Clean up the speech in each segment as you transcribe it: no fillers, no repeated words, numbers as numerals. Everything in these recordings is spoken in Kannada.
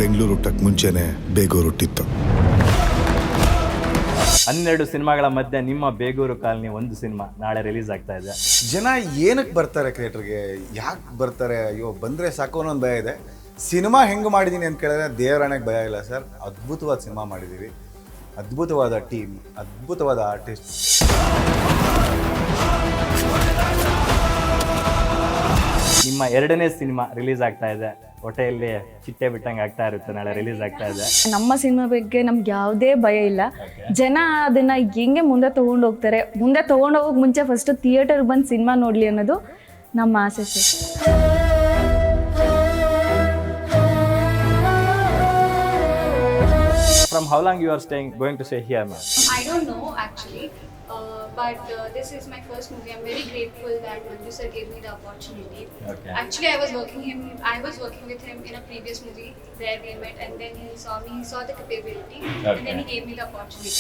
ಬೆಂಗಳೂರು ಹುಟ್ಟಕ್ಕೆ ಮುಂಚೆನೆ ಬೇಗೂರು ಹುಟ್ಟಿತ್ತು. 12 ಸಿನಿಮಾಗಳ ಮಧ್ಯೆ ನಿಮ್ಮ ಬೇಗೂರು ಕಾಲನಿ ಒಂದು ಸಿನಿಮಾ ನಾಳೆ ರಿಲೀಸ್ ಆಗ್ತಾ ಇದೆ. ಜನ ಏನಕ್ಕೆ ಬರ್ತಾರೆ ಥಿಯೇಟ್ರಿಗೆ, ಯಾಕೆ ಬರ್ತಾರೆ, ಅಯ್ಯೋ ಬಂದರೆ ಸಾಕು ಅನ್ನೋ ಒಂದು ಭಯ ಇದೆ. ಸಿನಿಮಾ ಹೆಂಗೆ ಮಾಡಿದ್ದೀನಿ ಅಂತ ಕೇಳಿದ್ರೆ ದೇವರಾಣೆಗೆ ಭಯ ಇಲ್ಲ ಸರ್. ಅದ್ಭುತವಾದ ಸಿನಿಮಾ ಮಾಡಿದ್ದೀವಿ, ಅದ್ಭುತವಾದ ಟೀಮ್, ಅದ್ಭುತವಾದ ಆರ್ಟಿಸ್ಟ್. ನಿಮ್ಮ 2ನೇ ಸಿನಿಮಾ ರಿಲೀಸ್ ಆಗ್ತಾ ಇದೆ. ಹೊಟ್ಟೆಯಲ್ಲಿ ಚಿಟ್ಟೆ ಬಿಟ್ಟಂಗೆ ಆಗ್ತಾ ಇರುತ್ತೆ. ನಾಳೆ ರಿಲೀಸ್ ಆಗ್ತಾ ಇದೆ. ನಮ್ಮ ಸಿನಿಮಾ ಬಗ್ಗೆ ನಮ್ಗೆ ಯಾವುದೇ ಭಯ ಇಲ್ಲ. ಜನ ಅದನ್ನ ಹೆಂಗೆ ಮುಂದೆ ತಗೊಂಡು ಹೋಗ್ತಾರೆ, ಮುಂದೆ ತಗೊಂಡು ಹೋಗೋಕೆ ಮುಂಚೆ ಫಸ್ಟ್ ಥಿಯೇಟರ್ಗೆ ಬಂದು ಸಿನಿಮಾ ನೋಡಲಿ ಅನ್ನೋದು ನಮ್ಮ ಆಸೆ sir. From how long you are going to stay here, ma'am? I don't know actually, but this is my first movie. I'm very grateful that Manju sir gave me the opportunity. Okay. Actually, I was working with him in a previous movie where we met, and then he saw me, he saw the capability, and then he gave me the opportunity.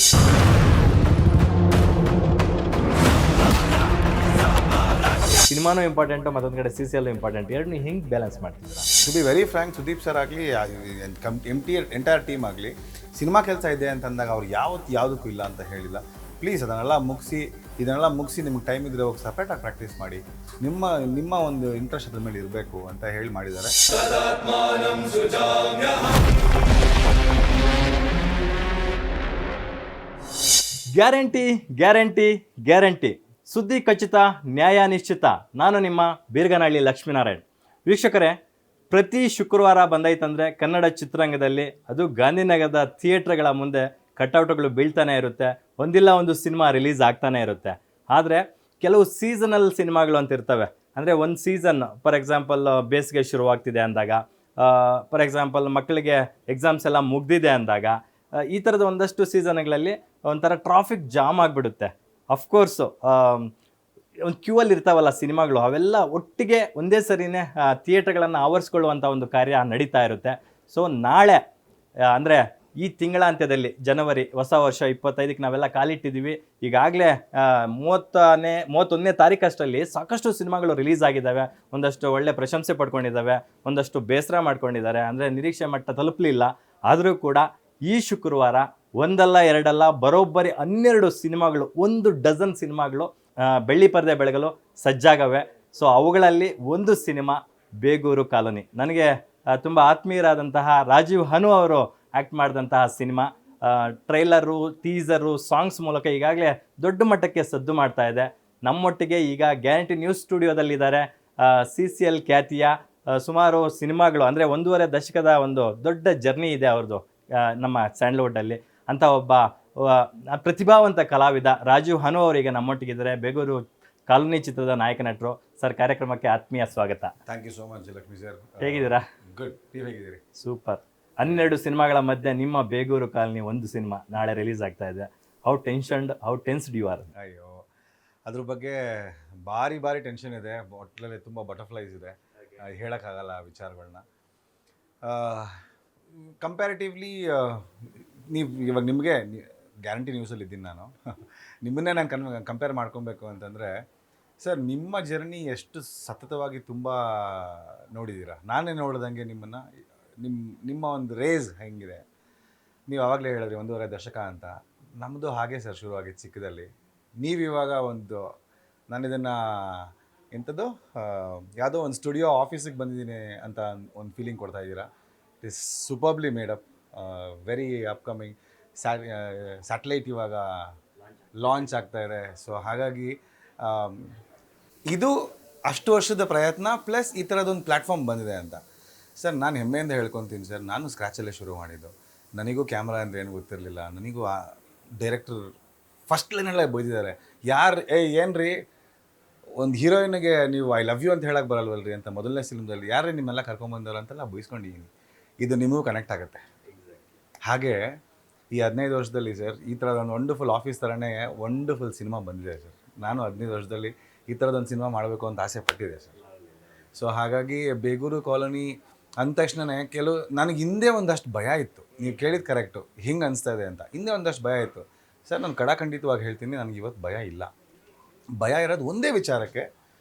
ಸಿನಿಮಾನು ಇಂಪಾರ್ಟೆಂಟು, ಮತ್ತೊಂದು ಕಡೆ CCL ಇಂಪಾರ್ಟೆಂಟ್. ಎರಡು ನೀವು ಹೆಂಗೆ ಬ್ಯಾಲೆನ್ಸ್ ಮಾಡ್ತಿದ್ದೀರಾ? To be very frank, Sudeep sir ಆಗಲಿ ಎಂಟೈರ್ ಟೀಮ್ ಆಗಲಿ ಸಿನಿಮಾ ಕೆಲಸ ಇದೆ ಅಂತಂದಾಗ ಅವ್ರು ಯಾವುದಕ್ಕೂ ಇಲ್ಲ ಅಂತ ಹೇಳಿಲ್ಲ. ಪ್ಲೀಸ್ ಇದನ್ನೆಲ್ಲ ಮುಗಿಸಿ ನಿಮ್ಗೆ ಟೈಮ್ ಇದ್ದರೆ ಹೋಗಿ ಸಪ್ರೇಟಾಗಿ ಪ್ರಾಕ್ಟೀಸ್ ಮಾಡಿ, ನಿಮ್ಮ ಒಂದು ಇಂಟ್ರೆಸ್ಟ್ ಅದ್ರ ಮೇಲೆ ಇರಬೇಕು ಅಂತ ಹೇಳಿ ಮಾಡಿದ್ದಾರೆ. ಗ್ಯಾರಂಟಿ ಗ್ಯಾರಂಟಿ ಗ್ಯಾರಂಟಿ, ಸುದ್ದಿ ಖಚಿತ, ನ್ಯಾಯ ನಿಶ್ಚಿತ. ನಾನು ನಿಮ್ಮ ಬೀರ್ಗನಹಳ್ಳಿ ಲಕ್ಷ್ಮೀನಾರಾಯಣ್. ವೀಕ್ಷಕರೇ, ಪ್ರತಿ ಶುಕ್ರವಾರ ಬಂದೈತಂದರೆ ಕನ್ನಡ ಚಿತ್ರರಂಗದಲ್ಲಿ, ಅದು ಗಾಂಧಿನಗರದ ಥಿಯೇಟ್ರ್ಗಳ ಮುಂದೆ ಕಟ್ಔಟ್ಗಳು ಬೀಳ್ತಾನೆ ಇರುತ್ತೆ. ಒಂದಿಲ್ಲ ಒಂದು ಸಿನಿಮಾ ರಿಲೀಸ್ ಆಗ್ತಾನೆ ಇರುತ್ತೆ. ಆದರೆ ಕೆಲವು ಸೀಸನಲ್ ಸಿನಿಮಾಗಳು ಅಂತ ಇರ್ತವೆ. ಅಂದರೆ ಒಂದು ಸೀಸನ್, ಫಾರ್ ಎಕ್ಸಾಂಪಲ್ ಬೇಸಿಗೆ ಶುರುವಾಗ್ತಿದೆ ಅಂದಾಗ, ಫಾರ್ ಎಕ್ಸಾಂಪಲ್ ಮಕ್ಕಳಿಗೆ ಎಕ್ಸಾಮ್ಸ್ ಎಲ್ಲ ಮುಗ್ದಿದೆ ಅಂದಾಗ, ಈ ಥರದ ಒಂದಷ್ಟು ಸೀಸನ್ಗಳಲ್ಲಿ ಒಂಥರ ಟ್ರಾಫಿಕ್ ಜಾಮ್ ಆಗಿಬಿಡುತ್ತೆ. ಅಫ್ಕೋರ್ಸು ಒಂದು ಕ್ಯೂವಲ್ಲಿ ಇರ್ತಾವಲ್ಲ ಸಿನಿಮಾಗಳು, ಅವೆಲ್ಲ ಒಟ್ಟಿಗೆ ಒಂದೇ ಸರಿನೇ ಥಿಯೇಟ್ರ್ಗಳನ್ನು ಆವರಿಸ್ಕೊಳ್ಳುವಂಥ ಒಂದು ಕಾರ್ಯ ನಡೀತಾ ಇರುತ್ತೆ. ಸೊ ನಾಳೆ ಅಂದರೆ ಈ ತಿಂಗಳ ಅಂತ್ಯದಲ್ಲಿ, ಜನವರಿ ಹೊಸ ವರ್ಷ 25ಕ್ಕೆ ನಾವೆಲ್ಲ ಕಾಲಿಟ್ಟಿದ್ದೀವಿ. ಈಗಾಗಲೇ 31ನೇ ತಾರೀಕಷ್ಟರಲ್ಲಿ ಸಾಕಷ್ಟು ಸಿನಿಮಾಗಳು ರಿಲೀಸ್ ಆಗಿದ್ದಾವೆ. ಒಂದಷ್ಟು ಒಳ್ಳೆ ಪ್ರಶಂಸೆ ಪಡ್ಕೊಂಡಿದ್ದಾವೆ, ಒಂದಷ್ಟು ಬೇಸರ ಮಾಡ್ಕೊಂಡಿದ್ದಾರೆ. ಅಂದರೆ ನಿರೀಕ್ಷೆ ಮಟ್ಟ ತಲುಪಲಿಲ್ಲ. ಆದರೂ ಕೂಡ ಈ ಶುಕ್ರವಾರ ಒಂದಲ್ಲ ಎರಡಲ್ಲ ಬರೋಬ್ಬರಿ 12 ಸಿನಿಮಾಗಳು, 1 ಡಜನ್ ಸಿನಿಮಾಗಳು ಬೆಳ್ಳಿ ಪರದೆ ಬೆಳಗಲು ಸಜ್ಜಾಗವೆ. ಸೊ ಅವುಗಳಲ್ಲಿ ಒಂದು ಸಿನಿಮಾ ಬೇಗೂರು ಕಾಲೋನಿ. ನನಗೆ ತುಂಬ ಆತ್ಮೀಯರಾದಂತಹ ರಾಜೀವ್ ಹನು ಅವರು ಆ್ಯಕ್ಟ್ ಮಾಡಿದಂತಹ ಸಿನಿಮಾ. ಟ್ರೈಲರು, ಟೀಸರು, ಸಾಂಗ್ಸ್ ಮೂಲಕ ಈಗಾಗಲೇ ದೊಡ್ಡ ಮಟ್ಟಕ್ಕೆ ಸದ್ದು ಮಾಡ್ತಾ ಇದೆ. ನಮ್ಮೊಟ್ಟಿಗೆ ಈಗ ಗ್ಯಾರಂಟಿ ನ್ಯೂಸ್ ಸ್ಟುಡಿಯೋದಲ್ಲಿದ್ದಾರೆ CCL ಖ್ಯಾತಿಯ ಸುಮಾರು ಸಿನಿಮಾಗಳು, ಅಂದರೆ 1.5 ದಶಕದ ಒಂದು ದೊಡ್ಡ ಜರ್ನಿ ಇದೆ ಅವ್ರದ್ದು ನಮ್ಮ ಸ್ಯಾಂಡಲ್ವುಡ್ಡಲ್ಲಿ. ಅಂಥ ಒಬ್ಬ ಪ್ರತಿಭಾವಂತ ಕಲಾವಿದ ರಾಜೀವ್ ಹನು ಅವರಿಗೆ ನಮ್ಮೊಟ್ಟಿಗಿದ್ದಾರೆ. ಬೇಗೂರು ಕಾಲೋನಿ ಚಿತ್ರದ ನಾಯಕ ನಟರು. ಸರ್, ಕಾರ್ಯಕ್ರಮಕ್ಕೆ ಆತ್ಮೀಯ ಸ್ವಾಗತ. Thank you so much Lakshmi sir. ಹೇಗಿದ್ದೀರಾ? ಗುಡ್, ನೀವು ಹೇಗಿದ್ದೀರಿ? ಸೂಪರ್. 12 ಸಿನಿಮಾಗಳ ಮಧ್ಯೆ ನಿಮ್ಮ ಬೇಗೂರು ಕಾಲನಿ ಒಂದು ಸಿನಿಮಾ ನಾಳೆ ರಿಲೀಸ್ ಆಗ್ತಾ ಇದೆ. How tensed you are? ಅಯ್ಯೋ, ಅದ್ರ ಬಗ್ಗೆ ಭಾರಿ ಟೆನ್ಷನ್ ಇದೆ. ಒಟ್ಟಲ್ಲಿ ತುಂಬ ಬಟರ್ಫ್ಲೈಸ್ ಇದೆ, ಹೇಳೋಕ್ಕಾಗಲ್ಲ ಆ ವಿಚಾರಗಳನ್ನ. ಕಂಪ್ಯಾರಿಟಿವ್ಲಿ ನೀವು ಇವಾಗ ನಿಮಗೆ ಗ್ಯಾರಂಟಿ ನ್ಯೂಸಲ್ಲಿ ಇದ್ದೀನಿ ನಾನು. ನಿಮ್ಮನ್ನೇ ನಾನು ಕಂಪೇರ್ ಮಾಡ್ಕೊಬೇಕು ಅಂತಂದರೆ, ಸರ್ ನಿಮ್ಮ ಜರ್ನಿ ಎಷ್ಟು ಸತತವಾಗಿ ತುಂಬ ನೋಡಿದ್ದೀರಾ. ನಾನೇ ನೋಡ್ದಂಗೆ ನಿಮ್ಮನ್ನು, ನಿಮ್ಮ ಒಂದು ರೇಸ್ ಹೆಂಗಿದೆ. ನೀವು ಆವಾಗಲೇ ಹೇಳಿದ್ರಿ 1.5 ದಶಕ ಅಂತ. ನಮ್ಮದು ಹಾಗೆ ಸರ್, ಶುರುವಾಗಿದ್ದು ಚಿಕ್ಕದಲ್ಲಿ. ನೀವಿವಾಗ ನಾನು ಇದನ್ನು ಎಂಥದ್ದು ಯಾವುದೋ ಒಂದು ಸ್ಟುಡಿಯೋ ಆಫೀಸಿಗೆ ಬಂದಿದ್ದೀನಿ ಅಂತ ಒಂದು ಫೀಲಿಂಗ್ ಕೊಡ್ತಾ ಇದ್ದೀರಾ. It is superbly made up. Very upcoming satellite ಇವಾಗ ಲಾಂಚ್ ಆಗ್ತಾ ಇದೆ. ಸೊ ಹಾಗಾಗಿ ಇದು ಅಷ್ಟು ವರ್ಷದ ಪ್ರಯತ್ನ ಪ್ಲಸ್ ಈ ಥರದೊಂದು ಪ್ಲ್ಯಾಟ್ಫಾರ್ಮ್ ಬಂದಿದೆ ಅಂತ. ಸರ್, ನಾನು ಹೆಮ್ಮೆಯಿಂದ ಹೇಳ್ಕೊತೀನಿ ಸರ್, ನಾನು ಸ್ಕ್ರ್ಯಾಚಲ್ಲೇ ಶುರು ಮಾಡಿದ್ದು. ನನಗೂ ಕ್ಯಾಮ್ರಾ ಅಂದರೆ ಏನು ಗೊತ್ತಿರಲಿಲ್ಲ. ನನಗೂ ಡೈರೆಕ್ಟರ್ ಫಸ್ಟ್ ಲೈನಲ್ಲೇ ಬೈದಿದ್ದಾರೆ, ಏನು ರೀ ಒಂದು ಹೀರೋಯಿನ್ಗೆ ನೀವು ಐ ಲವ್ ಯು ಅಂತ ಹೇಳಕ್ಕೆ ಬರಲ್ವಲ್ರಿ ಅಂತ ಮೊದಲನೇ ಫಿಲ್ಮ್ದಲ್ಲಿ ಯಾರೇ ನಿಮ್ಮೆಲ್ಲ ಕರ್ಕೊಂಬಂದವ್ರು ಅಂತೆಲ್ಲ ಬೈಸ್ಕೊಂಡಿದ್ದೀನಿ. ಇದು ನಿಮಗೂ ಕನೆಕ್ಟ್ ಆಗುತ್ತೆ. ಹಾಗೆ ಈ 15 ವರ್ಷದಲ್ಲಿ ಸರ್ ಈ ಥರದೊಂದು ವಂಡರ್ಫುಲ್ ಆಫೀಸ್ ಥರನೇ ವಂಡರ್ಫುಲ್ ಸಿನಿಮಾ ಬಂದಿದೆ ಸರ್. ನಾನು 15 ವರ್ಷದಲ್ಲಿ ಈ ಥರದೊಂದು ಸಿನಿಮಾ ಮಾಡಬೇಕು ಅಂತ ಆಸೆ ಪಟ್ಟಿದೆ ಸರ್. ಸೊ ಹಾಗಾಗಿ ಬೇಗೂರು ಕಾಲೋನಿ ಅಂದ ತಕ್ಷಣವೇ ನನಗೆ ಹಿಂದೆ ಒಂದಷ್ಟು ಭಯ ಇತ್ತು. ನೀವು ಕೇಳಿದ ಕರೆಕ್ಟು, ಹಿಂಗೆ ಅನಿಸ್ತಾ ಇದೆ ಅಂತ. ಹಿಂದೆ ಒಂದಷ್ಟು ಭಯ ಇತ್ತು ಸರ್. ನಾನು ಖಂಡಿತವಾಗಿ ಹೇಳ್ತೀನಿ, ನನಗೆ ಇವತ್ತು ಭಯ ಇಲ್ಲ. ಭಯ ಇರೋದು ಒಂದೇ ವಿಚಾರಕ್ಕೆ,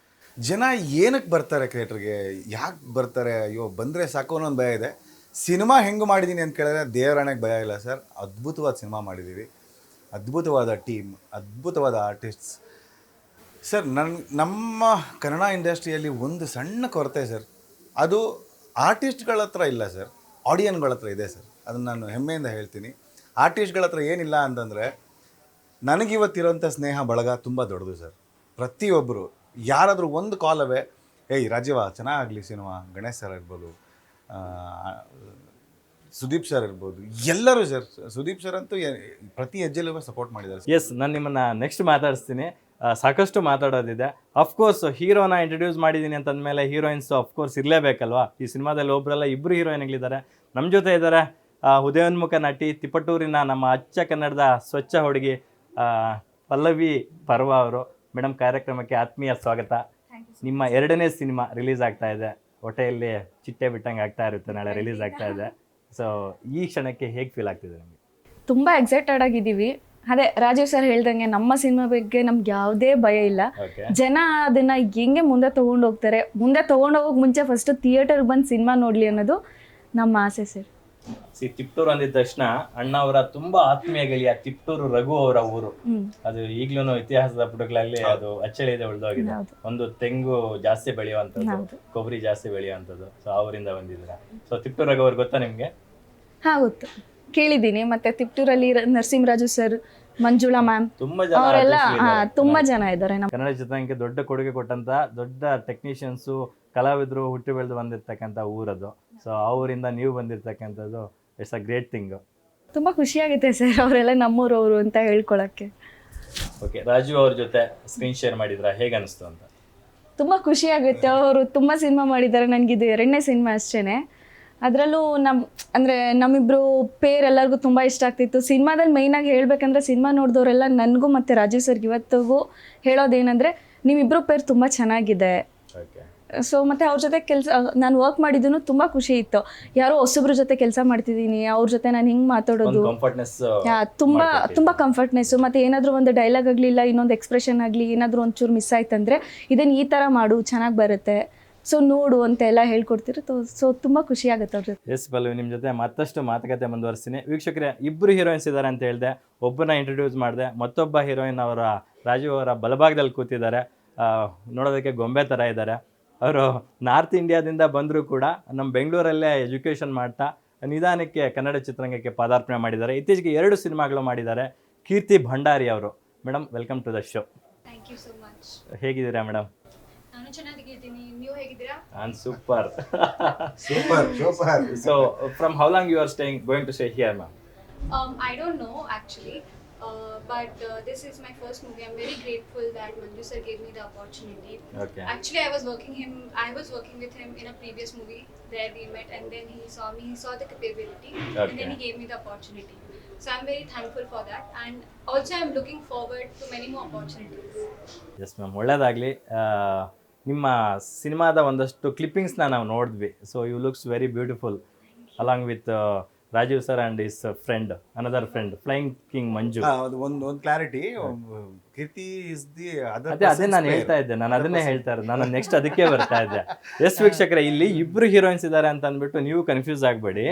ಜನ ಏನಕ್ಕೆ ಬರ್ತಾರೆ ಥಿಯೇಟ್ರಿಗೆ, ಯಾಕೆ ಬರ್ತಾರೆ, ಅಯ್ಯೋ ಬಂದರೆ ಸಾಕು ಅನ್ನೋ ಒಂದು ಭಯ ಇದೆ. ಸಿನಿಮಾ ಹೆಂಗೆ ಮಾಡಿದ್ದೀನಿ ಅಂತ ಕೇಳಿದ್ರೆ ದೇವರಾಣೆಗೆ ಭಯ ಇಲ್ಲ ಸರ್. ಅದ್ಭುತವಾದ ಸಿನಿಮಾ ಮಾಡಿದ್ದೀವಿ, ಅದ್ಭುತವಾದ ಟೀಮ್, ಅದ್ಭುತವಾದ ಆರ್ಟಿಸ್ಟ್ಸ್ ಸರ್. ನಮ್ಮ ಕನ್ನಡ ಇಂಡಸ್ಟ್ರಿಯಲ್ಲಿ ಒಂದು ಸಣ್ಣ ಕೊರತೆ ಸರ್, ಅದು ಆರ್ಟಿಸ್ಟ್ಗಳ ಹತ್ರ ಇಲ್ಲ ಸರ್, ಆಡಿಯನ್ಗಳ ಹತ್ರ ಇದೆ ಸರ್. ಅದನ್ನು ನಾನು ಹೆಮ್ಮೆಯಿಂದ ಹೇಳ್ತೀನಿ. ಆರ್ಟಿಸ್ಟ್ಗಳ ಹತ್ರ ಏನಿಲ್ಲ ಅಂತಂದರೆ, ನನಗಿವತ್ತಿರೋಂಥ ಸ್ನೇಹ ಬಳಗ ತುಂಬ ದೊಡ್ಡದು ಸರ್. ಪ್ರತಿಯೊಬ್ಬರು ಯಾರಾದರೂ ಒಂದು ಕಾಲವೇ ಏಯ್ ರಾಜೀವ ಚೆನ್ನಾಗಲಿ ಸಿನಿಮಾ, ಗಣೇಶ್ ಸರ್ ಇರ್ಬೋದು, ಸುದೀಪ್ ಸರ್ ಇರ್ಬೋದು, ಎಲ್ಲರೂ ಸರ್. ಸುದೀಪ್ ಸರ್ ಅಂತೂ ಪ್ರತಿ ಹೆಜ್ಜೆಲ್ಲೂ ಸಪೋರ್ಟ್ ಮಾಡಿದ್ದಾರೆ ಸರ್. ಎಸ್, ನಾನು ನಿಮ್ಮನ್ನು ನೆಕ್ಸ್ಟ್ ಮಾತಾಡಿಸ್ತೀನಿ. ಸಾಕಷ್ಟು ಮಾತಾಡೋದಿದೆ. ಅಫ್ಕೋರ್ಸ್ ಹೀರೋನ ಇಂಟ್ರೊಡ್ಯೂಸ್ ಮಾಡಿದ್ದೀನಿ ಅಂತಂದಮೇಲೆ ಹೀರೋಯಿನ್ಸು ಅಫ್ಕೋರ್ಸ್ ಇರಲೇಬೇಕಲ್ವಾ. ಈ ಸಿನಿಮಾದಲ್ಲಿ ಒಬ್ಬರಲ್ಲ ಇಬ್ಬರು ಹೀರೋಯಿನ್ಗಳಿದ್ದಾರೆ. ನಮ್ಮ ಜೊತೆ ಇದ್ದಾರೆ ಉದಯೋನ್ಮುಖ ನಟಿ, ತಿಪಟೂರಿನ ನಮ್ಮ ಅಚ್ಚ ಕನ್ನಡದ ಸ್ವಚ್ಛ ಹುಡುಗಿ ಪಲ್ಲವಿ ಪರ್ವ ಅವರು. ಮೇಡಮ್, ಕಾರ್ಯಕ್ರಮಕ್ಕೆ ಆತ್ಮೀಯ ಸ್ವಾಗತ. ನಿಮ್ಮ 2ನೇ ಸಿನಿಮಾ ರಿಲೀಸ್ ಆಗ್ತಾ ಇದೆ, ಹೊಟ್ಟೆಯಲ್ಲಿ ಚಿಟ್ಟೆ ಬಿಟ್ಟಂಗೆ ಆಗ್ತಾ ಇರುತ್ತೆ, ನಾಳೆ ರಿಲೀಸ್ ಆಗ್ತಾ ಇದೆ. ಸೊ ಈ ಕ್ಷಣಕ್ಕೆ ಹೇಗೆ ಫೀಲ್ ಆಗ್ತಿದೆ ನಿಮಗೆ? ತುಂಬ ಎಕ್ಸೈಟೆಡ್ ಆಗಿದ್ದೀವಿ. ಅದೇ ರಾಜೀವ್ ಸರ್ ಹೇಳ್ದಂಗೆ ನಮ್ಮ ಸಿನಿಮಾ ಬಗ್ಗೆ ನಮ್ಗೆ ಯಾವುದೇ ಭಯ ಇಲ್ಲ. ಜನ ಅದನ್ನ ಹೆಂಗೆ ಮುಂದೆ ತೊಗೊಂಡೋಗ್ತಾರೆ, ಮುಂದೆ ತೊಗೊಂಡೋಗೋಕೆ ಮುಂಚೆ ಫಸ್ಟ್ ಥಿಯೇಟರ್ಗೆ ಬಂದು ಸಿನಿಮಾ ನೋಡಲಿ ಅನ್ನೋದು ನಮ್ಮ ಆಸೆ ಸರ್. ತಿಪ್ಟೂರು ಅಂದಿದ ತಕ್ಷಣ ಅಣ್ಣ ಅವರ ತುಂಬಾ ಆತ್ಮೀಯ ಗೆಳೆಯ ತಿಪ್ಟೂರು ರಘು ಅವರ ಊರು. ಅದು ಈಗ್ಲೂ ಇತಿಹಾಸದ ಪುಟಗಳಲ್ಲಿ ಅದು ಅಚ್ಚಳಿಯದೆ ಉಳಿದೋಗಿದೆ. ಒಂದು ತೆಂಗು ಜಾಸ್ತಿ ಬೆಳೆಯುವಂಥದ್ದು, ಕೊಬ್ಬರಿ ಜಾಸ್ತಿ ಬೆಳೆಯುವಂಥದ್ದು. ಸೊ ಅವರಿಂದ ಬಂದಿದ್ದೀರಾ. ಸೊ ತಿಪ್ಟೂರು ರಘು ಅವ್ರು ಗೊತ್ತಾ ನಿಮ್ಗೆ? ಹಾ, ಗೊತ್ತು, ಕೇಳಿದ್ದೀನಿ. ಮತ್ತೆ ತಿಪ್ಟೂರಲ್ಲಿ ನರಸಿಂಹರಾಜು ಸರ್, ಮಂಜುಳಾ ಮ್ಯಾಮ್, ತುಂಬಾ ಜನ ಅವರೆಲ್ಲ ತುಂಬಾ ಜನ ಇದ್ದಾರೆ. ಕನ್ನಡ ಚಿತ್ರರಂಗಕ್ಕೆ ದೊಡ್ಡ ಕೊಡುಗೆ ಕೊಟ್ಟಂತ ದೊಡ್ಡ ಟೆಕ್ನಿಷಿಯನ್ಸು, ಕಲಾವಿದರು ಹುಟ್ಟಿ ಬೆಳೆದು ಬಂದಿರ್ತಕ್ಕಂಥ ಊರದು. ಸೊ ಅವರಿಂದ ನೀವು ಬಂದಿರ್ತಕ್ಕಂಥದ್ದು ಇಟ್ಸ್ ಅ ಗ್ರೇಟ್ ಥಿಂಗ್. ತುಂಬಾ ಖುಷಿಯಾಗುತ್ತೆ ಸರ್ ಅವರೆಲ್ಲ ನಮ್ಮೂರವರು ಅಂತ ಹೇಳ್ಕೊಳಕ್ಕೆ. ಓಕೆ, ರಾಜು ಅವ್ರ ಜೊತೆ ಸ್ಕ್ರೀನ್ ಶೇರ್ ಮಾಡಿದ್ರ, ಹೇಗೆ ಅನಿಸ್ತು ಅಂತ? ತುಂಬ ಖುಷಿಯಾಗುತ್ತೆ. ಅವರು ತುಂಬ ಸಿನಿಮಾ ಮಾಡಿದ್ದಾರೆ, ನನಗಿದು 2ನೇ ಸಿನಿಮಾ ಅಷ್ಟೇ. ಅದರಲ್ಲೂ ನಮ್ಮಿಬ್ಬರು ಪೇರ್ ಎಲ್ಲರಿಗೂ ತುಂಬ ಇಷ್ಟ ಆಗ್ತಿತ್ತು. ಸಿನಿಮಾದಲ್ಲಿ ಮೇಯ್ನಾಗಿ ಹೇಳಬೇಕಂದ್ರೆ, ಸಿನಿಮಾ ನೋಡಿದವರೆಲ್ಲ ನನಗೂ ಮತ್ತು ರಾಜೀವ್ ಸರ್ಗೆ ಇವತ್ತಿಗೂ ಹೇಳೋದೇನೆಂದರೆ, ನೀವಿಬ್ಬರು ಪೇರ್ ತುಂಬ ಚೆನ್ನಾಗಿದೆ. ಸೊ ಮತ್ತು ಅವ್ರ ಜೊತೆ ನಾನು ವರ್ಕ್ ಮಾಡಿದ್ದು ತುಂಬ ಖುಷಿ ಇತ್ತು. ಯಾರೋ ಹೊಸಬ್ರ ಜೊತೆ ಕೆಲಸ ಮಾಡ್ತಿದ್ದೀನಿ, ಅವ್ರ ಜೊತೆ ನಾನು ಹಿಂಗೆ ಮಾತಾಡೋದು ತುಂಬ ಕಂಫರ್ಟ್ನೆಸ್ಸು. ಮತ್ತು ಏನಾದರೂ ಒಂದು ಡೈಲಾಗ್ ಆಗಲಿಲ್ಲ, ಇನ್ನೊಂದು ಎಕ್ಸ್ಪ್ರೆಷನ್ ಆಗಲಿ, ಏನಾದರೂ ಒಂಚೂರು ಮಿಸ್ ಆಯ್ತಂದರೆ ಇದನ್ನು ಈ ಥರ ಮಾಡು, ಚೆನ್ನಾಗಿ ಬರುತ್ತೆ, ಸೊ ನೋಡು ಅಂತೆಲ್ಲ ಹೇಳ್ಕೊಡ್ತಿರೋ. ಸೊ ತುಂಬ ಖುಷಿ ಆಗುತ್ತೆ ಅವ್ರ ಜೊತೆ. ಎಸ್ ಪಲ್ಲವಿ, ನಿಮ್ಮ ಜೊತೆ ಮತ್ತಷ್ಟು ಮಾತುಕತೆ ಮುಂದುವರಿಸ್ತೀನಿ. ವೀಕ್ಷಕರೇ, ಇಬ್ಬರು ಹೀರೋಯಿನ್ಸ್ ಇದ್ದಾರೆ ಅಂತ ಹೇಳಿದೆ, ಒಬ್ಬನ ಇಂಟ್ರೊಡ್ಯೂಸ್ ಮಾಡಿದೆ, ಮತ್ತೊಬ್ಬ ಹೀರೋಯಿನ್ ಅವರ ರಾಜೀವ್ ಅವರ ಬಲಭಾಗದಲ್ಲಿ ಕೂತಿದ್ದಾರೆ. ನೋಡೋದಕ್ಕೆ ಗೊಂಬೆ ಥರ ಇದ್ದಾರೆ. ಅವರು ನಾರ್ತ್ ಇಂಡಿಯಾದಿಂದ ಬಂದರೂ ಕೂಡ ನಮ್ಮ ಬೆಂಗಳೂರಲ್ಲೇ ಎಜುಕೇಷನ್ ಮಾಡ್ತಾ ನಿಧಾನಕ್ಕೆ ಕನ್ನಡ ಚಿತ್ರರಂಗಕ್ಕೆ ಪಾದಾರ್ಪಣೆ ಮಾಡಿದ್ದಾರೆ. ಇತ್ತೀಚೆಗೆ 2 ಸಿನಿಮಾಗಳು ಮಾಡಿದ್ದಾರೆ. ಕೀರ್ತಿ ಭಂಡಾರಿ ಅವರು. Madam, welcome to the show. Thank you so much. ಹೇಗಿದ್ದೀರಾ ಮೇಡಮ್? ನಾನು ಚೆನ್ನಾಗಿದ್ದೀನಿ, ನೀವು ಹೇಗಿದ್ದೀರಾ? ನಾನು super. Super. So from how long you are going to stay here ma'am? I don't know actually, but this is my first movie. I'm very grateful that Manju sir gave me the opportunity. Okay. Actually, I was working with him in a previous movie. There we met, and then he saw the capability, and then he gave me the opportunity. So I'm very thankful for that, and also I'm looking forward to many more opportunities. Yes ma'am, ಒಳ್ಳೆಯದಾಗಲಿ. ನಿಮ್ಮ ಸಿನಿಮಾದ ಒಂದಷ್ಟು ಕ್ಲಿಪ್ಪಿಂಗ್ಸ್ನ ನಾವು ನೋಡಿದ್ವಿ. So you looks very beautiful along with Rajeev sir and his friend, another friend, flying king Manju. ಒಂದು ಕ್ಲಾರಿಟಿ, ಕೀರ್ತಿ ಇಸ್ ದಿ ಅದೇ ನಾನು ಹೇಳ್ತಾ ಇದ್ದೆ, ನಾನು ಅದನ್ನೇ ಹೇಳ್ತಾ ಇರೋದು. ನಾನು ನೆಕ್ಸ್ಟ್ ಅದಕ್ಕೆ ಬರ್ತಾ ಇದ್ದೆ. ಎಸ್ ವೀಕ್ಷಕರೇ, ಇಲ್ಲಿ ಇಬ್ಬರು ಹೀರೋಯಿನ್ಸ್ ಇದ್ದಾರೆ ಅಂತ ಅಂದ್ಬಿಟ್ಟು ನೀವು ಕನ್ಫ್ಯೂಸ್ ಆಗಬೇಡಿ.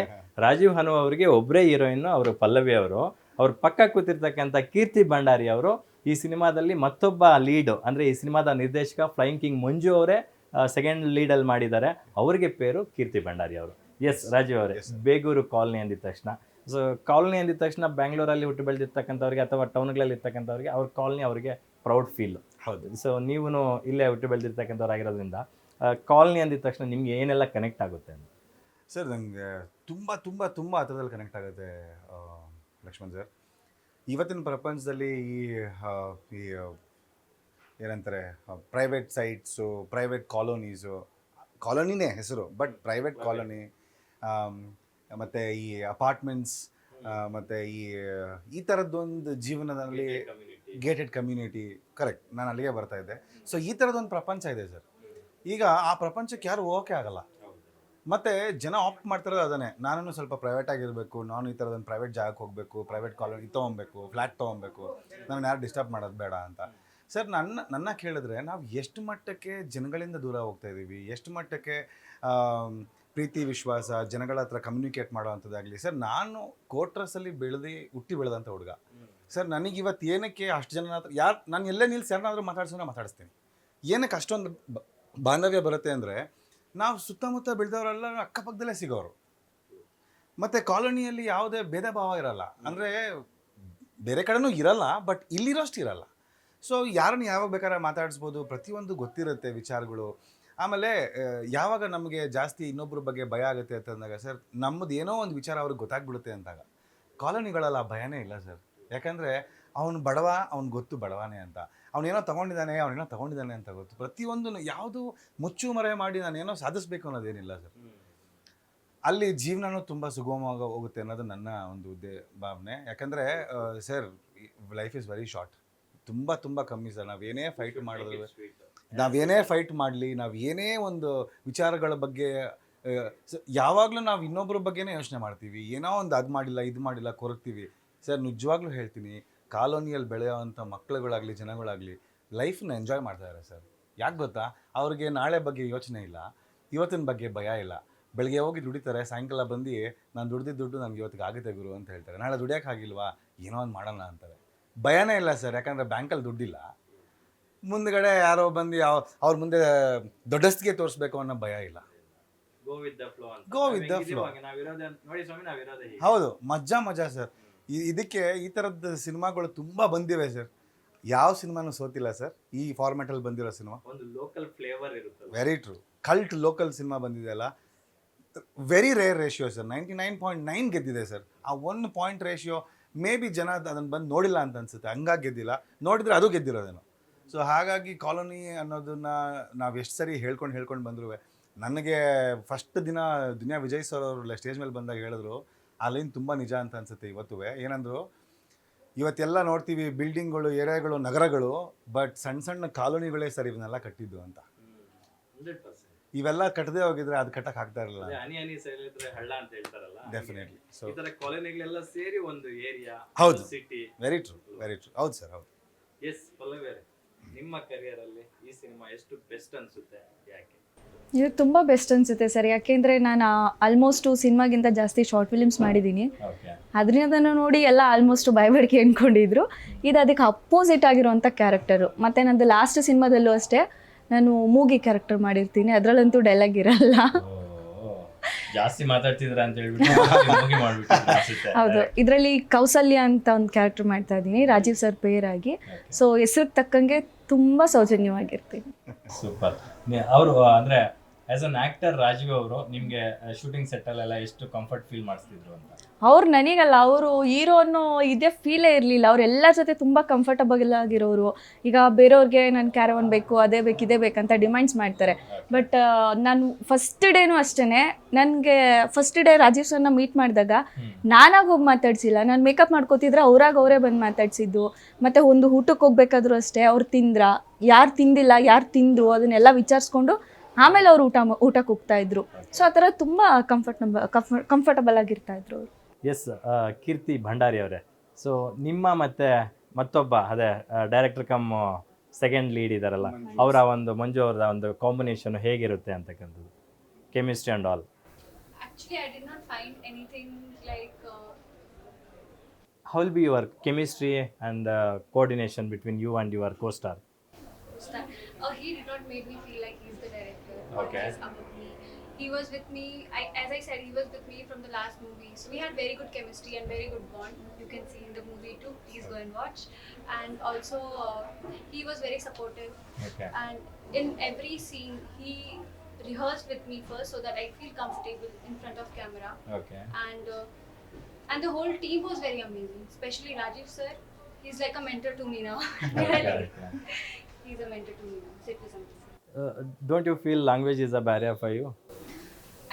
ರಾಜೀವ್ ಹನು ಅವರಿಗೆ ಒಬ್ಬರೇ ಹೀರೋಯಿನ್, ಅವರು ಪಲ್ಲವಿ ಅವರು. ಅವ್ರ ಪಕ್ಕ ಕೂತಿರ್ತಕ್ಕಂಥ ಕೀರ್ತಿ ಭಂಡಾರಿ ಅವರು ಈ ಸಿನಿಮಾದಲ್ಲಿ ಮತ್ತೊಬ್ಬ ಲೀಡು. ಅಂದರೆ ಈ ಸಿನಿಮಾದ ನಿರ್ದೇಶಕ ಫ್ಲೈಯಿಂಗ್ ಕಿಂಗ್ ಮಂಜು ಅವರೇ ಸೆಕೆಂಡ್ ಲೀಡಲ್ಲಿ ಮಾಡಿದ್ದಾರೆ. ಅವರಿಗೆ ಪೇರು ಕೀರ್ತಿ ಭಂಡಾರಿ ಅವರು. ಎಸ್ ರಾಜೀವ್ ಅವರೇ, ಬೇಗೂರು ಕಾಲನಿ ಅಂದಿದ ತಕ್ಷಣ, ಸೊ ಕಾಲನಿ ಅಂದಿದ ತಕ್ಷಣ ಬ್ಯಾಂಗ್ಳೂರಲ್ಲಿ ಹುಟ್ಟು ಬೆಳೆದಿರ್ತಕ್ಕಂಥವ್ರಿಗೆ ಅಥವಾ ಟೌನ್ಗಳಲ್ಲಿ ಇರ್ತಕ್ಕಂಥವ್ರಿಗೆ ಅವ್ರ ಕಾಲನಿ ಅವರಿಗೆ ಪ್ರೌಡ್ ಫೀಲ್. ಹೌದು. ಸೊ ನೀವು ಇಲ್ಲೇ ಹುಟ್ಟು ಬೆಳೆದಿರ್ತಕ್ಕಂಥವ್ರಾಗಿರೋದ್ರಿಂದ ಕಾಲನಿ ಅಂದಿದ ತಕ್ಷಣ ನಿಮ್ಗೆ ಏನೆಲ್ಲ ಕನೆಕ್ಟ್ ಆಗುತ್ತೆ ಅಂತ? ಸರ್, ನನಗೆ ತುಂಬ ತುಂಬ ತುಂಬ ಹತ್ರದಲ್ಲಿ ಕನೆಕ್ಟ್ ಆಗುತ್ತೆ ಲಕ್ಷ್ಮಣ್ ಸರ್. ಇವತ್ತಿನ ಪ್ರಪಂಚದಲ್ಲಿ ಈ ಏನಂತಾರೆ, ಪ್ರೈವೇಟ್ ಸೈಟ್ಸು, ಪ್ರೈವೇಟ್ ಕಾಲೋನಿನೇ ಹೆಸರು, ಬಟ್ ಪ್ರೈವೇಟ್ ಕಾಲೋನಿ, ಮತ್ತು ಈ ಅಪಾರ್ಟ್ಮೆಂಟ್ಸ್, ಮತ್ತು ಈ ಥರದ್ದೊಂದು ಜೀವನದಲ್ಲಿ ಗೇಟೆಡ್ ಕಮ್ಯುನಿಟಿ, ಕರೆಕ್ಟ್, ನಾನು ಅಲ್ಲಿಗೆ ಬರ್ತಾ ಇದ್ದೆ. ಸೊ ಈ ಥರದೊಂದು ಪ್ರಪಂಚ ಇದೆ ಸರ್. ಈಗ ಆ ಪ್ರಪಂಚಕ್ಕೆ ಯಾರು ಹೋಗೋಕೆ ಆಗಲ್ಲ. ಮತ್ತು ಜನ ಆಪ್ಟ್ ಮಾಡ್ತಿರೋದು ಅದನ್ನೇ, ನಾನು ಸ್ವಲ್ಪ ಪ್ರೈವೇಟ್ ಆಗಿರಬೇಕು, ನಾನು ಈ ಥರದೊಂದು ಪ್ರೈವೇಟ್ ಜಾಗಕ್ಕೆ ಹೋಗಬೇಕು, ಪ್ರೈವೇಟ್ ಕಾಲೋನಿ ತೊಗೊಬೇಕು, ಫ್ಲ್ಯಾಟ್ ತೊಗೊಬೇಕು, ನಾನು ಯಾರು ಡಿಸ್ಟರ್ಬ್ ಮಾಡೋದು ಬೇಡ ಅಂತ. ಸರ್, ನನ್ನ ಕೇಳಿದ್ರೆ ನಾವು ಎಷ್ಟು ಮಟ್ಟಕ್ಕೆ ಜನಗಳಿಂದ ದೂರ ಹೋಗ್ತಾ ಇದ್ದೀವಿ, ಎಷ್ಟು ಮಟ್ಟಕ್ಕೆ ಪ್ರೀತಿ ವಿಶ್ವಾಸ, ಜನಗಳ ಹತ್ರ ಕಮ್ಯುನಿಕೇಟ್ ಮಾಡೋವಂಥದ್ದಾಗಲಿ. ಸರ್ ನಾನು ಕೋಟ್ರಸಲ್ಲಿ ಹುಟ್ಟಿ ಬೆಳೆದಂಥ ಹುಡುಗ ಸರ್. ನನಗೆ ಇವತ್ತು ಏನಕ್ಕೆ ಅಷ್ಟು ಜನ ಹತ್ರ ನಾನು ಎಲ್ಲೇ ನಿಲ್ಸಿ ಯಾರನ್ನಾದ್ರೂ ಮಾತಾಡಿಸ್ತೀನಿ. ಏನಕ್ಕೆ ಅಷ್ಟೊಂದು ಬಾಂಧವ್ಯ ಬರುತ್ತೆ ಅಂದರೆ, ನಾವು ಸುತ್ತಮುತ್ತ ಬೆಳೆದವರೆಲ್ಲ ಅಕ್ಕಪಕ್ಕದಲ್ಲೇ ಸಿಗೋರು. ಮತ್ತು ಕಾಲೋನಿಯಲ್ಲಿ ಯಾವುದೇ ಭೇದ ಭಾವ ಇರಲ್ಲ. ಅಂದರೆ ಬೇರೆ ಕಡೆನೂ ಇರಲ್ಲ, ಬಟ್ ಇಲ್ಲಿರೋಷ್ಟು ಇರಲ್ಲ. ಸೊ ಯಾರನ್ನ ಯಾವಾಗ ಬೇಕಾದ್ರೆ ಮಾತಾಡಿಸ್ಬೋದು, ಪ್ರತಿಯೊಂದು ಗೊತ್ತಿರುತ್ತೆ ವಿಚಾರಗಳು. ಆಮೇಲೆ ಯಾವಾಗ ನಮಗೆ ಜಾಸ್ತಿ ಇನ್ನೊಬ್ಬರ ಬಗ್ಗೆ ಭಯ ಆಗುತ್ತೆ ಅಂತಂದಾಗ ಸರ್, ನಮ್ಮದು ಏನೋ ಒಂದು ವಿಚಾರ ಅವ್ರಿಗೆ ಗೊತ್ತಾಗ್ಬಿಡುತ್ತೆ ಅಂದಾಗ ಕಾಲೋನಿಗಳಲ್ಲಿ ಆ ಭಯನೇ ಇಲ್ಲ ಸರ್. ಯಾಕಂದರೆ ಅವನು ಬಡವ, ಅವ್ನು ಗೊತ್ತು ಬಡವನೇ ಅಂತ, ಅವನೇನೋ ತೊಗೊಂಡಿದ್ದಾನೆ ಅಂತ ಗೊತ್ತು. ಪ್ರತಿಯೊಂದು ಯಾವುದು ಮುಚ್ಚು ಮರೆ ಮಾಡಿ ನಾನೇನೋ ಸಾಧಿಸ್ಬೇಕು ಅನ್ನೋದೇನಿಲ್ಲ ಸರ್. ಅಲ್ಲಿ ಜೀವನನೂ ತುಂಬ ಸುಗಮವಾಗಿ ಹೋಗುತ್ತೆ ಅನ್ನೋದು ನನ್ನ ಒಂದು ಭಾವನೆ. ಯಾಕಂದರೆ sir, life is very short. ತುಂಬ ಕಮ್ಮಿ ಸರ್. ನಾವೇನೇ ಫೈಟ್ ಮಾಡಲಿ, ನಾವು ಏನೇ ಒಂದು ವಿಚಾರಗಳ ಬಗ್ಗೆ ಯಾವಾಗಲೂ ನಾವು ಇನ್ನೊಬ್ಬರ ಬಗ್ಗೆನೇ ಯೋಚನೆ ಮಾಡ್ತೀವಿ. ಏನೋ ಒಂದು ಅದು ಮಾಡಿಲ್ಲ, ಇದು ಮಾಡಿಲ್ಲ, ಕೊರಗ್ತೀವಿ ಸರ್. ನಿಜವಾಗ್ಲೂ ಹೇಳ್ತೀನಿ, ಕಾಲೋನಿಯಲ್ಲಿ ಬೆಳೆಯೋವಂಥ ಮಕ್ಕಳುಗಳಾಗಲಿ, ಜನಗಳಾಗಲಿ ಲೈಫನ್ನ ಎಂಜಾಯ್ ಮಾಡ್ತಾಯಿದ್ದಾರೆ ಸರ್. ಯಾಕೆ ಗೊತ್ತಾ? ಅವ್ರಿಗೆ ನಾಳೆ ಬಗ್ಗೆ ಯೋಚನೆ ಇಲ್ಲ, ಇವತ್ತಿನ ಬಗ್ಗೆ ಭಯ ಇಲ್ಲ. ಬೆಳಗ್ಗೆ ಹೋಗಿ ದುಡಿತಾರೆ, ಸಾಯಂಕಾಲ ಬಂದು ನಾನು ದುಡ್ದಿದ್ದು ದುಡ್ಡು ನನಗೆ ಇವತ್ತಿಗೆ ಆಗುತ್ತೆ ಗುರು ಅಂತ ಹೇಳ್ತಾರೆ. ನಾಳೆ ದುಡಿಯೋಕೆ ಆಗಿಲ್ವಾ, ಏನೋ ಒಂದು ಮಾಡೋಣ ಅಂತಾರೆ. ಭಯನೇ ಇಲ್ಲ ಸರ್. ಯಾಕಂದರೆ ಬ್ಯಾಂಕಲ್ಲಿ ದುಡ್ಡಿಲ್ಲ, ಮುಂದ್ಗಡೆ ಯಾರೋ ಬಂದು ಅವ್ರ ಮುಂದೆ ದೊಡ್ಡಸ್ತಿಗೆ ತೋರಿಸ್ಬೇಕು ಅನ್ನೋ ಭಯ ಇಲ್ಲ. Go with the flow. ಹೌದು, ಮಜಾ ಸರ್. ಇದಕ್ಕೆ ಈ ಥರದ ಸಿನಿಮಾಗಳು ತುಂಬ ಬಂದಿವೆ ಸರ್. ಯಾವ ಸಿನಿಮಾನೂ ಸೋತಿಲ್ಲ ಸರ್ ಈ ಫಾರ್ಮ್ಯಾಟಲ್ಲಿ ಬಂದಿರೋ ಸಿನಿಮಾ. ಒಂದು ಲೋಕಲ್ ಫ್ಲೇವರ್ ಇರುತ್ತೆ. Very true. Cult local cinema ಬಂದಿದೆ ಅಲ್ಲ, ವೆರಿ ರೇರ್ ರೇಷಿಯೋ ಸರ್. 99.9 ಗೆದ್ದಿದೆ ಸರ್. ಆ 1 ಪಾಯಿಂಟ್ ರೇಷಿಯೋ ಮೇ ಬಿ ಜನ ಅದನ್ನು ಬಂದು ನೋಡಿಲ್ಲ ಅಂತ ಅನ್ಸುತ್ತೆ, ಹಂಗಾಗಿ ಗೆದ್ದಿಲ್ಲ. ನೋಡಿದ್ರೆ ಅದು ಗೆದ್ದಿರೋದೇನೋ. ಸೊ ಹಾಗಾಗಿ ಕಾಲೋನಿ ಅನ್ನೋದನ್ನ ನಾವು ಎಷ್ಟು ಸರಿ ಹೇಳ್ಕೊಂಡು ಬಂದರೂ, ನನಗೆ ಫಸ್ಟ್ ದಿನ ದುನಿಯಾ ವಿಜಯ್ ಸರ್ ಅವರು ಸ್ಟೇಜ್ ಮೇಲೆ ಬಂದಾಗ ಹೇಳಿದ್ರು, ಆ ಲೈನ್ ತುಂಬ ನಿಜ ಅಂತ ಅನ್ಸುತ್ತೆ ಇವತ್ತು. ಏನಂದ್ರು, ಇವತ್ತೆಲ್ಲ ನೋಡ್ತೀವಿ ಬಿಲ್ಡಿಂಗ್ಗಳು, ಏರಿಯಾಗಳು, ನಗರಗಳು, ಬಟ್ ಸಣ್ಣ ಕಾಲೋನಿಗಳೇ ಸರ್ ಇವನ್ನೆಲ್ಲ ಕಟ್ಟಿದ್ದು ಅಂತ. 100%. ಇವೆಲ್ಲ ಕಟ್ಟದೆ ಹೋಗಿದ್ರೆ ಅದು ಕಟ್ಟಕ್ಕೆ ಆಗ್ತಾ ಇರಲಿಲ್ಲ. ಹಳ್ಳ ಅಂತ ಹೇಳ್ತಾರಲ್ಲ, ಡೆಫಿನೆಟ್ಲಿ. ಸೊ ಈ ತರ ಕಾಲೋನಿಗಳೆಲ್ಲ ಸೇರಿ ಒಂದು ಏರಿಯಾ, ಹೌದು, ಸಿಟಿ. Very true. ಹೌದು ಸರ್, ಹೌದು. ಎಸ್ ಪಲ್ಲವಿ, ನಿಮ್ಮ ಕರಿಯರ್ ಅಲ್ಲಿ ಈ ಸಿನಿಮಾ ಎಷ್ಟು ಬೆಸ್ಟ್ ಅನ್ಸುತ್ತೆ, ಯಾಕೆ? ಇದು ತುಂಬ ಬೆಸ್ಟ್ ಅನಿಸುತ್ತೆ ಸರ್. ಯಾಕೆಂದರೆ ನಾನು ಆಲ್ಮೋಸ್ಟು ಸಿನಿಮಾಗಿಂತ ಜಾಸ್ತಿ ಶಾರ್ಟ್ ಫಿಲಿಮ್ಸ್ ಮಾಡಿದ್ದೀನಿ. ಅದನ್ನು ನೋಡಿ ಎಲ್ಲ ಆಲ್ಮೋಸ್ಟ್ ಬಾಯ್ಬಡಿಕೆ ಅಂದ್ಕೊಂಡಿದ್ರು. ಇದು ಅದಕ್ಕೆ ಅಪೋಸಿಟ್ ಆಗಿರುವಂಥ ಕ್ಯಾರೆಕ್ಟರು. ಮತ್ತು ನಂದು ಲಾಸ್ಟ್ ಸಿನಿಮಾದಲ್ಲೂ ಅಷ್ಟೇ ನಾನು ಮೂಗಿ ಕ್ಯಾರೆಕ್ಟರ್ ಮಾಡಿರ್ತೀನಿ. ಅದರಲ್ಲಂತೂ ಡೈಲಾಗ್ ಇರಲ್ಲ. ಜಾಸ್ತಿ ಮಾತಾಡ್ತಿದ್ರ ಅಂತ ಹೇಳ್ಬಿಟ್ಟು ಹೌದು. ಇದರಲ್ಲಿ ಕೌಸಲ್ಯ ಅಂತ ಒಂದು ಕ್ಯಾರೆಕ್ಟರ್ ಮಾಡ್ತಾ ಇದ್ದೀನಿ, ರಾಜೀವ್ ಸರ್ ಪೇರಾಗಿ. ಸೊ ಹೆಸರಿಗೆ ತಕ್ಕಂಗೆ ತುಂಬ ಸೌಜನ್ಯವಾಗಿರ್ತೀನಿ. ಸೂಪರ್. ಅವರು ಅಂದ್ರೆ ಆಸ್ ಅನ್ ಆಕ್ಟರ್ ರಾಜೀವ್ ಅವರು ನಿಮ್ಗೆ ಶೂಟಿಂಗ್ ಸೆಟ್ ಅಲ್ಲೆಲ್ಲ ಎಷ್ಟು ಕಂಫರ್ಟ್ ಫೀಲ್ ಮಾಡಿಸ್ತಿದ್ರು ಅಂತ? ಅವ್ರು ನನಗಲ್ಲ, ಅವರು ಹೀರೋ ಅನ್ನೋ ಇದೇ ಫೀಲೇ ಇರಲಿಲ್ಲ. ಅವ್ರು ಎಲ್ಲರ ಜೊತೆ ತುಂಬ ಕಂಫರ್ಟಬಲ್ ಆಗಿರೋರು. ಈಗ ಬೇರೆಯವ್ರಿಗೆ ನನ್ನ ಕ್ಯಾರವನ್ ಬೇಕು, ಅದೇ ಬೇಕು, ಇದೇ ಬೇಕಂತ ಡಿಮ್ಯಾಂಡ್ಸ್ ಮಾಡ್ತಾರೆ. ಬಟ್ ನಾನು ಫಸ್ಟ್ ಡೇನೂ ಅಷ್ಟೇ, ನನಗೆ ಫಸ್ಟ್ ಡೇ ರಾಜೀವ್ ಸರ್ನ ಮೀಟ್ ಮಾಡಿದಾಗ ನಾನಾಗಿ ಹೋಗಿ ಮಾತಾಡ್ಸಿಲ್ಲ. ನಾನು ಮೇಕಪ್ ಮಾಡ್ಕೋತಿದ್ರೆ ಅವರೇ ಬಂದು ಮಾತಾಡ್ಸಿದ್ದು. ಮತ್ತು ಒಂದು ಊಟಕ್ಕೆ ಹೋಗ್ಬೇಕಾದ್ರೂ ಅಷ್ಟೇ, ಅವ್ರು ತಿಂದ್ರ, ಯಾರು ತಿಂದಿಲ್ಲ, ಯಾರು ತಿಂದರು ಅದನ್ನೆಲ್ಲ ವಿಚಾರಿಸ್ಕೊಂಡು ಆಮೇಲೆ ಅವ್ರು ಊಟಕ್ಕೆ ಹೋಗ್ತಾ ಇದ್ರು. ಸೊ ಆ ಥರ ತುಂಬ ಕಂಫರ್ಟಬಲ್ ಆಗಿರ್ತಾ ಇದ್ರು ಅವರು. ಎಸ್, ಕೀರ್ತಿ ಭಂಡಾರಿ ಅವರೇ, ಸೊ ನಿಮ್ಮ ಮತ್ತೊಬ್ಬ ಅದೇ ಡೈರೆಕ್ಟರ್ ಕಮ್ ಸೆಕೆಂಡ್ ಲೀಡ್ ಇದಾರಲ್ಲ, ಅವರ ಒಂದು ಮಂಜು ಅವರ ಒಂದು ಕಾಂಬಿನೇಷನ್ ಹೇಗಿರುತ್ತೆ ಅಂತಕ್ಕಂಥದ್ದು, chemistry and all? Actually, I did not find anything like. How will be your chemistry and coordination between you and your co-star? He did not make me feel like he's the director. Okay. He's above me. He was with me. As I said, he was with me from the last movie. So we had very good chemistry and very good bond. You can see in the movie too. Please go and watch. And also, he was very supportive. Okay. And in every scene, he rehearsed with me first so that I feel comfortable in front of camera. Okay. And the whole team was very amazing. Especially Rajiv sir. He's like a mentor to me now. Correct. He's a mentor to me now. Sit with something. Don't you feel language is a barrier for you?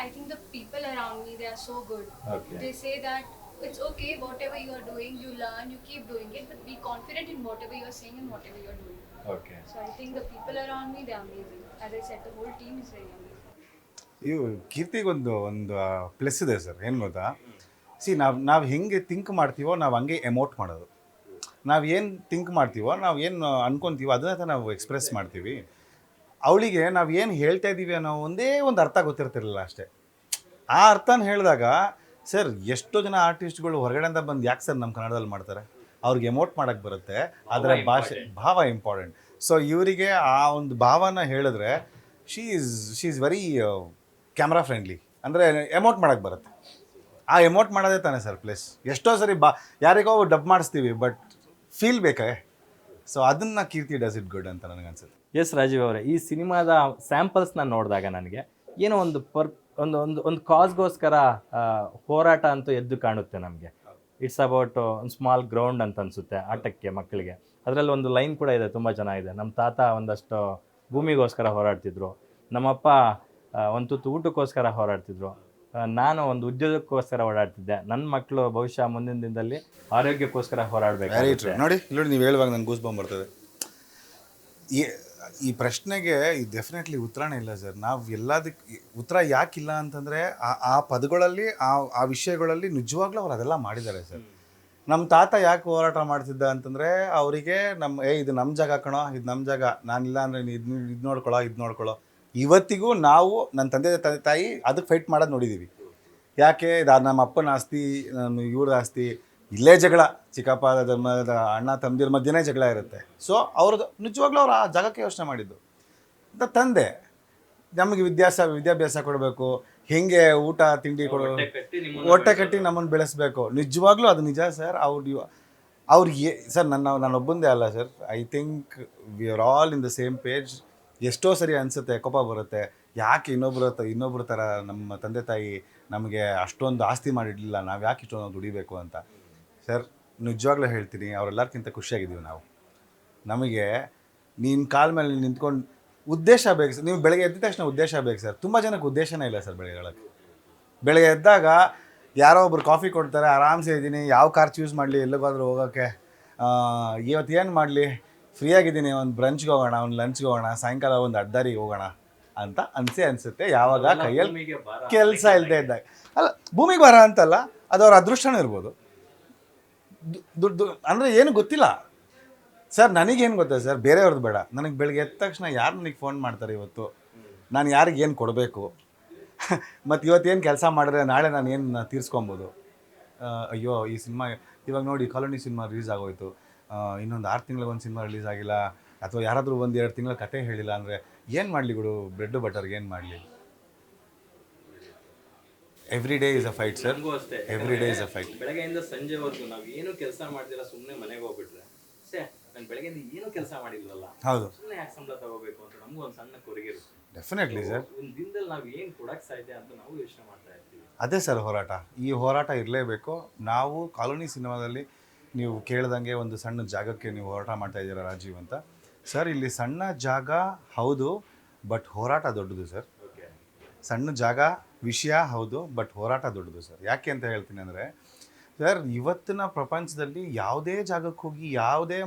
I think the people around me, they are so good. Okay. They say that it's okay, whatever you are doing, you learn, you keep doing it, but be confident in whatever you are saying and whatever you are doing. Okay. So I think the people around me, they are amazing. As I said, the whole team is very amazing. ಕೀರ್ತಿಗೊಂದು ಪ್ಲಸ್ ಇದೆ ಸರ್. ಏನು ಗೊತ್ತಾ, ನಾವು ಹೆಂಗೆ ಥಿಂಕ್ ಮಾಡ್ತೀವೋ ನಾವು ಹಂಗೆ ಎಮೋಟ್ ಮಾಡೋದು. ನಾವು ಏನು ಥಿಂಕ್ ಮಾಡ್ತೀವೋ, ನಾವು ಏನು ಅನ್ಕೊತೀವೋ ಅದನ್ನ ನಾವು ಎಕ್ಸ್ಪ್ರೆಸ್ ಮಾಡ್ತೀವಿ. ಅವಳಿಗೆ ನಾವು ಏನು ಹೇಳ್ತಾ ಇದ್ದೀವಿ ಅನ್ನೋ ಒಂದೇ ಒಂದು ಅರ್ಥ ಗೊತ್ತಿರ್ತಿರಲಿಲ್ಲ ಅಷ್ಟೇ. ಆ ಅರ್ಥನ ಹೇಳಿದಾಗ ಸರ್ ಎಷ್ಟೋ ಜನ ಆರ್ಟಿಸ್ಟ್ಗಳು ಹೊರಗಡೆಯಿಂದ ಬಂದು ಯಾಕೆ ಸರ್ ನಮ್ಮ ಕನ್ನಡದಲ್ಲಿ ಮಾಡ್ತಾರೆ, ಅವ್ರಿಗೆ ಎಮೋಟ್ ಮಾಡೋಕ್ಕೆ ಬರುತ್ತೆ, ಅದರ ಭಾಷೆ ಭಾವ ಇಂಪಾರ್ಟೆಂಟ್. ಸೊ ಇವರಿಗೆ ಆ ಒಂದು ಭಾವನ ಹೇಳಿದ್ರೆ she is very camera friendly, ಅಂದರೆ ಎಮೋಟ್ ಮಾಡೋಕ್ಕೆ ಬರುತ್ತೆ. ಆ ಎಮೋಟ್ ಮಾಡೋದೇ ತಾನೇ ಸರ್ ಪ್ಲಸ್. ಎಷ್ಟೋ ಸರಿ ಯಾರಿಗೋ ಡಬ್ ಮಾಡಿಸ್ತೀವಿ, ಬಟ್ ಫೀಲ್ ಬೇಕೇ. ಸೊ ಅದನ್ನು ಕೀರ್ತಿ ಡಸ್ ಇಟ್ ಗುಡ್ ಅಂತ ನನಗನ್ಸುತ್ತೆ. ಎಸ್ ರಾಜೀವ್ ಅವರೇ, ಈ ಸಿನಿಮಾದ ಸ್ಯಾಂಪಲ್ಸ್ನ ನೋಡಿದಾಗ ನನಗೆ ಏನೋ ಒಂದು ಒಂದು ಕಾಸ್ಗೋಸ್ಕರ ಹೋರಾಟ ಅಂತೂ ಎದ್ದು ಕಾಣುತ್ತೆ ನಮಗೆ. ಇಟ್ಸ್ ಅಬೌಟ್ ಒಂದು ಸ್ಮಾಲ್ ಗ್ರೌಂಡ್ ಅಂತ ಅನಿಸುತ್ತೆ ಆಟಕ್ಕೆ ಮಕ್ಕಳಿಗೆ. ಅದರಲ್ಲಿ ಒಂದು ಲೈನ್ ಕೂಡ ಇದೆ, ತುಂಬ ಚೆನ್ನಾಗಿದೆ. ನಮ್ಮ ತಾತ ಒಂದಷ್ಟು ಭೂಮಿಗೋಸ್ಕರ ಹೋರಾಡ್ತಿದ್ರು, ನಮ್ಮಪ್ಪ ಒಂದು ತುತ್ತು ಊಟಕ್ಕೋಸ್ಕರ ಹೋರಾಡ್ತಿದ್ರು, ನಾನು ಒಂದು ಉದ್ಯೋಗಕ್ಕೋಸ್ಕರ ಓಡಾಡ್ತಿದ್ದೆ, ನನ್ನ ಮಕ್ಕಳು ಬಹುಶಃ ಮುಂದಿನ ದಿನದಲ್ಲಿ ಆರೋಗ್ಯಕ್ಕೋಸ್ಕರ ಹೋರಾಡಬೇಕು. ನೋಡಿ ನೀವು ಹೇಳುವಾಗ ನಂಗೆ ಗೂಸ್ ಬಂಬ್ ಬರ್ತದೆ. ಈ ಪ್ರಶ್ನೆಗೆ ಡೆಫಿನೆಟ್ಲಿ ಉತ್ತರನೇ ಇಲ್ಲ ಸರ್. ನಾವು ಎಲ್ಲದಕ್ಕೆ ಉತ್ತರ ಯಾಕಿಲ್ಲ ಅಂತಂದರೆ ಆ ಪದಗಳಲ್ಲಿ ಆ ವಿಷಯಗಳಲ್ಲಿ ನಿಜವಾಗ್ಲೂ ಅವ್ರು ಅದೆಲ್ಲ ಮಾಡಿದ್ದಾರೆ ಸರ್. ನಮ್ಮ ತಾತ ಯಾಕೆ ಹೋರಾಟ ಮಾಡ್ತಿದ್ದ ಅಂತಂದರೆ ಅವರಿಗೆ ಇದು ನಮ್ಮ ಜಾಗ ಕಣೋ, ಇದು ನಮ್ಮ ಜಾಗ, ನಾನಿಲ್ಲ ಅಂದರೆ ಇದು ನೋಡ್ಕೊಳ್ಳೋ. ಇವತ್ತಿಗೂ ನಾವು ನನ್ನ ತಂದೆ ತಾಯಿ ಅದಕ್ಕೆ ಫೈಟ್ ಮಾಡೋದು ನೋಡಿದ್ದೀವಿ. ಯಾಕೆ ನಮ್ಮ ಅಪ್ಪನ ಆಸ್ತಿ, ನಮ್ಮ ಇವ್ರ ಆಸ್ತಿ, ಇಲ್ಲೇ ಜಗಳ, ಚಿಕ್ಕಪ್ಪ ಅಣ್ಣ ತಮ್ಮದಿರ ಮಧ್ಯೆನೇ ಜಗಳ ಇರುತ್ತೆ. ಸೊ ಅವ್ರದ್ದು ನಿಜವಾಗ್ಲೂ ಅವ್ರು ಆ ಜಾಗಕ್ಕೆ ಯೋಚನೆ ಮಾಡಿದ್ದು. ಅಂತ ತಂದೆ ನಮಗೆ ವಿದ್ಯಾಭ್ಯಾಸ ಕೊಡಬೇಕು, ಹೆಂಗೆ ಊಟ ತಿಂಡಿ ಹೊಟ್ಟೆ ಕಟ್ಟಿ ನಮ್ಮನ್ನು ಬೆಳೆಸಬೇಕು. ನಿಜವಾಗ್ಲೂ ಅದು ನಿಜ ಸರ್. ಅವ್ರಿಗೆ ಸರ್ ನಾನೊಬ್ಬಂದೇ ಅಲ್ಲ sir. I think we are all in the same page. ಎಷ್ಟೋ ಸರಿ ಅನಿಸುತ್ತೆ, ಕೋಪ ಬರುತ್ತೆ, ಯಾಕೆ ಇನ್ನೊಬ್ಬರ ಥರ ನಮ್ಮ ತಂದೆ ತಾಯಿ ನಮಗೆ ಅಷ್ಟೊಂದು ಆಸ್ತಿ ಮಾಡಿಡಲಿಲ್ಲ, ನಾವು ಯಾಕೆ ಇಷ್ಟೊಂದು ದುಡಿಬೇಕು ಅಂತ. ಸರ್ ನಿಜವಾಗ್ಲೂ ಹೇಳ್ತೀನಿ, ಅವರೆಲ್ಲರಿಗಿಂತ ಖುಷಿಯಾಗಿದ್ದೀವಿ ನಾವು. ನಮಗೆ ನಿನ್ನ ಕಾಲ ಮೇಲೆ ನಿಂತ್ಕೊಂಡು ಉದ್ದೇಶ ಬೇಕು ಸರ್. ನೀವು ಬೆಳಗ್ಗೆ ಎದ್ದ ತಕ್ಷಣ ಉದ್ದೇಶ ಬೇಕು ಸರ್. ತುಂಬ ಜನಕ್ಕೆ ಉದ್ದೇಶನೇ ಇಲ್ಲ ಸರ್. ಬೆಳಗ್ಗೆ ಎದ್ದಾಗ ಯಾರೋ ಒಬ್ರು ಕಾಫಿ ಕೊಡ್ತಾರೆ, ಆರಾಮ್ಸೆ ಇದ್ದೀನಿ, ಯಾವ ಕಾರ್ ಚೂಸ್ ಮಾಡಲಿ, ಎಲ್ಲಿಗಾದ್ರೂ ಹೋಗೋಕ್ಕೆ, ಇವತ್ತು ಏನು ಮಾಡಲಿ, ಫ್ರೀಯಾಗಿದ್ದೀನಿ, ಒಂದು ಬ್ರಂಚ್ಗೆ ಹೋಗೋಣ, ಒಂದು ಲಂಚ್ಗೆ ಹೋಗೋಣ, ಸಾಯಂಕಾಲ ಒಂದು ಅಡ್ಡಾರಿಗೆ ಹೋಗೋಣ ಅಂತ ಅನಿಸುತ್ತೆ. ಯಾವಾಗ ಕೈಯಲ್ಲಿ ಕೆಲಸ ಇಲ್ಲದೆ ಇದ್ದಾಗ. ಅಲ್ಲ, ಭೂಮಿಗೆ ಭಾರ ಅಂತಲ್ಲ, ಅದು ಅವ್ರ ಅದೃಷ್ಟನೂ ಇರ್ಬೋದು. ದುಡ್ಡು ಅಂದರೆ ಏನು ಗೊತ್ತಿಲ್ಲ ಸರ್. ನನಗೇನು ಗೊತ್ತಾ ಸರ್, ಬೇರೆಯವ್ರದ್ದು ಬೇಡ. ನನಗೆ ಬೆಳಗ್ಗೆ ಎದ್ದ ತಕ್ಷಣ ಯಾರು ನನಗೆ ಫೋನ್ ಮಾಡ್ತಾರೆ, ಇವತ್ತು ನಾನು ಯಾರಿಗೆ ಏನು ಕೊಡಬೇಕು, ಮತ್ತು ಇವತ್ತೇನು ಕೆಲಸ ಮಾಡಿದ್ರೆ ನಾಳೆ ನಾನು ಏನು ತೀರಿಸ್ಕೊಬೋದು. ಅಯ್ಯೋ ಈ ಸಿನಿಮಾ ಇವಾಗ ನೋಡಿ, ಕಾಲೋನಿ ಸಿನಿಮಾ ರಿಲೀಸ್ ಆಗೋಯ್ತು, ಇನ್ನೊಂದು 6 ತಿಂಗಳಿಗೊಂದು ಸಿನಿಮಾ ರಿಲೀಸ್ ಆಗಿಲ್ಲ, ಅಥವಾ ಯಾರಾದರೂ 1-2 ತಿಂಗಳ ಕತೆ ಹೇಳಿಲ್ಲ ಅಂದರೆ ಏನು ಮಾಡಲಿ ಗುಡು, ಬ್ರೆಡ್ ಬಟರ್ಗೆ ಏನು ಮಾಡಲಿ. Every day is a fight sir. Every day is a fight. ಬೆಳಗ್ಗೆಯಿಂದ ಸಂಜೆವರೆಗೂ ನಾವು ಏನು ಕೆಲಸ ಮಾಡ್ದಿಲ್ಲ, ಸುಮ್ಮನೆ ಮನೆಗೆ ಹೋಗ್ಬಿಟ್ರೆ ನಾನು ಬೆಳಗ್ಗೆಯಿಂದ ಏನು ಕೆಲಸ ಮಾಡಿಲ್ವಲ್ಲ, ಹೌದು, ಸುಮ್ಮನೆ ಯಾಕೆ ಸಂಬಳ ತಗೋಬೇಕು ಅಂತ ನಮಗೂ ಒಂದು ಸಣ್ಣ ಕೊರಗಿರುತ್ತೆ. Definitely sir. ಒಂದು ದಿನದಲ್ಲಿ ನಾವು ಏನು ಕೊಡಕ್ಕೆ ಸಾಧ್ಯ ಅಂತ ನಾವು ಯೋಚನೆ ಮಾಡ್ತಾ ಇರ್ತೀವಿ. ಅದೇ ಸರ್ ಹೋರಾಟ. ಈ ಹೋರಾಟ ಇರಲೇಬೇಕು. ನಾವು ಕಾಲೋನಿ ಸಿನಿಮಾದಲ್ಲಿ ನೀವು ಕೇಳ್ದಂಗೆ ಒಂದು ಸಣ್ಣ ಜಾಗಕ್ಕೆ ನೀವು ಹೋರಾಟ ಮಾಡ್ತಾ ಇದ್ದೀರಾ ರಾಜೀವ್ ಅಂತ. ಸರ್ ಇಲ್ಲಿ ಸಣ್ಣ ಜಾಗ ಹೌದು, ಬಟ್ ಹೋರಾಟ ದೊಡ್ಡದು ಸರ್. ಸಣ್ಣ ಜಾಗ ವಿಷಯ ಹೌದು, ಬಟ್ ಹೋರಾಟ ದೊಡ್ಡದು ಸರ್. ಯಾಕೆ ಅಂತ ಹೇಳ್ತೀನಿ ಅಂದರೆ ಸರ್, ಇವತ್ತಿನ ಪ್ರಪಂಚದಲ್ಲಿ ಯಾವುದೇ ಜಾಗಕ್ಕೆ ಹೋಗಿ,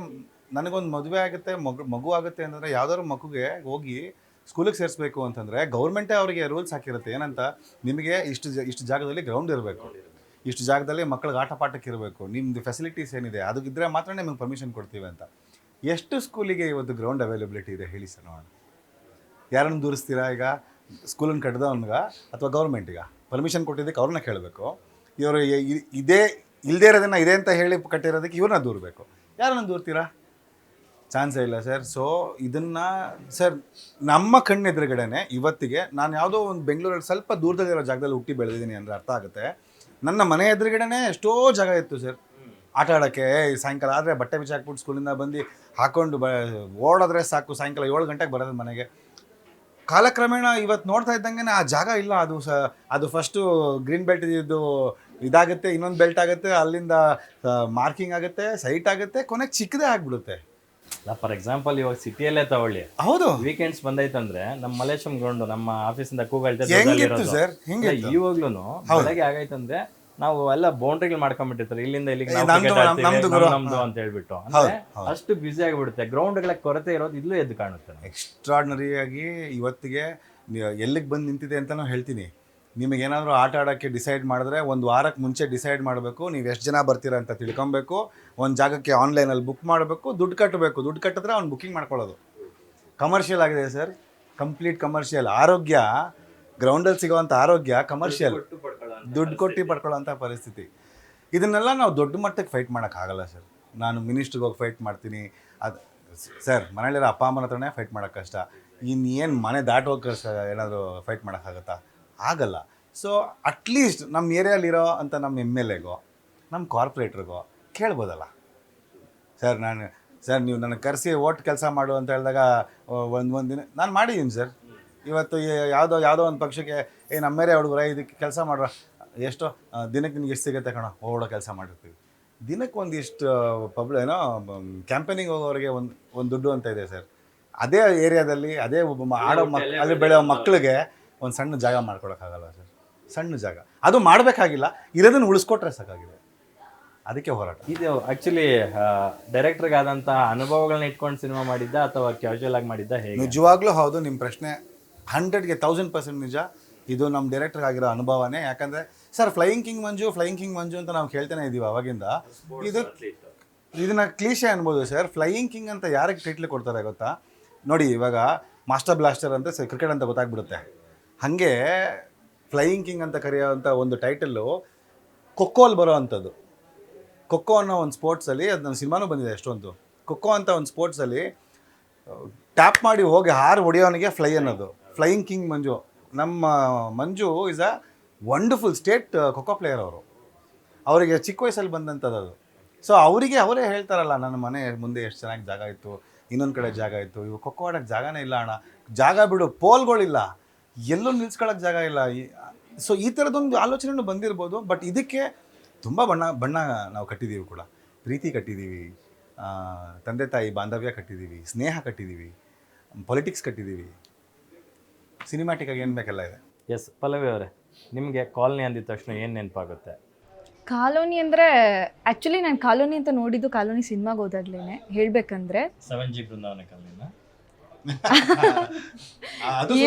ನನಗೊಂದು ಮದುವೆ ಆಗುತ್ತೆ, ಮಗು ಆಗುತ್ತೆ ಅಂತಂದರೆ ಯಾವ್ದಾದ್ರು ಮಗುಗೆ ಹೋಗಿ ಸ್ಕೂಲಿಗೆ ಸೇರಿಸ್ಬೇಕು ಅಂತಂದರೆ ಗೌರ್ಮೆಂಟೇ ಅವರಿಗೆ ರೂಲ್ಸ್ ಹಾಕಿರುತ್ತೆ. ಏನಂತ, ನಿಮಗೆ ಇಷ್ಟು ಜಾಗದಲ್ಲಿ ಗ್ರೌಂಡ್ ಇರಬೇಕು, ಇಷ್ಟು ಜಾಗದಲ್ಲಿ ಮಕ್ಕಳಿಗೆ ಆಟ ಪಾಠಕ್ಕೆ ಇರಬೇಕು, ನಿಮ್ಮದು ಫೆಸಿಲಿಟೀಸ್ ಏನಿದೆ ಅದಕ್ಕಿದ್ರೆ ಮಾತ್ರ ನಿಮಗೆ ಪರ್ಮಿಷನ್ ಕೊಡ್ತೀವಿ ಅಂತ. ಎಷ್ಟು ಸ್ಕೂಲಿಗೆ ಇವತ್ತು ಗ್ರೌಂಡ್ ಅವೈಲಬಿಲಿಟಿ ಇದೆ ಹೇಳಿ ಸರ್ ನೋಡೋಣ. ಯಾರನ್ನು ದೂರಿಸ್ತೀರಾ ಈಗ? ಸ್ಕೂಲನ್ನು ಕಟ್ಟಿದವನ್ಗ ಅಥವಾ ಗೌರ್ಮೆಂಟಿಗ? ಪರ್ಮಿಷನ್ ಕೊಟ್ಟಿದ್ದಕ್ಕೆ ಅವ್ರನ್ನ ಕೇಳಬೇಕು. ಇವರು ಇಲ್ಲದೇ ಇರೋದನ್ನು ಇದೆ ಅಂತ ಹೇಳಿ ಕಟ್ಟಿರೋದಕ್ಕೆ ಇವ್ರನ್ನ ದೂರಬೇಕು. ಯಾರನ್ನು ದೂರ್ತೀರಾ? ಚಾನ್ಸೇ ಇಲ್ಲ ಸರ್. ಸೊ ಇದನ್ನು ಸರ್ ನಮ್ಮ ಕಣ್ಣೆದುರುಗಡೆನೆ ಇವತ್ತಿಗೆ ನಾನು ಯಾವುದೋ ಒಂದು ಬೆಂಗಳೂರಲ್ಲಿ ಸ್ವಲ್ಪ ದೂರದಲ್ಲಿರೋ ಜಾಗದಲ್ಲಿ ಹುಟ್ಟಿ ಬೆಳೆದಿದ್ದೀನಿ ಅಂದರೆ ಅರ್ಥ ಆಗುತ್ತೆ. ನನ್ನ ಮನೆ ಎದುರುಗಡೆನೆ ಎಷ್ಟೋ ಜಾಗ ಇತ್ತು ಸರ್ ಆಟ ಆಡೋಕ್ಕೆ. ಸಾಯಂಕಾಲ ಆದರೆ ಬಟ್ಟೆ ಬಿಚ್ಚಿ ಹಾಕ್ಬಿಟ್ಟು ಸ್ಕೂಲಿಂದ ಬಂದು ಹಾಕ್ಕೊಂಡು ಓಡಿದ್ರೆ ಸಾಕು, ಸಾಯಂಕಾಲ 7 ಗಂಟೆಗೆ ಬರೋದು ಮನೆಗೆ. ಕಾಲಕ್ರಮೇಣ ಇವತ್ತು ನೋಡ್ತಾ ಇದ್ದಂಗೆ ಆ ಜಾಗ ಇಲ್ಲ. ಅದು ಫಸ್ಟು ಗ್ರೀನ್ ಬೆಲ್ಟ್ ಇದಾಗುತ್ತೆ, ಇನ್ನೊಂದು ಬೆಲ್ಟ್ ಆಗುತ್ತೆ, ಅಲ್ಲಿಂದ ಮಾರ್ಕಿಂಗ್ ಆಗುತ್ತೆ, ಸೈಟ್ ಆಗುತ್ತೆ, ಕೊನೆಗೆ ಚಿಕ್ಕದೇ ಆಗಿಬಿಡುತ್ತೆ. ಫಾರ್ ಎಕ್ಸಾಂಪಲ್ ಇವಾಗ ಸಿಟಿಯಲ್ಲೇ ತಗೊಳ್ಳಿ, ಹೌದು, ವೀಕೆಂಡ್ಸ್ ಬಂದೈತಂದ್ರೆ ನಮ್ಮ ಮಲೇಶಂ ಗ್ರೌಂಡ್ ನಮ್ಮ ಆಫೀಸಿಂದ ಹೆಂಗಿತ್ತು ಸರ್? ಇವಾಗ್ಲೂ ಬೆಳಗ್ಗೆ ಆಗೈತಂದ್ರೆ ನಾವು ಎಲ್ಲ ಬೌಂಡ್ರಿಗಳು ಮಾಡ್ಕೊಂಡ್ಬಿಟ್ಟಿರ್ತಾರೆ, ಇಲ್ಲಿಂದ ಇಲ್ಲಿಗೆ ನಮ್ದು ಅಂತ ಹೇಳ್ಬಿಟ್ಟು. ಅಂದ್ರೆ ಅಷ್ಟು ಬ್ಯುಸಿ ಆಗಿಬಿಡುತ್ತೆ. ಗ್ರೌಂಡ್ಗಳ ಕೊರತೆ ಇರೋದು ಇಲ್ಲೂ ಎದ್ದು ಕಾಣುತ್ತೆ. ಎಕ್ಸ್ಟ್ರಾರ್ಡಿನರಿಯಾಗಿ ಇವತ್ತಿಗೆ ಎಲ್ಲಿಗೆ ಬಂದು ನಿಂತಿದೆ ಅಂತಲೂ ಹೇಳ್ತೀನಿ. ನಿಮಗೇನಾದರೂ ಆಟ ಆಡೋಕ್ಕೆ ಡಿಸೈಡ್ ಮಾಡಿದ್ರೆ 1 ವಾರಕ್ಕೆ ಮುಂಚೆ ಡಿಸೈಡ್ ಮಾಡಬೇಕು, ನೀವು ಎಷ್ಟು ಜನ ಬರ್ತೀರಾ ಅಂತ ತಿಳ್ಕೊಬೇಕು. ಒಂದು ಜಾಗಕ್ಕೆ ಆನ್ಲೈನಲ್ಲಿ ಬುಕ್ ಮಾಡಬೇಕು, ದುಡ್ಡು ಕಟ್ಟಬೇಕು. ದುಡ್ಡು ಕಟ್ಟಿದ್ರೆ ಅವ್ನು ಬುಕ್ಕಿಂಗ್ ಮಾಡ್ಕೊಳ್ಳೋದು. ಕಮರ್ಷಿಯಲ್ ಆಗಿದೆ ಸರ್, ಕಂಪ್ಲೀಟ್ ಕಮರ್ಷಿಯಲ್. ಆರೋಗ್ಯ ಗ್ರೌಂಡಲ್ಲಿ ಸಿಗೋವಂಥ ಆರೋಗ್ಯ ಕಮರ್ಷಿಯಲ್, ದುಡ್ಡು ಕೊಟ್ಟು ಪಡ್ಕೊಳ್ಳೋಂಥ ಪರಿಸ್ಥಿತಿ. ಇದನ್ನೆಲ್ಲ ನಾವು ದೊಡ್ಡ ಮಟ್ಟಕ್ಕೆ ಫೈಟ್ ಮಾಡೋಕ್ಕಾಗಲ್ಲ ಸರ್. ನಾನು ಮಿನಿಸ್ಟ್ರಿಗೆ ಹೋಗಿ ಫೈಟ್ ಮಾಡ್ತೀನಿ, ಅದು ಸರ್ ಮನೇಲಿರೋ ಅಪ್ಪ ಅಮ್ಮನ ಹತ್ರನೇ ಫೈಟ್ ಮಾಡೋಕ್ಕೆ ಕಷ್ಟ. ಇನ್ನೇನು ಮನೆ ದಾಟೋಗಿ ಏನಾದರೂ ಫೈಟ್ ಮಾಡೋಕ್ಕಾಗತ್ತಾ? ಆಗಲ್ಲ. ಸೊ ಅಟ್ಲೀಸ್ಟ್ ನಮ್ಮ ಏರಿಯಾಲಿರೋ ಅಂತ ನಮ್ಮ MLAಗೋ ನಮ್ಮ ಕಾರ್ಪೊರೇಟ್ರಿಗೋ ಕೇಳ್ಬೋದಲ್ಲ, ಸರ್ ನೀವು ನನಗೆ ಕರೆಸಿ ಓಟ್ ಕೆಲಸ ಮಾಡು ಅಂತ ಹೇಳಿದಾಗ ಒಂದು ದಿನ ನಾನು ಮಾಡಿದ್ದೀನಿ ಸರ್. ಇವತ್ತು ಯಾವುದೋ ಒಂದು ಪಕ್ಷಕ್ಕೆ ನಮ್ಮ ಏರಿಯಾ ಹುಡುಗರ ಇದಕ್ಕೆ ಕೆಲಸ ಮಾಡ್ರ, ಎಷ್ಟೋ ದಿನಕ್ಕೆ ನಿಮ್ಗೆ ಎಷ್ಟು ಸಿಗುತ್ತೆ ಕಣೋ, ಓಡೋ ಕೆಲಸ ಮಾಡಿರ್ತೀವಿ. ದಿನಕ್ಕೆ ಒಂದಿಷ್ಟು ಏನೋ ಕ್ಯಾಂಪೇನಿಂಗ್ ಹೋಗೋರಿಗೆ ಒಂದು ದುಡ್ಡು ಅಂತ ಇದೆ ಸರ್. ಅದೇ ಏರಿಯಾದಲ್ಲಿ ಅದೇ ಆಡೋ ಅಲ್ಲಿ ಬೆಳೆಯೋ ಮಕ್ಕಳಿಗೆ ಒಂದು ಸಣ್ಣ ಜಾಗ ಮಾಡ್ಕೊಳಕ್ಕಾಗಲ್ಲ ಸರ್. ಸಣ್ಣ ಜಾಗ ಅದು ಮಾಡಬೇಕಾಗಿಲ್ಲ, ಇರೋದನ್ನು ಉಳಿಸ್ಕೊಟ್ರೆ ಸಾಕಾಗಿದೆ. ಅದಕ್ಕೆ ಹೋರಾಟ. ಇದು ಆಕ್ಚುಲಿ ಡೈರೆಕ್ಟರ್ಗೆ ಆದಂಥ ಅನುಭವಗಳನ್ನ ಇಟ್ಕೊಂಡು ಸಿನಿಮಾ ಮಾಡಿದ್ದ ಅಥವಾ ಕ್ಯಾಶುವಲ್ ಆಗಿ ಮಾಡಿದ್ದ, ಹೇಗೆ? ನಿಜವಾಗ್ಲೂ ಹೌದು, ನಿಮ್ಮ ಪ್ರಶ್ನೆ 100ಗೆ 1000% ನಿಜ. ಇದು ನಮ್ಮ ಡೈರೆಕ್ಟರ್ಗೆ ಆಗಿರೋ ಅನುಭವನೇ. ಯಾಕಂದರೆ ಸರ್ ಫ್ಲೈಯಿಂಗ್ ಕಿಂಗ್ ಮಂಜು ಅಂತ ನಾವು ಕೇಳ್ತಾನೆ ಇದ್ದೀವಿ ಅವಾಗಿಂದ. ಇದನ್ನ ಕ್ಲೀಶೆ ಅನ್ಬೋದು ಸರ್. ಫ್ಲೈಯಿಂಗ್ ಕಿಂಗ್ ಅಂತ ಯಾರಿಗೆ ಟೈಟ್ಲ್ ಕೊಡ್ತಾರೆ ಗೊತ್ತಾ? ನೋಡಿ, ಇವಾಗ ಮಾಸ್ಟರ್ ಬ್ಲಾಸ್ಟರ್ ಅಂತ ಕ್ರಿಕೆಟ್ ಅಂತ ಗೊತ್ತಾಗ್ಬಿಡುತ್ತೆ. ಹಾಗೆ ಫ್ಲೈಯಿಂಗ್ ಕಿಂಗ್ ಅಂತ ಕರೆಯೋವಂಥ ಒಂದು ಟೈಟಲ್ಲು ಖೋಖೋಲ್ಲಿ ಬರೋ ಅಂಥದ್ದು. ಖೋಖೋ ಅನ್ನೋ ಒಂದು ಸ್ಪೋರ್ಟ್ಸಲ್ಲಿ, ಅದು ನನ್ನ ಸಿನಿಮಾನೂ ಬಂದಿದೆ ಎಷ್ಟೊಂದು. ಖೋಖೋ ಅಂತ ಒಂದು ಸ್ಪೋರ್ಟ್ಸಲ್ಲಿ ಟ್ಯಾಪ್ ಮಾಡಿ ಹೋಗಿ ಹಾರು ಹೊಡೆಯೋನಿಗೆ ಫ್ಲೈ ಅನ್ನೋದು. Flying king Manju. ನಮ್ಮ Manju is a wonderful state kho kho player. ಅವರಿಗೆ ಚಿಕ್ಕ ವಯಸ್ಸಲ್ಲಿ ಬಂದಂಥದ್ದು ಅದು. ಸೊ ಅವರೇ ಹೇಳ್ತಾರಲ್ಲ, ನನ್ನ ಮನೆ ಮುಂದೆ ಎಷ್ಟು ಚೆನ್ನಾಗಿ ಜಾಗ ಇತ್ತು, ಇನ್ನೊಂದು ಕಡೆ ಜಾಗ ಇತ್ತು, ಇವು ಖೋಖೋ ಆಡೋಕ್ಕೆ ಜಾಗನೇ ಇಲ್ಲ ಅಣ್ಣ, ಜಾಗ ಬಿಡು, ಪೋಲ್ಗಳಿಲ್ಲ, ಎಲ್ಲೂ ನಿಲ್ಸ್ಕೊಳ್ಳೋಕೆ ಜಾಗ ಇಲ್ಲ. ಸೊ ಈ ಥರದೊಂದು ಆಲೋಚನೆಯೂ ಬಂದಿರ್ಬೋದು. ಬಟ್ ಇದಕ್ಕೆ ತುಂಬ ಬಣ್ಣ ನಾವು ಕಟ್ಟಿದ್ದೀವಿ ಕೂಡ. ಪ್ರೀತಿ ಕಟ್ಟಿದ್ದೀವಿ, ತಂದೆ ತಾಯಿ ಬಾಂಧವ್ಯ ಕಟ್ಟಿದ್ದೀವಿ, ಸ್ನೇಹ ಕಟ್ಟಿದ್ದೀವಿ, ಪೊಲಿಟಿಕ್ಸ್ ಕಟ್ಟಿದ್ದೀವಿ, ಸಿನಿಮ್ಯಾಟಿಕ್ಕಾಗಿ ಏನು ಬೇಕೆಲ್ಲ ಇದೆ. ಎಸ್ ಪಲ್ಲವಿ ಅವರೇ, ನಿಮಗೆ ಕಾಲೋನಿ ಅಂದಿದ ತಕ್ಷಣ ಏನು ನೆನಪಾಗುತ್ತೆ? ಕಾಲೋನಿ ಅಂದರೆ ಆ್ಯಕ್ಚುಲಿ ನಾನು ಕಾಲೋನಿ ಅಂತ ನೋಡಿದ್ದು ಕಾಲೋನಿ ಸಿನಿಮಾಗೆ ಹೋದಾಗ್ಲೇ ಹೇಳಬೇಕಂದ್ರೆ. 7G ಬೃಂದಾವನ ಕಾಲೋನಿನ?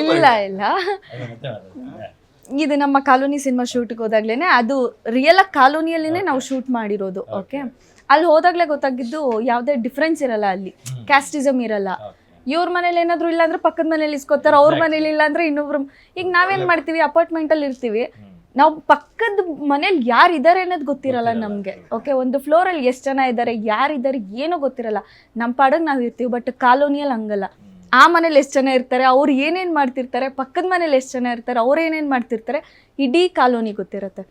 ಇಲ್ಲ, ಇದು ನಮ್ಮ ಕಾಲೋನಿ ಸಿನಿಮಾ ಶೂಟ್ಗೆ ಹೋದಾಗ್ಲೇ, ಅದು ರಿಯಲ್ ಆಗಿ ಕಾಲೋನಿಯಲ್ಲಿನೇ ನಾವು ಶೂಟ್ ಮಾಡಿರೋದು. ಓಕೆ, ಅಲ್ಲಿ ಹೋದಾಗಲೇ ಗೊತ್ತಾಗಿದ್ದು ಯಾವುದೇ ಡಿಫ್ರೆನ್ಸ್ ಇರಲ್ಲ, ಅಲ್ಲಿ ಕ್ಯಾಸ್ಟಿಸಮ್ ಇರಲ್ಲ. ಇವ್ರ ಮನೇಲಿ ಏನಾದ್ರು ಇಲ್ಲ ಅಂದ್ರೆ ಪಕ್ಕದ ಮನೇಲಿ ಇಸ್ಕೋತಾರೆ, ಅವ್ರ ಮನೇಲಿ ಇಲ್ಲ ಅಂದ್ರೆ ಇನ್ನೊಬ್ರು. ಈಗ ನಾವೇನ್ ಮಾಡ್ತೀವಿ, ಅಪಾರ್ಟ್ಮೆಂಟಲ್ಲಿ ಇರ್ತೀವಿ, ನಾವು ಪಕ್ಕದ ಮನೇಲಿ ಯಾರು ಇದ್ದಾರೆ ಅನ್ನೋದು ಗೊತ್ತಿರಲ್ಲ ನಮಗೆ. ಓಕೆ, ಒಂದು ಫ್ಲೋರಲ್ಲಿ ಎಷ್ಟು ಜನ ಇದ್ದಾರೆ, ಯಾರಿದ್ದಾರೆ ಏನೋ ಗೊತ್ತಿರಲ್ಲ, ನಮ್ಮ ಪಾಡಕ್ಕೆ ನಾವು ಇರ್ತೀವಿ. ಬಟ್ ಕಾಲೋನಿಯಲ್ಲಿ ಹಂಗಲ್ಲ. ಆ ಮನೇಲಿ ಎಷ್ಟು ಜನ ಇರ್ತಾರೆ, ಅವ್ರು ಏನೇನು ಮಾಡ್ತಿರ್ತಾರೆ, ಪಕ್ಕದ ಮನೇಲಿ ಎಷ್ಟು ಜನ ಇರ್ತಾರೆ, ಅವ್ರು ಏನೇನು ಮಾಡ್ತಿರ್ತಾರೆ, ಇಡೀ ಕಾಲೋನಿ ಗೊತ್ತಿರುತ್ತೆ.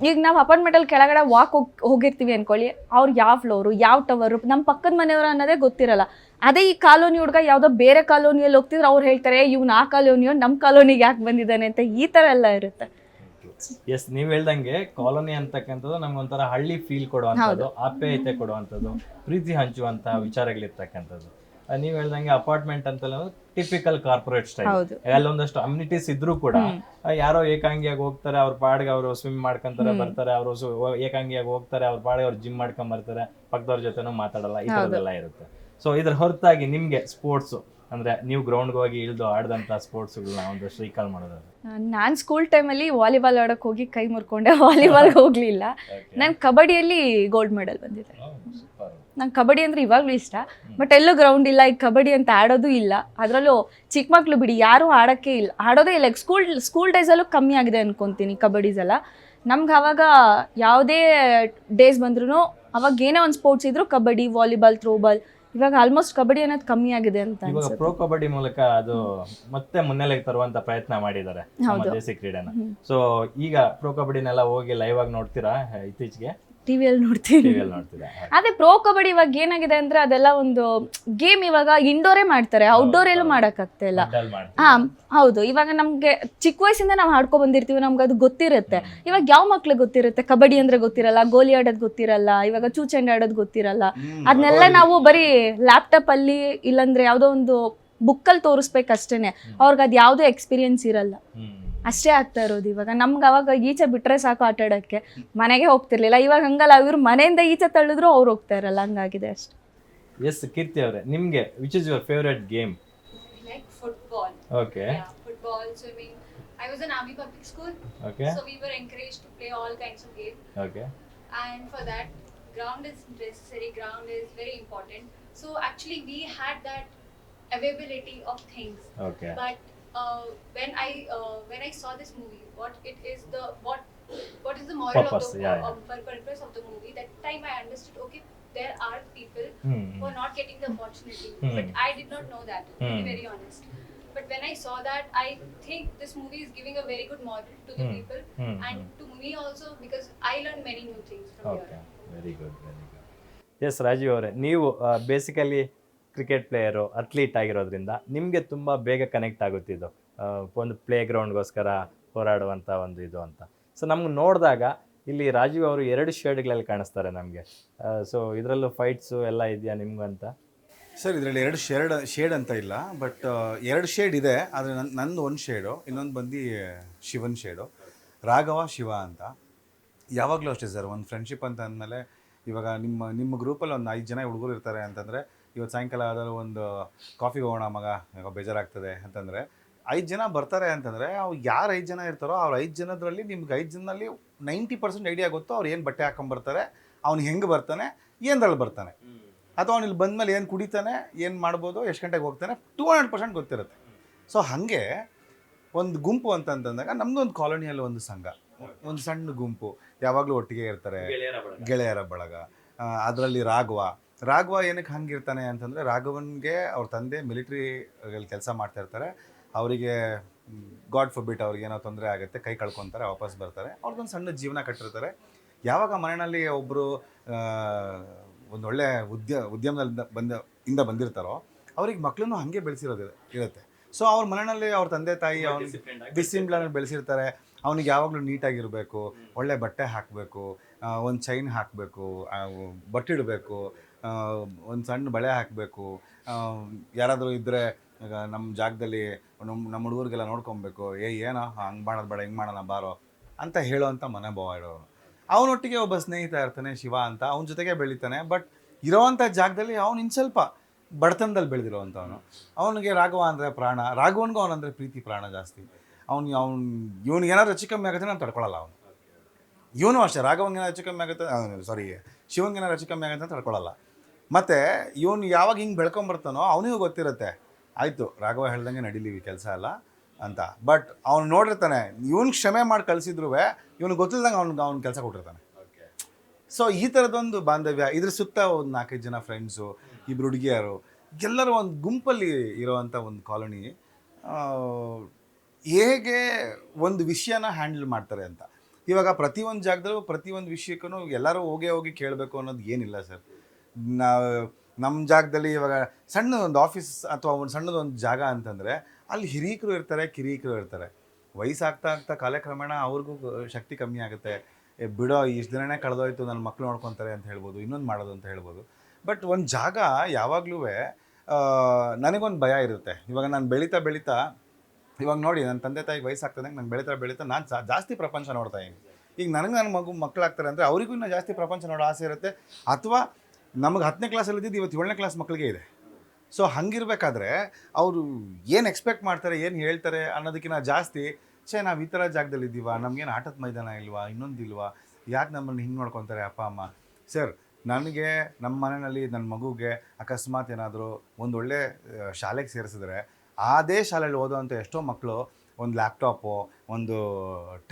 ಈಗ ನಾವು ಅಪಾರ್ಟ್ಮೆಂಟಲ್ಲಿ ಕೆಳಗಡೆ ವಾಕ್ ಹೋಗಿರ್ತೀವಿ ಅಂದ್ಕೊಳ್ಳಿ, ಅವ್ರು ಯಾವ ಫ್ಲೋರು, ಯಾವ ಟವರು, ನಮ್ಮ ಪಕ್ಕದ ಮನೆಯವರು ಅನ್ನೋದೇ ಗೊತ್ತಿರಲ್ಲ. ಅದೇ ಈ ಕಾಲೋನಿ ಹುಡುಗ ಯಾವುದೋ ಬೇರೆ ಕಾಲೋನಿಯಲ್ಲಿ ಹೋಗ್ತಿದ್ರೆ ಅವ್ರು ಹೇಳ್ತಾರೆ, ಇವ್ನು ಆ ಕಾಲೋನಿಯೋ ನಮ್ಮ ಕಾಲೋನಿಗೆ ಯಾಕೆ ಬಂದಿದ್ದಾನೆ ಅಂತ. ಈ ಥರ ಎಲ್ಲ ಇರುತ್ತೆ. ಎಸ್, ನೀವು ಹೇಳ್ದಂಗೆ ಕಾಲೋನಿ ಅಂತಕ್ಕಂಥದ್ದು ನಮ್ಗೆ ಒಂಥರ ಹಳ್ಳಿ ಫೀಲ್ ಕೊಡುವಂಥದ್ದು, ಆಪ್ಯಾಯತೆ ಕೊಡುವಂಥದ್ದು, ಪ್ರೀತಿ ಹಂಚುವಂಥ ವಿಚಾರಗಳಿರ್ತಕ್ಕಂಥದ್ದು. ನೀವು ಹೇಳ್ದಂಗೆ ಅಪಾರ್ಟ್ಮೆಂಟ್ ಅಂತಲ್ಲ, ಟಿಪಿಕಲ್ ಕಾರ್ಪೊರೇಟ್ ಸ್ಟೈಲ್. ಅಲ್ಲೊಂದಷ್ಟು ಅಮ್ಯುನಿಟೀಸ್ ಇದ್ರೂ ಕೂಡ ಯಾರೋ ಏಕಾಂಗಿಯಾಗಿ ಹೋಗ್ತಾರೆ, ಅವ್ರ ಪಾಡಿಗೆ ಅವರು ಸ್ವಿಮ್ ಮಾಡ್ಕೊಂತಾರೆ ಬರ್ತಾರೆ, ಅವರು ಏಕಾಂಗಿಯಾಗಿ ಹೋಗ್ತಾರೆ, ಅವ್ರ ಪಾಡಿಗೆ ಅವ್ರು ಜಿಮ್ ಮಾಡ್ಕೊಂಡ್ ಬರ್ತಾರೆ, ಪಕ್ಕದವ್ರ ಜೊತೆನೂ ಮಾತಾಡಲ್ಲ, ಈ ಥರದ್ದೆಲ್ಲ ಇರುತ್ತೆ. ಸೊ ಇದ್ರ ಹೊರತಾಗಿ ನಿಮ್ಗೆ ಸ್ಪೋರ್ಟ್ಸ್ ಅಂದ್ರೆ ನೀವು ಗ್ರೌಂಡ್ಗೆ ಹೋಗಿ ಇಳಿದು ಆಡಿದಂಥ ಸ್ಪೋರ್ಟ್ಸ್ಗಳನ್ನ ಒಂದಷ್ಟು ರೀಕಾಲ್ ಮಾಡೋದಾದ್ರೆ? ನಾನು ಸ್ಕೂಲ್ ಟೈಮಲ್ಲಿ ವಾಲಿಬಾಲ್ ಆಡೋಕೆ ಹೋಗಿ ಕೈ ಮುರ್ಕೊಂಡೆ, ವಾಲಿಬಾಲ್ಗೆ ಹೋಗಲಿಲ್ಲ. ನಾನು ಕಬಡ್ಡಿಯಲ್ಲಿ ಗೋಲ್ಡ್ ಮೆಡಲ್ ಬಂದಿದೆ. ನಂಗೆ ಕಬಡ್ಡಿ ಅಂದರೆ ಇವಾಗಲೂ ಇಷ್ಟ, ಬಟ್ ಎಲ್ಲೂ ಗ್ರೌಂಡ್ ಇಲ್ಲ, ಈಗ ಕಬಡ್ಡಿ ಅಂತ ಆಡೋದು ಇಲ್ಲ. ಅದರಲ್ಲೂ ಚಿಕ್ಕ ಮಕ್ಕಳು ಬಿಡಿ ಯಾರೂ ಆಡೋದೇ ಇಲ್ಲ. ಸ್ಕೂಲ್ ಡೇಸಲ್ಲೂ ಕಮ್ಮಿ ಆಗಿದೆ ಅನ್ಕೊತೀನಿ ಕಬಡ್ಡೀಸೆಲ್ಲ. ನಮ್ಗೆ ಅವಾಗ ಯಾವುದೇ ಡೇಸ್ ಬಂದ್ರೂ ಅವಾಗ ಏನೇ ಒಂದು ಸ್ಪೋರ್ಟ್ಸ್ ಇದ್ರು ಕಬಡ್ಡಿ, ವಾಲಿಬಾಲ್, ಥ್ರೋಬಾಲ್. ಇವಾಗ ಆಲ್ಮೋಸ್ಟ್ ಕಬಡ್ಡಿ ಅನ್ನೋದು ಕಮ್ಮಿ ಆಗಿದೆ ಅಂತ. ಇವಾಗ ಪ್ರೋ ಕಬಡ್ಡಿ ಮೂಲಕ ಅದು ಮತ್ತೆ ಮುನ್ನೆಲೆಗೆ ತರುವಂತ ಪ್ರಯತ್ನ ಮಾಡಿದ್ದಾರೆ ನಮ್ಮ ದೇಸಿ ಕ್ರೀಡೆನ. ಸೊ ಈಗ ಪ್ರೋ ಕಬಡ್ಡಿನೆಲ್ಲ ಹೋಗಿ ಲೈವ್ ಆಗಿ ನೋಡ್ತೀರಾ? ಇತ್ತೀಚೆಗೆ ಟಿವಿಯಲ್ಲಿ ನೋಡ್ತೀನಿ. ಅದೇ ಪ್ರೋ ಕಬಡ್ಡಿ ಇವಾಗ ಏನಾಗಿದೆ ಅಂದ್ರೆ ಅದೆಲ್ಲ ಒಂದು ಗೇಮ್, ಇವಾಗ ಇಂಡೋರೇ ಮಾಡ್ತಾರೆ, ಔಟ್ಡೋರ್ ಎಲ್ಲೂ ಮಾಡೋಕ್ಕಾಗ್ತಾ ಇಲ್ಲ. ಹೌದು, ಇವಾಗ ನಮ್ಗೆ ಚಿಕ್ಕ ವಯಸ್ಸಿಂದ ನಾವು ಆಡ್ಕೊ ಬಂದಿರ್ತೀವಿ, ನಮ್ಗೆ ಅದು ಗೊತ್ತಿರುತ್ತೆ. ಇವಾಗ ಯಾವ ಮಕ್ಳಿಗೆ ಗೊತ್ತಿರುತ್ತೆ? ಕಬಡ್ಡಿ ಅಂದ್ರೆ ಗೊತ್ತಿರಲ್ಲ, ಗೋಲಿ ಆಡೋದು ಗೊತ್ತಿರಲ್ಲ, ಇವಾಗ ಚೂಚಂಡಿ ಆಡೋದು ಗೊತ್ತಿರಲ್ಲ. ಅದನ್ನೆಲ್ಲ ನಾವು ಬರೀ ಲ್ಯಾಪ್ಟಾಪ್ ಅಲ್ಲಿ ಇಲ್ಲಾಂದ್ರೆ ಯಾವುದೋ ಒಂದು ಬುಕ್ಕಲ್ಲಿ ತೋರಿಸ್ಬೇಕಷ್ಟೇನೆ. ಅವ್ರಿಗೆ ಅದು ಯಾವುದೋ ಎಕ್ಸ್ಪೀರಿಯನ್ಸ್ ಇರಲ್ಲ, ಅಷ್ಟೇ ಆಗ್ತಾ ಇರೋದು. ಇವಾಗ ನಮ್ಗೆ ಅವಾಗ ಈಚೆ ಬಿಟ್ರೆ ಸಾಕು ಆಟ ಆಡೋಕ್ಕೆ, ಮನೆಗೆ ಹೋಗ್ತಿರ್ಲಿಲ್ಲ. ಇವಾಗ ಹಂಗಲ್ಲ, ಇವ್ರು ಮನೆಯಿಂದ ಈಚೆ ತಳ್ಳಿದ್ರು ಅವ್ರು ಹೋಗ್ತಾ ಇರಲ್ಲ, ಹಂಗಾಗಿದೆ ಅಷ್ಟೇ. ಎಸ್ ಕೀರ್ತಿ ಅವರೇ, ನಿಮ್ಗೆ which is your favourite game? Like football. Okay. Yeah, football, swimming. I was in Army Public School. Okay. So we were encouraged to play all kinds of games. Okay. And for that, ground is necessary. Ground is very important. So actually, we had that availability of things. Okay. But when I saw this movie, what is the moral Purpose, of the yeah. purpose of the movie? That time I understood. Okay, there are people who are not getting the opportunity, but I did not know that. To be very honest. But when I saw that, I think this movie is giving a very good model to the people and to me also, because I learned many new things from okay here. Very good very good. Yes Rajeev ಅವರೇ, ನೀವು ಬೇಸಿಕಲಿ ಕ್ರಿಕೆಟ್ ಪ್ಲೇಯರು, ಅಥ್ಲೀಟ್ ಆಗಿರೋದ್ರಿಂದ ನಿಮಗೆ ತುಂಬ ಬೇಗ ಕನೆಕ್ಟ್ ಆಗುತ್ತಿದ್ದು ಒಂದು ಪ್ಲೇ ಗ್ರೌಂಡ್ಗೋಸ್ಕರ ಹೋರಾಡುವಂಥ ಒಂದು ಇದು ಅಂತ. ಸೊ ನಮ್ಗೆ ನೋಡಿದಾಗ ಇಲ್ಲಿ ರಾಜೀವ್ ಅವರು 2 ಶೇಡ್ಗಳಲ್ಲಿ ಕಾಣಿಸ್ತಾರೆ ನಮಗೆ. ಸೊ ಇದರಲ್ಲೂ ಫೈಟ್ಸು ಎಲ್ಲ ಇದೆಯಾ ನಿಮ್ಗೂ ಅಂತ? ಸರ್ ಇದರಲ್ಲಿ 2 ಶೇಡ್ ಅಂತ ಇಲ್ಲ, ಬಟ್ 2 ಶೇಡ್ ಇದೆ. ಆದರೆ ನಂದು ಒಂದು ಶೇಡು, ಇನ್ನೊಂದು ಬಂದು ಶಿವನ್ ಶೇಡು, ರಾಘವ ಶಿವ ಅಂತ. ಯಾವಾಗಲೂ ಅಷ್ಟೇ ಸರ್, ಒಂದು ಫ್ರೆಂಡ್ಶಿಪ್ ಅಂತ ಅಂದಮೇಲೆ ಇವಾಗ ನಿಮ್ಮ ಗ್ರೂಪಲ್ಲಿ ಒಂದು 5 ಜನ ಹುಡುಗರು ಇರ್ತಾರೆ ಅಂತಂದರೆ, ಇವತ್ತು ಸಾಯಂಕಾಲ ಯಾವ್ದಾದ್ರು ಒಂದು ಕಾಫಿಗೆ ಹೋಗೋಣ ಮಗ, ಇವಾಗ ಬೇಜಾರಾಗ್ತದೆ ಅಂತಂದರೆ 5 ಜನ ಬರ್ತಾರೆ ಅಂತಂದರೆ, ಅವ್ರು ಯಾರು 5 ಜನ ಇರ್ತಾರೋ ಅವ್ರು 5 ಜನದಲ್ಲಿ ನಿಮ್ಗೆ 5 ಜನದಲ್ಲಿ 90% ಐಡಿಯಾ ಗೊತ್ತು ಅವ್ರು ಏನು ಬಟ್ಟೆ ಹಾಕೊಂಬರ್ತಾರೆ, ಅವ್ನು ಹೆಂಗೆ ಬರ್ತಾನೆ, ಏನರಲ್ಲಿ ಬರ್ತಾನೆ, ಅಥವಾ ಅವ್ನು ಇಲ್ಲಿ ಬಂದಮೇಲೆ ಏನು ಕುಡಿತಾನೆ, ಏನು ಮಾಡ್ಬೋದು, ಎಷ್ಟು ಗಂಟೆಗೆ ಹೋಗ್ತಾನೆ, 200% ಗೊತ್ತಿರುತ್ತೆ. ಸೊ ಹಾಗೆ ಒಂದು ಗುಂಪು ಅಂತಂದಾಗ ನಮ್ಮದು ಒಂದು ಕಾಲೋನಿಯಲ್ಲಿ ಒಂದು ಸಂಘ, ಒಂದು ಸಣ್ಣ ಗುಂಪು, ಯಾವಾಗಲೂ ಒಟ್ಟಿಗೆ ಇರ್ತಾರೆ, ಗೆಳೆಯರ ಬಳಗ. ಅದರಲ್ಲಿ ರಾಘವ ಏನಕ್ಕೆ ಹಂಗಿರ್ತಾನೆ ಅಂತಂದರೆ, ರಾಘವನ್ಗೆ ಅವ್ರ ತಂದೆ ಮಿಲಿಟ್ರಿಯಲ್ಲಿ ಕೆಲಸ ಮಾಡ್ತಾ ಇರ್ತಾರೆ. ಅವರಿಗೆ ಗಾಡ್ ಫಾರ್ಬಿಡ್ ಅವ್ರಿಗೆ ಏನೋ ತೊಂದರೆ ಆಗುತ್ತೆ, ಕೈ ಕಳ್ಕೊತಾರೆ, ವಾಪಸ್ ಬರ್ತಾರೆ, ಅವ್ರದ್ದೊಂದು ಸಣ್ಣ ಜೀವನ ಕಟ್ಟಿರ್ತಾರೆ. ಯಾವಾಗ ಮನೆಯಲ್ಲಿ ಒಬ್ಬರು ಒಂದೊಳ್ಳೆ ಉದ್ಯಮದಲ್ಲಿ ಬಂದಿರ್ತಾರೋ ಅವ್ರಿಗೆ ಮಕ್ಕಳನ್ನು ಹಾಗೆ ಬೆಳೆಸಿರೋದು ಇರುತ್ತೆ. ಸೊ ಅವ್ರ ಮನೆಯಲ್ಲಿ ಅವ್ರ ತಂದೆ ತಾಯಿ ಅವ್ನಿಗೆ ಡಿಸಿಪ್ಲಿನ್ ಬೆಳೆಸಿರ್ತಾರೆ. ಅವ್ನಿಗೆ ಯಾವಾಗಲೂ ನೀಟಾಗಿರಬೇಕು, ಒಳ್ಳೆ ಬಟ್ಟೆ ಹಾಕಬೇಕು, ಒಂದು ಚೈನ್ ಹಾಕಬೇಕು, ಬಟ್ಟಿಡಬೇಕು, ಒಂದು ಸಣ್ಣ ಬಳೆ ಹಾಕಬೇಕು, ಯಾರಾದರೂ ಇದ್ದರೆ ಈಗ ನಮ್ಮ ಜಾಗದಲ್ಲಿ ನಮ್ಮ ಹುಡುಗರಿಗೆಲ್ಲ ನೋಡ್ಕೊಬೇಕು, ಏನೋ ಹಂಗೆ ಮಾಡೋದು ಬೇಡ, ಹಿಂಗೆ ಮಾಡೋಣ ಬಾರೋ ಅಂತ ಹೇಳೋವಂಥ ಮನೋಭಾವ ಇರೋನು. ಅವನೊಟ್ಟಿಗೆ ಒಬ್ಬ ಸ್ನೇಹಿತ ಇರ್ತಾನೆ ಶಿವ ಅಂತ, ಅವನ ಜೊತೆಗೆ ಬೆಳಿತಾನೆ. ಬಟ್ ಇರೋವಂಥ ಜಾಗದಲ್ಲಿ ಅವ್ನು ಇನ್ನು ಸ್ವಲ್ಪ ಬಡತನದಲ್ಲಿ ಬೆಳೆದಿರೋವಂಥವನು. ಅವನಿಗೆ ರಾಘವ ಅಂದರೆ ಪ್ರಾಣ, ರಾಘವನ್ಗೂ ಅವನಂದರೆ ಪ್ರೀತಿ ಪ್ರಾಣ ಜಾಸ್ತಿ. ಇವ್ನಿಗೆ ಏನಾದ್ರು ಹೆಚ್ಚು ಕಮ್ಮಿ ಆಗುತ್ತೆ ನಾನು ತಡ್ಕೊಳ್ಳಲ್ಲ. ಇವನು ಅಷ್ಟೇ, ರಾಘವನ್ಗೆ ಏನಾದ್ರು ಹೆಚ್ಚು ಕಮ್ಮಿ ಆಗುತ್ತೆ, ಶಿವನ್ಗೆ ಏನಾದ್ರು ಹೆಚ್ಚು ಕಮ್ಮಿ ಆಗುತ್ತೆ ಅಂತ ತಡ್ಕೊಳ್ಳಲ್ಲ. ಮತ್ತು ಇವನು ಯಾವಾಗ ಹಿಂಗೆ ಬೆಳ್ಕೊಂಬರ್ತಾನೋ ಅವನಿಗೂ ಗೊತ್ತಿರುತ್ತೆ, ಆಯಿತು ರಾಘವ ಹೇಳ್ದಂಗೆ ನಡೀಲಿವಿ ಕೆಲಸ ಎಲ್ಲ ಅಂತ. ಬಟ್ ಅವ್ನು ನೋಡಿರ್ತಾನೆ, ಇವನು ಕ್ಷಮೆ ಮಾಡಿ ಕಳಿಸಿದ್ರು ಇವನಿಗೆ ಗೊತ್ತಿಲ್ದಂಗೆ ಅವ್ನು ಕೆಲಸ ಕೊಟ್ಟಿರ್ತಾನೆ. ಸೊ ಈ ಥರದೊಂದು ಬಾಂಧವ್ಯ, ಇದ್ರ ಸುತ್ತ ಒಂದು 4-5 ಜನ ಫ್ರೆಂಡ್ಸು, 2 ಹುಡುಗಿಯರು, ಎಲ್ಲರೂ ಒಂದು ಗುಂಪಲ್ಲಿ ಇರೋವಂಥ ಒಂದು ಕಾಲೋನಿ. ಹೇಗೆ ಒಂದು ವಿಷಯನ ಹ್ಯಾಂಡಲ್ ಮಾಡ್ತಾರೆ ಅಂತ. ಇವಾಗ ಪ್ರತಿಯೊಂದು ಜಾಗದಲ್ಲೂ ಪ್ರತಿಯೊಂದು ವಿಷಯಕ್ಕೂ ಎಲ್ಲರೂ ಹೋಗಿ ಕೇಳಬೇಕು ಅನ್ನೋದು ಏನಿಲ್ಲ ಸರ್. ನಮ್ಮ ಜಾಗದಲ್ಲಿ ಇವಾಗ ಸಣ್ಣ ಒಂದು ಆಫೀಸ್ ಅಥವಾ ಒಂದು ಸಣ್ಣದೊಂದು ಜಾಗ ಅಂತಂದರೆ ಅಲ್ಲಿ ಹಿರೀಕರು ಇರ್ತಾರೆ, ಕಿರೀಕರು ಇರ್ತಾರೆ. ವಯಸ್ಸಾಗ್ತಾ ಕಾಲಕ್ರಮೇಣ ಅವ್ರಿಗೂ ಶಕ್ತಿ ಕಮ್ಮಿ ಆಗುತ್ತೆ. ಬಿಡೋ ಇಷ್ಟು ದಿನನೇ ಕಳೆದೋಯ್ತು, ನನ್ನ ಮಕ್ಕಳು ನೋಡ್ಕೊತಾರೆ ಅಂತ ಹೇಳ್ಬೋದು, ಇನ್ನೊಂದು ಮಾಡೋದು ಅಂತ ಹೇಳ್ಬೋದು. ಬಟ್ ಒಂದು ಜಾಗ ಯಾವಾಗಲೂ ನನಗೊಂದು ಭಯ ಇರುತ್ತೆ. ಇವಾಗ ನಾನು ಬೆಳೀತಾ ಇವಾಗ ನೋಡಿ, ನನ್ನ ತಂದೆ ತಾಯಿಗೆ ವಯಸ್ಸಾಗ್ತದಂಗೆ ನಾನು ಬೆಳೀತಾ ನಾನು ಜಾಸ್ತಿ ಪ್ರಪಂಚ ನೋಡ್ತಾ ಇದ್ದೀನಿ. ಈಗ ನನ್ನ ಮಕ್ಕಳಾಗ್ತಾರೆ ಅಂದರೆ ಅವರಿಗೂ ಇನ್ನೂ ಜಾಸ್ತಿ ಪ್ರಪಂಚ ನೋಡೋ ಆಸೆ ಇರುತ್ತೆ. ಅಥವಾ ನಮಗೆ 10ನೇ ಕ್ಲಾಸಲ್ಲಿ ಇದ್ದಿದ್ದು ಇವತ್ತು 7ನೇ ಕ್ಲಾಸ್ ಮಕ್ಕಳಿಗೆ ಇದೆ. ಸೊ ಹಂಗಿರ್ಬೇಕಾದ್ರೆ ಅವರು ಏನು ಎಕ್ಸ್ಪೆಕ್ಟ್ ಮಾಡ್ತಾರೆ, ಏನು ಹೇಳ್ತಾರೆ ಅನ್ನೋದಕ್ಕಿಂತ ಜಾಸ್ತಿ ನಾವು ಈ ಥರ ಜಾಗದಲ್ಲಿ ಇದ್ದೀವ, ನಮಗೇನು ಆಟದ ಮೈದಾನ ಇಲ್ವಾ, ಇನ್ನೊಂದಿಲ್ವಾ, ಯಾಕೆ ನಮ್ಮನ್ನು ಹಿಂಗೆ ನೋಡ್ಕೊತಾರೆ ಅಪ್ಪ ಅಮ್ಮ. ಸರ್ ನನಗೆ ನಮ್ಮ ಮನೆಯಲ್ಲಿ ನನ್ನ ಮಗುಗೆ ಅಕಸ್ಮಾತ್ ಏನಾದರೂ ಒಂದೊಳ್ಳೆ ಶಾಲೆಗೆ ಸೇರಿಸಿದ್ರೆ ಅದೇ ಶಾಲೆಯಲ್ಲಿ ಓದೋವಂಥ ಎಷ್ಟೋ ಮಕ್ಕಳು ಒಂದು ಲ್ಯಾಪ್ಟಾಪು, ಒಂದು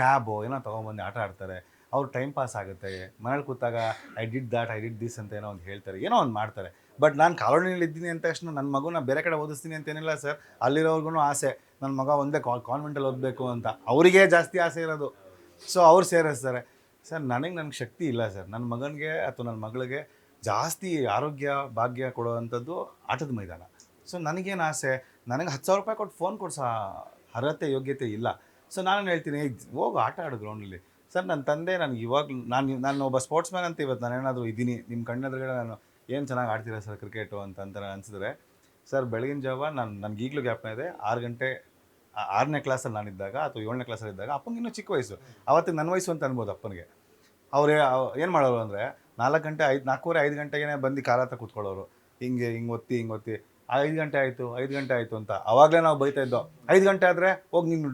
ಟ್ಯಾಬು ಏನೋ ತೊಗೊಂಬಂದು ಆಟ ಆಡ್ತಾರೆ. ಅವ್ರು ಟೈಮ್ ಪಾಸ್ ಆಗುತ್ತೆ. ಮನೇಲಿ ಕೂತಾಗ ಐ ಡಿಡ್ ದಿಸ್ ಅಂತ ಏನೋ ಒಂದು ಹೇಳ್ತಾರೆ, ಏನೋ ಒಂದು ಮಾಡ್ತಾರೆ. ಬಟ್ ನಾನು ಕಾಲೋನಿಯಲ್ಲಿ ಇದ್ದೀನಿ ಅಂತ ತಕ್ಷಣ ನನ್ನ ಮಗುನ ಬೇರೆ ಕಡೆ ಓದಿಸ್ತೀನಿ ಅಂತೇನಿಲ್ಲ ಸರ್. ಅಲ್ಲಿರೋರ್ಗು ಆಸೆ ನನ್ನ ಮಗ ಒಂದೇ ಕಾನ್ವೆಂಟಲ್ಲಿ ಓದಬೇಕು ಅಂತ, ಅವರಿಗೆ ಜಾಸ್ತಿ ಆಸೆ ಇರೋದು. ಸೊ ಅವ್ರು ಸೇರಿಸ್ತಾರೆ. ಸರ್ ನನ್ನ ಶಕ್ತಿ ಇಲ್ಲ ಸರ್. ನನ್ನ ಮಗನಿಗೆ ಅಥವಾ ನನ್ನ ಮಗಳಿಗೆ ಜಾಸ್ತಿ ಆರೋಗ್ಯ ಭಾಗ್ಯ ಕೊಡುವಂಥದ್ದು ಆಟದ ಮೈದಾನ. ಸೊ ನನಗೇನು ಆಸೆ, ನನಗೆ 10,000 ರೂಪಾಯಿ ಕೊಟ್ಟು ಫೋನ್ ಕೊಡಿಸೋ ಅರ್ಹತೆ ಯೋಗ್ಯತೆ ಇಲ್ಲ. ಸೊ ನಾನು ಹೇಳ್ತೀನಿ, ಹೋಗು ಆಟ ಆಡು ಗ್ರೌಂಡಲ್ಲಿ. ಸರ್ ನನ್ನ ತಂದೆ ನನಗೆ ಇವಾಗ ನಾನು ಒಬ್ಬ ಸ್ಪೋರ್ಟ್ಸ್ ಮ್ಯಾನ್ ಅಂತ ಇವತ್ತು ನಾನೇನಾದರೂ ಇದ್ದೀನಿ ನಿಮ್ಮ ಕಣ್ಣೆದುರುಗಡೆ ನಾನು ಏನು ಚೆನ್ನಾಗಿ ಆಡ್ತೀರಾ ಸರ್ ಕ್ರಿಕೆಟು ಅಂತ ಅನಿಸಿದ್ರೆ, ಸರ್ ಬೆಳಗಿನ ಜಾವ ನನಗೆ ಈಗಲೂ ಜ್ಞಾಪನ ಇದೆ, 6 ಗಂಟೆ 6ನೇ ಕ್ಲಾಸಲ್ಲಿ ನಾನಿದ್ದಾಗ ಅಥವಾ 7ನೇ ಕ್ಲಾಸಲ್ಲಿ ಇದ್ದಾಗ, ಅಪ್ಪನಿಗೆ ಇನ್ನೂ ಚಿಕ್ಕ ವಯಸ್ಸು, ಅವತ್ತಿಗೆ ನನ್ನ ವಯಸ್ಸು ಅಂತ ಅನ್ಬೋದು ಅಪ್ಪನಿಗೆ. ಅವ್ರು ಏನು ಮಾಡೋರು ಅಂದರೆ 4:45 5 ಗಂಟೆಗೆ ಬಂದು ಕಾಲ ಹತ್ರ ಕೂತ್ಕೊಳ್ಳೋರು. ಹಿಂಗೆ ಒತ್ತಿ 5 ಗಂಟೆ ಆಯಿತು ಅಂತ. ಆವಾಗಲೇ ನಾವು ಬೈತಾ ಇದ್ದೋ, 5 ಗಂಟೆ ಆದರೆ ಹೋಗಿ ನೀನು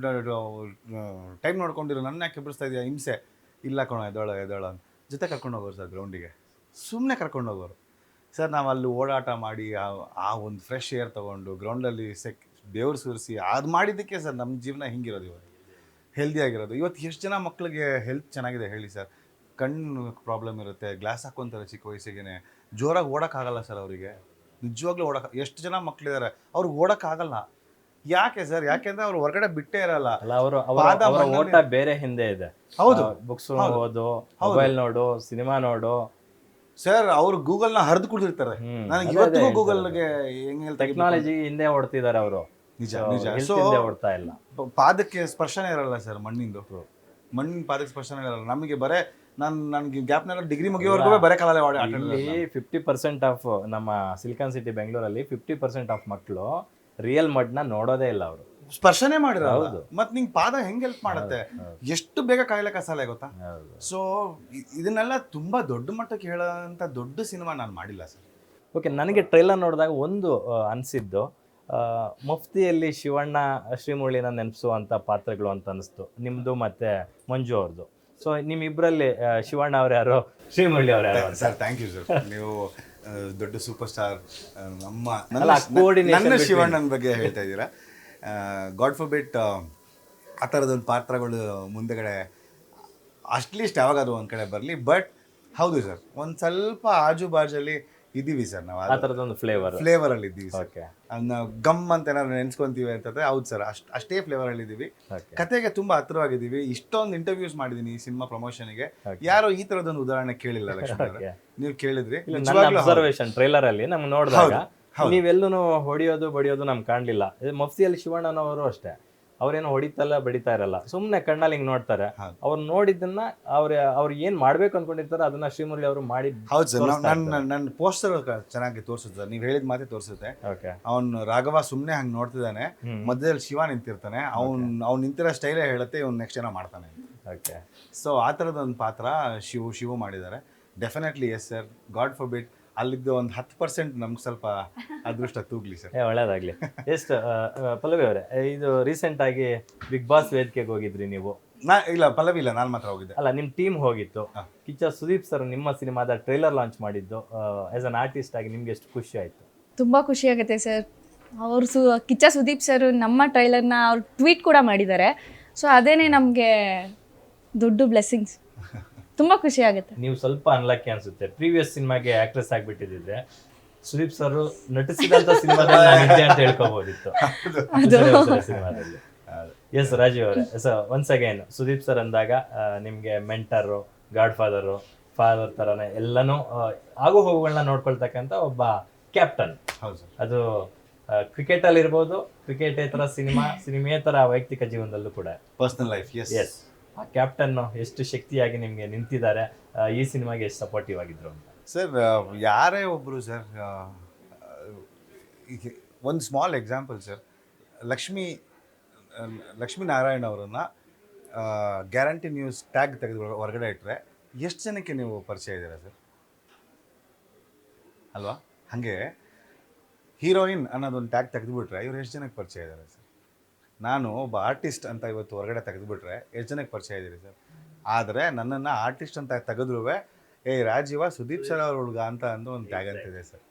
ಟೈಮ್ ನೋಡ್ಕೊಂಡಿರು, ನನ್ನ ಯಾಕೆ ಎಬ್ಬಿಸ್ತಾ ಇದೆಯಾ, ಹಿಂಸೆ. ಇಲ್ಲ ಕಣೋ ಎದ್ದೇಳೋ ಜೊತೆ ಕರ್ಕೊಂಡು ಹೋಗೋರು ಸರ್ ಗ್ರೌಂಡಿಗೆ, ಸುಮ್ಮನೆ ಕರ್ಕೊಂಡು ಹೋಗೋರು. ಸರ್ ನಾವು ಅಲ್ಲಿ ಓಡಾಟ ಮಾಡಿ ಆ ಒಂದು ಫ್ರೆಶ್ ಏರ್ ತೊಗೊಂಡು ಗ್ರೌಂಡಲ್ಲಿ ಬೆವರು ಸುರಿಸಿ ಅದು ಮಾಡಿದ್ದಕ್ಕೆ ಸರ್ ನಮ್ಮ ಜೀವನ ಹಿಂಗಿರೋದು ಇವಾಗ, ಹೆಲ್ದಿಯಾಗಿರೋದು. ಇವತ್ತು ಎಷ್ಟು ಜನ ಮಕ್ಕಳಿಗೆ ಹೆಲ್ತ್ ಚೆನ್ನಾಗಿದೆ ಹೇಳಿ ಸರ್. ಕಣ್ಣು ಪ್ರಾಬ್ಲಮ್ ಇರುತ್ತೆ, ಗ್ಲಾಸ್ ಹಾಕ್ಕೊಂತಾರೆ ಚಿಕ್ಕ ವಯಸ್ಸಿಗೆ, ಜೋರಾಗಿ ಓಡೋಕ್ಕಾಗಲ್ಲ ಸರ್ ಅವರಿಗೆ. ನಿಜವಾಗ್ಲೂ ಎಷ್ಟು ಜನ ಮಕ್ಕಳಿದ್ದಾರೆ ಅವ್ರಿಗೆ ಓಡೋಕ್ಕಾಗಲ್ಲ. ಯಾಕೆ ಸರ್? ಯಾಕೆಂದ್ರೆ ಅವ್ರು ಹೊರಗಡೆ ಬಿಟ್ಟೇ ಇರಲ್ಲ. ಅಲ್ಲ, ಅವರು ಓಟ ಬೇರೆ ಹಿಂದೆ ಇದೆ. ಹೌದು, ಬುಕ್ಸ್ ಓದು, ಮೊಬೈಲ್ ನೋಡು, ಸಿನಿಮಾ ನೋಡು ಸರ್. ಅವ್ರು ಗೂಗಲ್ನ ಹರಿದು ಕುಡಿದಿರ್ತಾರೆ. ನನಗೆ ಇವತ್ತಿಗೂ ಗೂಗಲ್ಗೆ ಹೆಂಗೆ ಟೆಕ್ನಾಲಜಿ ಹಿಂದೆ ಓಡ್ತಿದ್ದಾರೆ ಅವರು. ನಿಜ ನಿಜ. ಸೊ ಓಡ್ತಾ ಇಲ್ಲ. ಪಾದಕ್ಕೆ ಸ್ಪರ್ಶನೇ ಇರಲ್ಲ ಸರ್, ಮಣ್ಣಿಂದು ಪಾದಕ್ಕೆ ಸ್ಪರ್ಶನೇ ಇರಲ್ಲ ನಮಗೆ. ನನಗೆ ಗ್ಯಾಪ್ನಲ್ಲಿ ಡಿಗ್ರಿ ಮುಗಿಯೋವರೆಗೂ ಬರೇ ಕಾಲಲ್ಲೇ ಇಲ್ಲಿ 50% ಆಫ್ ನಮ್ಮ ಸಿಲಿಕಾನ್ ಸಿಟಿ ಬೆಂಗಳೂರಲ್ಲಿ 50% ಆಫ್ ಮಕ್ಕಳು ರಿಯಲ್ ಮಡ್ನ ನೋಡೋದೇ ಇಲ್ಲ ಅವರು. ಸ್ಪರ್ಶನೇ ಮಾಡಿರೋದು. ಮತ್ತೆ ನಿಂಗೆ ಪಾದ ಹೆಂಗೆ ಹೆಲ್ಪ್ ಮಾಡುತ್ತೆ, ಎಷ್ಟು ಬೇಗ ಕಾಯಿಲೆ ಕಸಾಲೆ ಗೊತ್ತಾ. ಸೊ ಇದನ್ನೆಲ್ಲ ತುಂಬಾ ದೊಡ್ಡ ಮಟ್ಟಕ್ಕೆ ಹೇಳೋಂಥ ದೊಡ್ಡ ಸಿನಿಮಾ ನಾನು ಮಾಡಿಲ್ಲ ಸರ್. ಓಕೆ, ನನಗೆ ಟ್ರೈಲರ್ ನೋಡಿದಾಗ ಒಂದು ಅನಿಸಿದ್ದು, ಮುಫ್ತಿಯಲ್ಲಿ ಶಿವಣ್ಣ ಶ್ರೀಮುರಳಿನ ನೆನಪಿಸುವಂಥ ಪಾತ್ರಗಳು ಅಂತ ಅನಿಸ್ತು ನಿಮ್ಮದು ಮತ್ತು ಮಂಜು ಅವ್ರದ್ದು. ಸೊ ನಿಮ್ಮಿಬ್ಬರಲ್ಲಿ ಶಿವಣ್ಣ ಅವ್ರು ಯಾರು, ಶ್ರೀಮುರಳಿ ಅವ್ರು ಯಾರು? ಸರ್ ಥ್ಯಾಂಕ್ ಯು ಸರ್, ನೀವು ದೊಡ್ಡ ಸೂಪರ್ ಸ್ಟಾರ್. coordination ನನ್ನ ಶಿವಣ್ಣನ ಬಗ್ಗೆ ಹೇಳ್ತಾ ಇದ್ದೀರಾ. ಗಾಡ್ ಫಾರ್ ಬಿಟ್ ಆ ಥರದೊಂದು ಪಾತ್ರಗಳು ಮುಂದೆಗಡೆ ಅಟ್ಲೀಸ್ಟ್ ಯಾವಾಗಾದ್ರೂ ಒಂದು ಕಡೆ ಬರಲಿ. ಬಟ್ ಹೌದು ಸರ್, ಒಂದು ಸ್ವಲ್ಪ ಆಜು ಬಾಜಲ್ಲಿ ಇದ್ದೀವಿ ಸರ್ ನಾವು. ಆ ಥರದೊಂದು ಫ್ಲೇವರಲ್ಲಿ ಇದ್ದೀವಿ ಸರ್. ಓಕೆ, ನಾವು ಗಮ್ ಅಂತ ಏನಾದ್ರು ನೆನ್ಸ್ಕೊಂತೀವಿ ಅಂತಂದ್ರೆ ಹೌದು ಸರ್, ಅಷ್ಟೇ ಫ್ಲೇವರಲ್ಲಿ ಇದ್ದೀವಿ. ಕತೆಗೆ ತುಂಬಾ ಹತ್ರವಾಗಿದ್ದೀವಿ. ಇಷ್ಟೊಂದು ಇಂಟರ್ವ್ಯೂಸ್ ಮಾಡಿದ್ದೀನಿ ಈ ಸಿನಿಮಾ ಪ್ರಮೋಷನ್ಗೆ. ಯಾರೋ ಈ ಥರದೊಂದು ಉದಾಹರಣೆ ಕೇಳಿಲ್ಲ ಲಕ್ಷ್ಮೀ ಅವರೇ. ನೀವು ಕೇಳಿದ್ರಿ. ಅಬ್ಸರ್ವೇಷನ್ ಟ್ರೈಲರ್ ಅಲ್ಲಿ ನಮ್ಗೆ ನೋಡಿದಾಗ ನೀವೆಲ್ಲೂ ಹೊಡಿಯೋದು ಬಡಿಯೋದು ನಮ್ಗೆ ಕಾಣಲಿಲ್ಲ. ಮುಫ್ತಿಯಲ್ಲಿ ಶಿವಣ್ಣನವರು ಅಷ್ಟೇ, ಅವ್ರೇನು ಹೊಡಿತಲ್ಲ ಬಡಿತಾ ಇರಲ್ಲ, ಸುಮ್ಮನೆ ಕಣ್ಣಲ್ಲಿ ಹಿಂಗೆ ನೋಡ್ತಾರೆ. ಅವ್ರು ನೋಡಿದ್ದನ್ನ ಅವ್ರು ಏನ್ ಮಾಡ್ಬೇಕು ಅನ್ಕೊಂಡಿರ್ತಾರೆ ಅದನ್ನ ಶ್ರೀಮುರಳಿ ಅವರು ಮಾಡಿ. ಹೌದು ಸರ್, ನನ್ನ ಪೋಸ್ಟರ್ ಚೆನ್ನಾಗಿ ತೋರಿಸುತ್ತೆ ಸರ್. ನೀವು ಹೇಳಿದ ಮಾತೇ ತೋರಿಸುತ್ತೆ. ಅವ್ನು ರಾಘವ ಸುಮ್ಮನೆ ಹಂಗೆ ನೋಡ್ತಿದ್ದಾನೆ, ಮಧ್ಯದಲ್ಲಿ ಶಿವ ನಿಂತಿರ್ತಾನೆ, ಅವ್ನು ನಿಂತಿರೋ ಸ್ಟೈಲೇ ಹೇಳುತ್ತೆ ಇವ್ನು ನೆಕ್ಸ್ಟ್ ಏನೋ ಮಾಡ್ತಾನೆ. ಓಕೆ, ಸೊ ಆ ಥರದೊಂದು ಪಾತ್ರ ಶಿವ ಮಾಡಿದ್ದಾರೆ. Definitely yes sir. God forbid ಅಲ್ಲಿದ್ದು ಒಂದು 10% ನಮ್ಗೆ ಸ್ವಲ್ಪ ಅದೃಷ್ಟ ತೂಗ್ಲಿ ಸರ್. ಒಳ್ಳೇದಾಗ್ಲಿ. ಎಷ್ಟು ಪಲ್ಲವಿ ಅವರೇ, ಇದು ರೀಸೆಂಟ್ ಆಗಿ ಬಿಗ್ ಬಾಸ್ ವೇದಿಕೆಗೆ ಹೋಗಿದ್ರಿ ನೀವು? ಇಲ್ಲ ಪಲ್ಲವಿ ಇಲ್ಲ, ನಾನು ಮಾತ್ರ ಹೋಗಿದ್ದೆ. ಅಲ್ಲ, ನಿಮ್ಮ ಟೀಮ್ ಹೋಗಿತ್ತು. ಕಿಚ್ಚ ಸುದೀಪ್ ಸರ್ ನಿಮ್ಮ ಸಿನಿಮಾದ ಟ್ರೈಲರ್ ಲಾಂಚ್ ಮಾಡಿದ್ದು. ಆಸ್ ಅನ್ ಆರ್ಟಿಸ್ಟ್ ಆಗಿ ನಿಮ್ಗೆ ಎಷ್ಟು ಖುಷಿ ಆಯ್ತು? ತುಂಬ ಖುಷಿ ಆಗುತ್ತೆ ಸರ್. ಅವರು ಕಿಚ್ಚ ಸುದೀಪ್ ಸರ್ ನಮ್ಮ ಟ್ರೈಲರ್ನ ಅವ್ರು ಟ್ವೀಟ್ ಕೂಡ ಮಾಡಿದ್ದಾರೆ. ಸೊ ಅದೇನೇ ನಮಗೆ ದೊಡ್ಡ ಬ್ಲೆಸ್ಸಿಂಗ್ಸ್. ತುಂಬ ಖುಷಿ ಆಗುತ್ತೆ. ನೀವು ಸ್ವಲ್ಪ ಅನ್ಲಕ್ಕಿ ಅನ್ಸುತ್ತೆ, ಪ್ರೀವಿಯಸ್ ಸಿನಿಮಾಗೆ ಆಕ್ಟ್ರೆಸ್ ಆಗಿಬಿಟ್ಟಿದ್ರೆ ಸುದೀಪ್ ಸರ್ ನಟಿಸಿದಂತ ಸಿನಿಮಾದಲ್ಲಿ ಅಂತ ಹೇಳ್ಕೋಬಹುದಿತ್ತು ಸಿನಿಮಾದಲ್ಲಿ. ಎಸ್ ರಾಜೀವ್ ಅವರೇ, ಒನ್ಸ್ ಅಗೈನ್ ಸುದೀಪ್ ಸರ್ ಅಂದಾಗ ನಿಮ್ಗೆ ಮೆಂಟರು, ಗಾಡ್ ಫಾದರ್ ತರನೇ ಎಲ್ಲನೂ ಆಗು ಹೋಗುಗಳನ್ನ ನೋಡ್ಕೊಳ್ತಕ್ಕಂಥ ಒಬ್ಬ ಕ್ಯಾಪ್ಟನ್. ಅದು ಕ್ರಿಕೆಟ್ ಅಲ್ಲಿ ಇರ್ಬೋದು, ಕ್ರಿಕೆಟೇತರ ಸಿನಿಮೇತರ ವೈಯಕ್ತಿಕ ಜೀವನದಲ್ಲೂ ಕೂಡ, ಪರ್ಸನಲ್ ಲೈಫ್. ಎಸ್, ಆ ಕ್ಯಾಪ್ಟನ್ ಎಷ್ಟು ಶಕ್ತಿಯಾಗಿ ನಿಮ್ಗೆ ನಿಂತಿದ್ದಾರೆ, ಈ ಸಿನಿಮಾಗೆ ಎಷ್ಟು ಸಪೋರ್ಟಿವ್ ಆಗಿದ್ರು ಅಂತ. ಸರ್ ಯಾರೇ ಒಬ್ಬರು ಸರ್, ಒಂದು small example sir, Lakshmi Narayana ಅವರನ್ನ ಗ್ಯಾರಂಟಿ ನ್ಯೂಸ್ ಟ್ಯಾಗ್ ತೆಗೆದು ಹೊರಗಡೆ ಇಟ್ಟರೆ ಎಷ್ಟು ಜನಕ್ಕೆ ನೀವು ಪರಿಚಯ ಇದ್ದೀರಾ ಸರ್ ಅಲ್ವಾ? ಹಾಗೆ ಹೀರೋಯಿನ್ ಅನ್ನೋದೊಂದು ಟ್ಯಾಗ್ ತೆಗೆದುಬಿಟ್ರೆ ಇವ್ರು ಎಷ್ಟು ಜನಕ್ಕೆ ಪರಿಚಯ ಇದ್ದಾರೆ ಸರ್? ನಾನು ಒಬ್ಬ ಆರ್ಟಿಸ್ಟ್ ಅಂತ ಇವತ್ತು ಹೊರಗಡೆ ತೆಗೆದುಬಿಟ್ರೆ ಎಷ್ಟು ಜನಕ್ಕೆ ಪರಿಚಯ ಇದ್ದೀರಿ ಸರ್? ಆದರೆ ನನ್ನನ್ನು ಆರ್ಟಿಸ್ಟ್ ಅಂತ ತೆಗೆದ್ರೂ ರಾಜೀವ ಸುದೀಪ್ ಸರ್ ಅವ್ರ ಹುಡುಗ ಅಂತ ಅಂದು ಒಂದು ಟ್ಯಾಗ್ ಅಂತಿದೆ ಸರ್.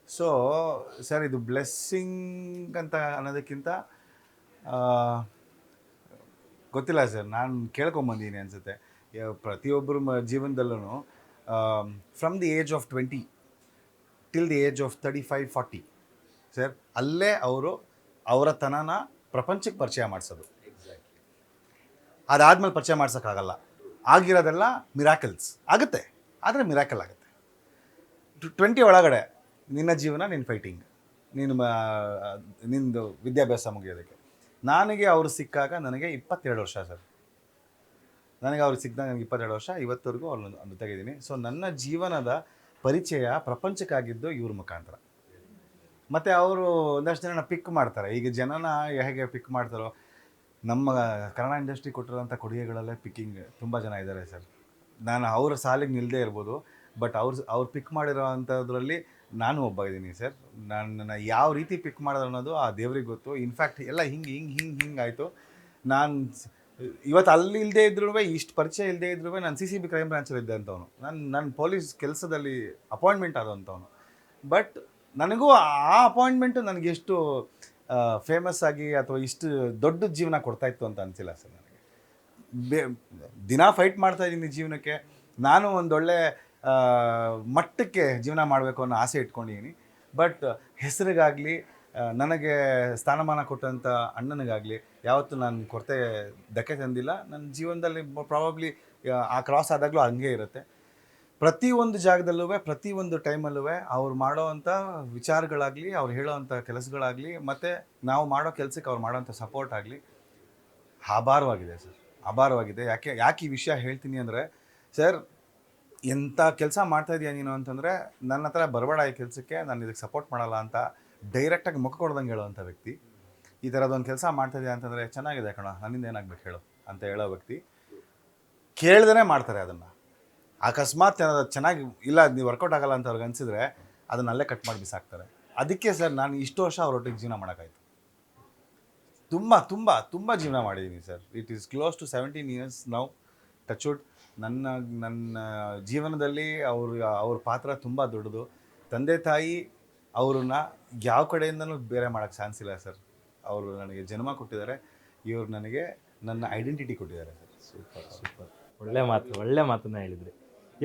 ಸೊ ಸರ್, ಇದು ಬ್ಲೆಸ್ಸಿಂಗ್ ಅಂತ ಅನ್ನೋದಕ್ಕಿಂತ ಗೊತ್ತಿಲ್ಲ ಸರ್, ನಾನು ಕೇಳ್ಕೊಂಬಂದೀನಿ ಅನಿಸುತ್ತೆ. ಪ್ರತಿಯೊಬ್ಬರ ಜೀವನದಲ್ಲೂ from the age of 20 till the age of 35-40 sir, ಅಲ್ಲೇ ಅವರ ತನನ ಪ್ರಪಂಚಕ್ಕೆ ಪರಿಚಯ ಮಾಡಿಸೋದು. ಅದಾದ್ಮೇಲೆ ಪರಿಚಯ ಮಾಡ್ಸೋಕ್ಕಾಗಲ್ಲ. ಆಗಿರೋದೆಲ್ಲ ಮಿರಾಕಲ್ಸ್ ಆಗುತ್ತೆ, ಆದರೆ ಮಿರಾಕಲ್ ಆಗುತ್ತೆ. 20 ಒಳಗಡೆ ನಿನ್ನ ಜೀವನ, ನಿನ್ನ ಫೈಟಿಂಗ್, ನಿಂದು ವಿದ್ಯಾಭ್ಯಾಸ ಮುಗಿಯೋದಕ್ಕೆ. ನನಗೆ ಅವರು ಸಿಕ್ಕಾಗ ನನಗೆ 22 ವರ್ಷ ಸರ್. ಅವ್ರು ಸಿಕ್ಕಿದಾಗ ನನಗೆ 22 ವರ್ಷ. ಇವತ್ತವರೆಗೂ ಅವ್ರನ್ನ ಜೊತೆಗಿದ್ದೀನಿ. ಸೊ ನನ್ನ ಜೀವನದ ಪರಿಚಯ ಪ್ರಪಂಚಕ್ಕಾಗಿದ್ದು ಇವ್ರ ಮುಖಾಂತರ. ಮತ್ತು ಅವರು ಒಂದಷ್ಟು ಜನನ ಪಿಕ್ ಮಾಡ್ತಾರೆ. ಈಗ ಜನನ ಹೇಗೆ ಪಿಕ್ ಮಾಡ್ತಾರೋ, ನಮ್ಮ ಕನ್ನಡ ಇಂಡಸ್ಟ್ರಿ ಕೊಟ್ಟಿರೋಂಥ ಕೊಡುಗೆಗಳಲ್ಲೇ ಪಿಕ್ಕಿಂಗ್ ತುಂಬ ಜನ ಇದ್ದಾರೆ ಸರ್. ನಾನು ಅವರ ಸಾಲಿಗೆ ನಿಲ್ಲದೇ ಇರ್ಬೋದು, ಬಟ್ ಅವ್ರು ಪಿಕ್ ಮಾಡಿರೋ ಅಂಥದ್ರಲ್ಲಿ ನಾನು ಒಬ್ಬ ಇದ್ದೀನಿ ಸರ್. ನನ್ನ ಯಾವ ರೀತಿ ಪಿಕ್ ಮಾಡೋದು ಅನ್ನೋದು ಆ ದೇವ್ರಿಗೆ ಗೊತ್ತು. ಇನ್ಫ್ಯಾಕ್ಟ್ ಎಲ್ಲ ಹಿಂಗೆ ಆಯಿತು. ನಾನು ಇವತ್ತು ಅಲ್ಲಿ ಇಲ್ಲದೇ ಇದ್ರೂ, ಇಷ್ಟು ಪರಿಚಯ ಇಲ್ಲದೇ ಇದ್ರೂ ನಾನು CCB ಕ್ರೈಮ್ ಬ್ರಾಂಚಲ್ಲಿ ಇದ್ದೆ ಅಂಥವನು. ನನ್ನ ಪೊಲೀಸ್ ಕೆಲಸದಲ್ಲಿ ಅಪಾಯಿಂಟ್ಮೆಂಟ್ ಆದಂಥವನು. ಬಟ್ ನನಗೂ ಆ ಅಪಾಯಿಂಟ್ಮೆಂಟು ನನಗೆ ಎಷ್ಟು ಫೇಮಸ್ ಆಗಿ ಅಥವಾ ಇಷ್ಟು ದೊಡ್ಡ ಜೀವನ ಕೊಡ್ತಾ ಇತ್ತು ಅಂತ ಅನಿಸಿಲ್ಲ ಸರ್ ನನಗೆ. ದಿನ ಫೈಟ್ ಮಾಡ್ತಾ ಇದ್ದೀನಿ ಜೀವನಕ್ಕೆ. ನಾನು ಒಂದೊಳ್ಳೆ ಮಟ್ಟಕ್ಕೆ ಜೀವನ ಮಾಡಬೇಕು ಅನ್ನೋ ಆಸೆ ಇಟ್ಕೊಂಡಿದ್ದೀನಿ. ಬಟ್ ಹೆಸರಿಗಾಗಲಿ ನನಗೆ ಸ್ಥಾನಮಾನ ಕೊಟ್ಟಂಥ ಅಣ್ಣನಿಗಾಗಲಿ ಯಾವತ್ತೂ ನಾನು ಕೊರತೆ ಧಕ್ಕೆ ತಂದಿಲ್ಲ. ನನ್ನ ಜೀವನದಲ್ಲಿ ಪ್ರಾಬಬ್ಲಿ ಆ ಕ್ರಾಸ್ ಆದಾಗಲೂ ಹಂಗೆ ಇರುತ್ತೆ. ಪ್ರತಿಯೊಂದು ಜಾಗದಲ್ಲೂ ಪ್ರತಿಯೊಂದು ಟೈಮಲ್ಲೂ ಅವ್ರು ಮಾಡೋವಂಥ ವಿಚಾರಗಳಾಗಲಿ, ಅವ್ರು ಹೇಳೋವಂಥ ಕೆಲಸಗಳಾಗಲಿ, ಮತ್ತು ನಾವು ಮಾಡೋ ಕೆಲಸಕ್ಕೆ ಅವ್ರು ಮಾಡೋವಂಥ ಸಪೋರ್ಟ್ ಆಗಲಿ ಅಪಾರವಾಗಿದೆ ಸರ್, ಅಪಾರವಾಗಿದೆ. ಯಾಕೆ ಈ ವಿಷಯ ಹೇಳ್ತೀನಿ ಅಂದರೆ, ಸರ್ ಎಂಥ ಕೆಲಸ ಮಾಡ್ತಾಯಿದ್ದೀಯ ನೀನು ಅಂತಂದರೆ ನನ್ನ ಹತ್ರ ಬರಬೇಡ ಈ ಕೆಲಸಕ್ಕೆ, ನಾನು ಇದಕ್ಕೆ ಸಪೋರ್ಟ್ ಮಾಡಲ್ಲ ಅಂತ ಡೈರೆಕ್ಟಾಗಿ ಮುಖ ಕೊಡ್ದಂಗೆ ಹೇಳೋವಂಥ ವ್ಯಕ್ತಿ. ಈ ಥರದೊಂದು ಕೆಲಸ ಮಾಡ್ತಾಯಿದ್ಯಾ ಅಂತಂದರೆ ಚೆನ್ನಾಗಿದೆ ಕಣ, ನನ್ನಿಂದ ಏನಾಗಬೇಕು ಹೇಳು ಅಂತ ಹೇಳೋ ವ್ಯಕ್ತಿ. ಕೇಳ್ದೇ ಮಾಡ್ತಾರೆ ಅದನ್ನು. ಅಕಸ್ಮಾತ್ ಚೆನ್ನಾಗಿ ಇಲ್ಲ ನೀವು ವರ್ಕೌಟ್ ಆಗಲ್ಲ ಅಂತ ಅವ್ರಿಗೆ ಅನಿಸಿದ್ರೆ ಅದನ್ನ ಅಲ್ಲೇ ಕಟ್ ಮಾಡಿ ಬಿಸಾಕ್ತಾರೆ. ಅದಕ್ಕೆ ಸರ್ ನಾನು ಇಷ್ಟು ವರ್ಷ ಅವರೊಟ್ಟಿಗೆ ಜೀವನ ಮಾಡೋಕ್ಕಾಯ್ತು. ತುಂಬ ತುಂಬ ತುಂಬ ಜೀವನ ಮಾಡಿದ್ದೀನಿ sir. It is close to 17 years ನಾವು. ಟಚ್ವುಡ್. ನನ್ನ ಜೀವನದಲ್ಲಿ ಅವ್ರ ಪಾತ್ರ ತುಂಬ ದೊಡ್ಡದು. ತಂದೆ ತಾಯಿ ಅವ್ರನ್ನ ಯಾವ ಕಡೆಯಿಂದನೂ ಬೇರೆ ಮಾಡೋಕ್ಕೆ ಚಾನ್ಸ್ ಇಲ್ಲ ಸರ್. ಅವರು ನನಗೆ ಜನ್ಮ ಕೊಟ್ಟಿದ್ದಾರೆ, ಇವ್ರು ನನಗೆ ನನ್ನ ಐಡೆಂಟಿಟಿ ಕೊಟ್ಟಿದ್ದಾರೆ ಸರ್. Super super. ಒಳ್ಳೆ ಮಾತನ್ನ ಹೇಳಿದ್ರಿ.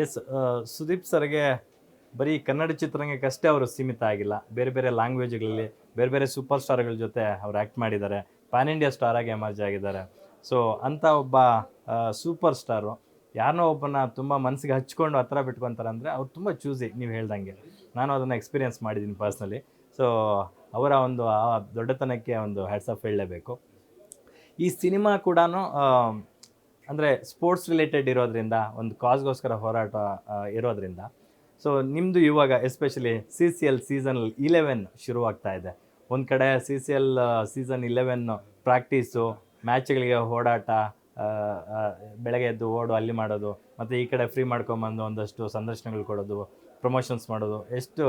ಎಸ್, ಸುದೀಪ್ ಸರ್ಗೆ ಬರೀ ಕನ್ನಡ ಚಿತ್ರರಂಗಕ್ಕಷ್ಟೇ ಅವರು ಸೀಮಿತ ಆಗಿಲ್ಲ, ಬೇರೆ ಬೇರೆ ಲ್ಯಾಂಗ್ವೇಜ್ಗಳಲ್ಲಿ ಬೇರೆ ಬೇರೆ ಸೂಪರ್ ಸ್ಟಾರ್ಗಳ ಜೊತೆ ಅವ್ರು ಆ್ಯಕ್ಟ್ ಮಾಡಿದ್ದಾರೆ, ಪ್ಯಾನ್ ಇಂಡಿಯಾ ಸ್ಟಾರ್ ಆಗಿ ಎಮರ್ಜ್ ಆಗಿದ್ದಾರೆ. ಸೊ ಅಂಥ ಒಬ್ಬ ಸೂಪರ್ ಸ್ಟಾರು ಯಾರನ್ನೋ ಒಬ್ಬನ ತುಂಬ ಮನಸ್ಸಿಗೆ ಹಚ್ಕೊಂಡು ಹತ್ರ ಬಿಟ್ಕೊತಾರೆ ಅಂದರೆ ಅವ್ರು ತುಂಬ ಚೂಸಿ. ನೀವು ಹೇಳ್ದಂಗೆ ನಾನು ಅದನ್ನು ಎಕ್ಸ್ಪೀರಿಯೆನ್ಸ್ ಮಾಡಿದ್ದೀನಿ ಪರ್ಸ್ನಲಿ. ಸೊ ಅವರ ಒಂದು ಆ ದೊಡ್ಡತನಕ್ಕೆ ಒಂದು ಹ್ಯಾಟ್ಸ್ ಆಫ್ ಹೇಳಲೇಬೇಕು. ಈ ಸಿನಿಮಾ ಕೂಡ ಅಂದರೆ ಸ್ಪೋರ್ಟ್ಸ್ ರಿಲೇಟೆಡ್ ಇರೋದ್ರಿಂದ, ಒಂದು ಕಾಸ್ಗೋಸ್ಕರ ಹೋರಾಟ ಇರೋದ್ರಿಂದ, ಸೊ ನಿಮ್ಮದು ಇವಾಗ ಎಸ್ಪೆಷಲಿ CCL ಸೀಸನ್ 11 ಶುರುವಾಗ್ತಾ ಇದೆ. ಒಂದು ಕಡೆ CCL ಸೀಸನ್ 11 ಪ್ರಾಕ್ಟೀಸು, ಮ್ಯಾಚ್ಗಳಿಗೆ ಓಡಾಟ, ಬೆಳಗ್ಗೆ ಎದ್ದು ಓಡು ಅಲ್ಲಿ ಮಾಡೋದು, ಮತ್ತು ಈ ಕಡೆ ಫ್ರೀ ಮಾಡ್ಕೊಂಬಂದು ಒಂದಷ್ಟು ಸಂದರ್ಶನಗಳು ಕೊಡೋದು, ಪ್ರಮೋಷನ್ಸ್ ಮಾಡೋದು, ಎಷ್ಟು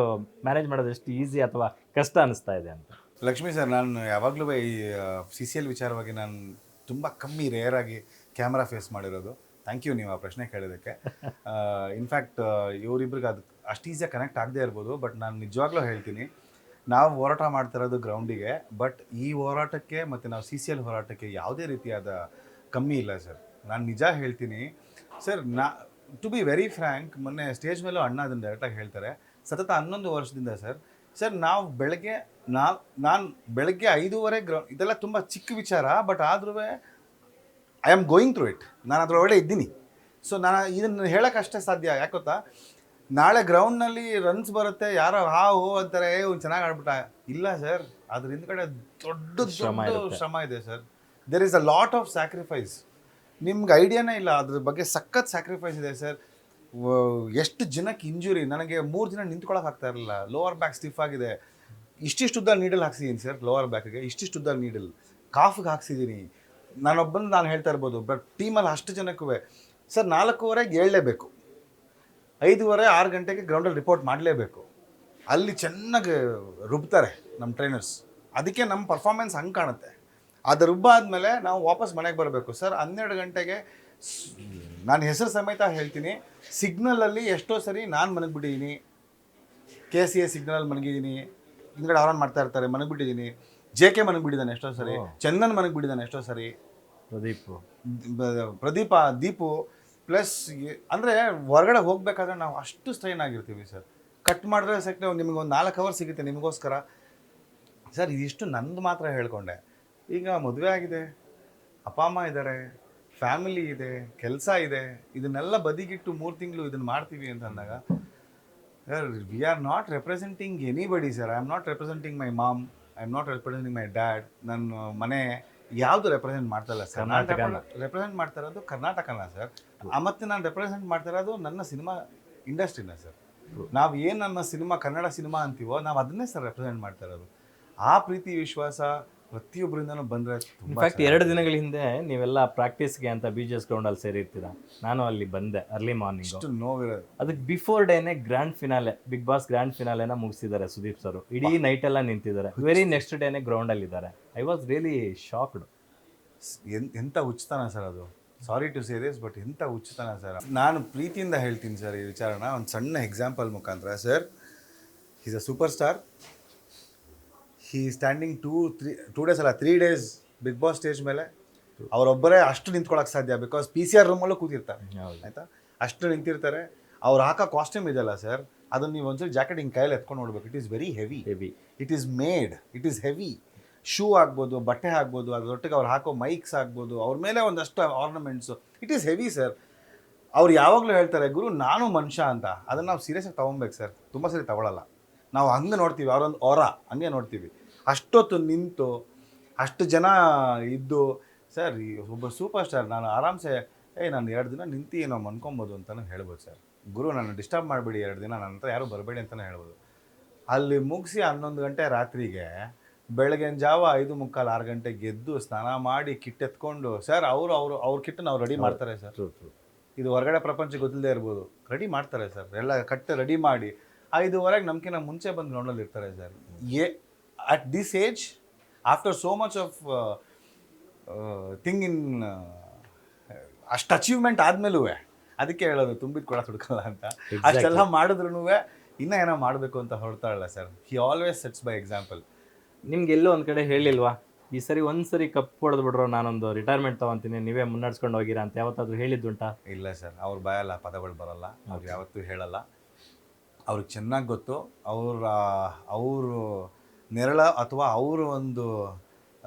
ಮ್ಯಾನೇಜ್ ಮಾಡೋದು ಎಷ್ಟು ಈಸಿ ಅಥವಾ ಕಷ್ಟ ಅನ್ನಿಸ್ತಾ ಇದೆ ಅಂತ? ಲಕ್ಷ್ಮೀ ಸರ್, ನಾನು ಯಾವಾಗಲೂ ಈ CCL ವಿಚಾರವಾಗಿ ನಾನು ತುಂಬ ಕಮ್ಮಿ ರೇರಾಗಿ ಕ್ಯಾಮ್ರಾ ಫೇಸ್ ಮಾಡಿರೋದು. ಥ್ಯಾಂಕ್ ಯು ನೀವು ಆ ಪ್ರಶ್ನೆ ಕೇಳೋದಕ್ಕೆ. ಇನ್ಫ್ಯಾಕ್ಟ್ ಇವರಿಬ್ರಿಗೆ ಅದು ಅಷ್ಟು ಈಸಿಯಾಗಿ ಕನೆಕ್ಟ್ ಆಗದೇ ಇರ್ಬೋದು, ಬಟ್ ನಾನು ನಿಜವಾಗ್ಲೂ ಹೇಳ್ತೀನಿ, ನಾವು ಹೋರಾಟ ಮಾಡ್ತಿರೋದು ಗ್ರೌಂಡಿಗೆ. ಬಟ್ ಈ ಹೋರಾಟಕ್ಕೆ ಮತ್ತು ನಾವು CCL ಹೋರಾಟಕ್ಕೆ ಯಾವುದೇ ರೀತಿಯಾದ ಕಮ್ಮಿ ಇಲ್ಲ ಸರ್. ನಾನು ನಿಜ ಹೇಳ್ತೀನಿ sir. To be very frank, ಮೊನ್ನೆ ಸ್ಟೇಜ್ ಮೇಲೂ ಅಣ್ಣ ಅದನ್ನು ಡೈರೆಕ್ಟಾಗಿ ಹೇಳ್ತಾರೆ, ಸತತ 11 ವರ್ಷದಿಂದ ಸರ್ ನಾವು ಬೆಳಗ್ಗೆ ನಾನು ಬೆಳಗ್ಗೆ 5:30 ಇದೆಲ್ಲ ತುಂಬ ಚಿಕ್ಕ ವಿಚಾರ, ಬಟ್ ಆದ್ರೂ I am going through it. ನಾನು ಅದರೊಳಗಡೆ ಇದ್ದೀನಿ. ಸೊ ನಾನು ಇದನ್ನು ಹೇಳೋಕ್ಕಷ್ಟೇ ಸಾಧ್ಯ. ಯಾಕೆ ಗೊತ್ತಾ, ನಾಳೆ ಗ್ರೌಂಡ್ನಲ್ಲಿ ರನ್ಸ್ ಬರುತ್ತೆ, ಯಾರೋ ಹೋ ಅಂತಾರೆ, ಒಂದು ಚೆನ್ನಾಗಿ ಆಡ್ಬಿಟ್ಟ. ಇಲ್ಲ ಸರ್, ಅದ್ರ ಹಿಂದ್ಗಡೆ ದೊಡ್ಡ ಶ್ರಮ ಇದೆ sir. There is a lot of sacrifice. ನಿಮ್ಗೆ ಐಡಿಯಾನೇ ಇಲ್ಲ ಅದ್ರ ಬಗ್ಗೆ. ಸಖತ್ ಸ್ಯಾಕ್ರಿಫೈಸ್ ಇದೆ ಸರ್. ಎಷ್ಟು ಜನಕ್ಕೆ ಇಂಜುರಿ, ನನಗೆ 3 ದಿನ ನಿಂತ್ಕೊಳ್ಳೋಕೆ ಆಗ್ತಾ ಇರಲಿಲ್ಲ. ಲೋವರ್ ಬ್ಯಾಕ್ ಸ್ಟಿಫ್ ಆಗಿದೆ. ಇಷ್ಟಿಷ್ಟುದ್ದ ನೀಡಲ್ ಹಾಕ್ಸಿದ್ದೀನಿ ಸರ್. ಲೋವರ್ ಬ್ಯಾಕ್ಗೆ ಇಷ್ಟಿಷ್ಟುದ್ದ ನೀಡಲ್, ಕಾಫ್ಗೆ ಹಾಕ್ಸಿದ್ದೀನಿ. ನಾನು ಹೇಳ್ತಾ ಇರ್ಬೋದು, ಬಟ್ ಟೀಮಲ್ಲಿ ಅಷ್ಟು ಜನಕ್ಕೂ ಸರ್ 4:15ಗೆ ಏಳಲೇಬೇಕು, 5:30-6 ಗಂಟೆಗೆ ಗ್ರೌಂಡಲ್ಲಿ ರಿಪೋರ್ಟ್ ಮಾಡಲೇಬೇಕು. ಅಲ್ಲಿ ಚೆನ್ನಾಗಿ ರುಬ್ತಾರೆ ನಮ್ಮ ಟ್ರೈನರ್ಸ್. ಅದಕ್ಕೆ ನಮ್ಮ ಪರ್ಫಾರ್ಮೆನ್ಸ್ ಹಂಗೆ ಕಾಣುತ್ತೆ. ಅದು ರುಬ್ಬಾದ್ಮೇಲೆ ನಾವು ವಾಪಸ್ ಮನೆಗೆ ಬರಬೇಕು ಸರ್. 12 ಗಂಟೆಗೆ ನಾನು ಹೆಸರು ಸಮೇತ ಹೇಳ್ತೀನಿ, ಸಿಗ್ನಲಲ್ಲಿ ಎಷ್ಟೋ ಸರಿ ನಾನು ಮನಗ್ಬಿಟ್ಟಿದ್ದೀನಿ. KCA ಸಿಗ್ನಲ್ ಮನಗಿದ್ದೀನಿ, ಹಿಂದ್ಗಡೆ ಆರಾನ್ ಮಾಡ್ತಾ ಇರ್ತಾರೆ, ಮನಗ್ಬಿಟ್ಟಿದ್ದೀನಿ. JK ಮನಗ್ಬಿಟ್ಟಿದ್ದಾನೆ ಎಷ್ಟೋ ಸರಿ, ಚಂದನ್ ಮನಗ್ಬಿಟ್ಟಿದ್ದಾನೆ ಎಷ್ಟೋ ಸರಿ, ದೀಪು ಪ್ಲಸ್. ಅಂದರೆ ಹೊರಗಡೆ ಹೋಗ್ಬೇಕಾದ್ರೆ ನಾವು ಅಷ್ಟು ಸ್ಟ್ರೈನ್ ಆಗಿರ್ತೀವಿ ಸರ್. ಕಟ್ ಮಾಡಿದ್ರೆ ಸೆಕ್ಟರ್ ನಿಮಗೆ ಒಂದು 4 ಅವರ್ ಸಿಗುತ್ತೆ ನಿಮಗೋಸ್ಕರ ಸರ್. ಇದಿಷ್ಟು ನಂದು ಮಾತ್ರ ಹೇಳ್ಕೊಂಡೆ. ಈಗ ಮದುವೆ ಆಗಿದೆ, ಅಪ್ಪ ಅಮ್ಮ ಇದ್ದಾರೆ, ಫ್ಯಾಮಿಲಿ ಇದೆ, ಕೆಲಸ ಇದೆ, ಇದನ್ನೆಲ್ಲ ಬದಿಗಿಟ್ಟು 3 ತಿಂಗಳು ಇದನ್ನು ಮಾಡ್ತೀವಿ ಅಂತ ಅಂದಾಗ sir, we are not representing anybody sir. I am not representing my mom, I am not representing my dad. ನನ್ನ ಮನೆ ಯಾವುದು ರೆಪ್ರೆಸೆಂಟ್ ಮಾಡ್ತಾ ಇಲ್ಲ ಸರ್. ನಾನು ರೆಪ್ರೆಸೆಂಟ್ ಮಾಡ್ತಾ ಇರೋದು ಕರ್ನಾಟಕನ ಸರ್. ಮತ್ತು ನಾನು ರೆಪ್ರೆಸೆಂಟ್ ಮಾಡ್ತಾ ಇರೋದು ನನ್ನ ಸಿನಿಮಾ ಇಂಡಸ್ಟ್ರಿನ ಸರ್. ನಾವು ಏನು ನನ್ನ ಸಿನಿಮಾ ಕನ್ನಡ ಸಿನಿಮಾ ಅಂತೀವೋ ನಾವು ಅದನ್ನೇ ಸರ್ ರೆಪ್ರೆಸೆಂಟ್ ಮಾಡ್ತಾ ಇರೋದು. ಆ ಪ್ರೀತಿ ವಿಶ್ವಾಸ ಪ್ರತಿಯೊಬ್ಬರಿಂದನೂ ಬಂದರೆ. ಇನ್ಫ್ಯಾಕ್ಟ್ 2 ದಿನಗಳ ಹಿಂದೆ ನೀವೆಲ್ಲ ಪ್ರಾಕ್ಟೀಸ್ಗೆ ಅಂತ BGS ಗ್ರೌಂಡಲ್ಲಿ ಸೇರಿರ್ತೀರ. ನಾನು ಅಲ್ಲಿ ಬಂದೆ ಅರ್ಲಿ ಮಾರ್ನಿಂಗ್. ನೋವಿರೋದು ಅದಕ್ಕೆ ಬಿಫೋರ್ ಡೇನೆ grand finale, big boss grand ಫಿನಾಲೆನ ಮುಗಿಸಿದ್ದಾರೆ ಸುದೀಪ್ ಸರ್. ಇಡೀ ನೈಟೆಲ್ಲ ನಿಂತಿದ್ದಾರೆ. ವೆರಿ ನೆಕ್ಸ್ಟ್ ಡೇನೆ ಗ್ರೌಂಡಲ್ಲಿದ್ದಾರೆ. I was really shocked. ಎಂಥ ಹುಚ್ಚತನ ಸರ್ ಅದು. Sorry to say this, but ಎಂಥ ಹುಚ್ಚತನ ಸರ್. ನಾನು ಪ್ರೀತಿಯಿಂದ ಹೇಳ್ತೀನಿ ಸರ್ ಈ ವಿಚಾರನ. ಒಂದು ಸಣ್ಣ ಎಕ್ಸಾಂಪಲ್ ಮುಖಾಂತರ sir, is a super star. He standing 2 days ಅಲ್ಲ 3 ಡೇಸ್ ಬಿಗ್ ಬಾಸ್ ಸ್ಟೇಜ್ ಮೇಲೆ ಅವರೊಬ್ಬರೇ ಅಷ್ಟು ನಿಂತ್ಕೊಳ್ಳೋಕೆ ಸಾಧ್ಯ. ಬಿಕಾಸ್ PCR ರೂಮಲ್ಲೂ ಕೂತಿರ್ತಾರೆ, ಆಯಿತಾ, ಅಷ್ಟು ನಿಂತಿರ್ತಾರೆ. ಅವ್ರು ಹಾಕೋ ಕಾಸ್ಟ್ಯೂಮ್ ಇದೆಯಲ್ಲ ಸರ್, ಅದನ್ನು ನೀವು ಒಂದ್ಸರಿ ಜಾಕೆಟ್ ಹಿಂಗೆ ಕೈಯಲ್ಲಿ ಎತ್ಕೊಂಡು ನೋಡ್ಬೇಕು. It is very heavy. It is made, it is heavy. Shoe ಆಗ್ಬೋದು, ಬಟ್ಟೆ ಆಗ್ಬೋದು, ಅದರೊಟ್ಟಿಗೆ ಅವ್ರು ಹಾಕೋ ಮೈಕ್ಸ್ ಆಗ್ಬೋದು, ಅವ್ರ ಮೇಲೆ ಒಂದಷ್ಟು ಆರ್ನಮೆಂಟ್ಸು, ಇಟ್ ಈಸ್ ಹೆವಿ ಸರ್. ಅವ್ರು ಯಾವಾಗಲೂ ಹೇಳ್ತಾರೆ, ಗುರು ನಾನು ಮನುಷ್ಯ ಅಂತ. ಅದನ್ನು ನಾವು ಸೀರಿಯಸ್ಸಾಗಿ ತೊಗೊಬೇಕು ಸರ್. ತುಂಬ ಸರಿ ತಗೊಳ್ಳಲ್ಲ ನಾವು. ಹಂಗೆ ನೋಡ್ತೀವಿ, ಅವರೊಂದು ಹಂಗೆ ನೋಡ್ತೀವಿ. ಅಷ್ಟೊತ್ತು ನಿಂತು ಅಷ್ಟು ಜನ ಇದ್ದು ಸರ್, ಈ ಒಬ್ಬ ಸೂಪರ್ ಸ್ಟಾರ್, ನಾನು ಆರಾಮ್ಸೆ ನಾನು 2 ದಿನ ನಿಂತು ನಾವು ಅನ್ಕೊಬೋದು ಅಂತಲೂ ಹೇಳ್ಬೋದು ಸರ್. ಗುರು ನಾನು ಡಿಸ್ಟರ್ಬ್ ಮಾಡಿಬಿಡಿ 2 ದಿನ, ನನ್ನ ಹತ್ರ ಯಾರೂ ಬರಬೇಡಿ ಅಂತಲೇ ಹೇಳ್ಬೋದು. ಅಲ್ಲಿ ಮುಗಿಸಿ 11 ಗಂಟೆ ರಾತ್ರಿಗೆ ಬೆಳಗಿನ ಜಾವ 5:45 6 ಗಂಟೆಗೆ ಗೆದ್ದು ಸ್ನಾನ ಮಾಡಿ ಕಿಟ್ ಎತ್ಕೊಂಡು ಸರ್, ಅವ್ರ ಕಿಟ್ಟನ್ನು ಅವ್ರು ರೆಡಿ ಮಾಡ್ತಾರೆ ಸರ್. ಇದು ಹೊರಗಡೆ ಪ್ರಪಂಚಕ್ಕೆ ಗೊತ್ತಿಲ್ಲದೆ ಇರ್ಬೋದು, ರೆಡಿ ಮಾಡ್ತಾರೆ ಸರ್. ಎಲ್ಲ ಕಟ್ಟು ರೆಡಿ ಮಾಡಿ 5:15 ನಮ್ಕಿಂತ ಮುಂಚೆ ಬಂದು ಗ್ರೌಂಡಲ್ಲಿ ಇರ್ತಾರೆ sir. At this age, after so much of thing in ಅಷ್ಟು ಅಚೀವ್ಮೆಂಟ್ ಆದಮೇಲೂ ಅದಕ್ಕೆ ಹೇಳೋದು ತುಂಬಿದ ಕೊಡ ತುಡ್ಕಲ್ಲ ಅಂತ. ಅಷ್ಟೆಲ್ಲ ಮಾಡಿದ್ರು ಇನ್ನೂ ಏನೋ ಮಾಡಬೇಕು ಅಂತ ಹೊರತಾಳಲ್ಲ sir. He always sets by example. ನಿಮ್ಗೆ ಎಲ್ಲೋ ಒಂದು ಕಡೆ ಹೇಳಿಲ್ವಾ, ಈ ಸರಿ ಒಂದ್ಸರಿ ಕಪ್ ಹೊಡೆದು ಬಿಡ್ರೋ, ನಾನೊಂದು ರಿಟೈರ್ಮೆಂಟ್ ತೊಗೊತೀನಿ, ನೀವೇ ಮುನ್ನಡೆಸ್ಕೊಂಡು ಹೋಗಿರಾ ಅಂತ ಯಾವತ್ತಾದ್ರೂ ಹೇಳಿದ್ದುಂಟಾ? ಇಲ್ಲ ಸರ್, ಅವ್ರ ಬಾಯಲ್ಲ ಪದಗಳು ಬರಲ್ಲ, ಅವ್ರು ಯಾವತ್ತೂ ಹೇಳಲ್ಲ. ಅವ್ರಿಗೆ ಚೆನ್ನಾಗಿ ಗೊತ್ತು ಅವರು ನೆರಳ ಅಥವಾ ಅವರು ಒಂದು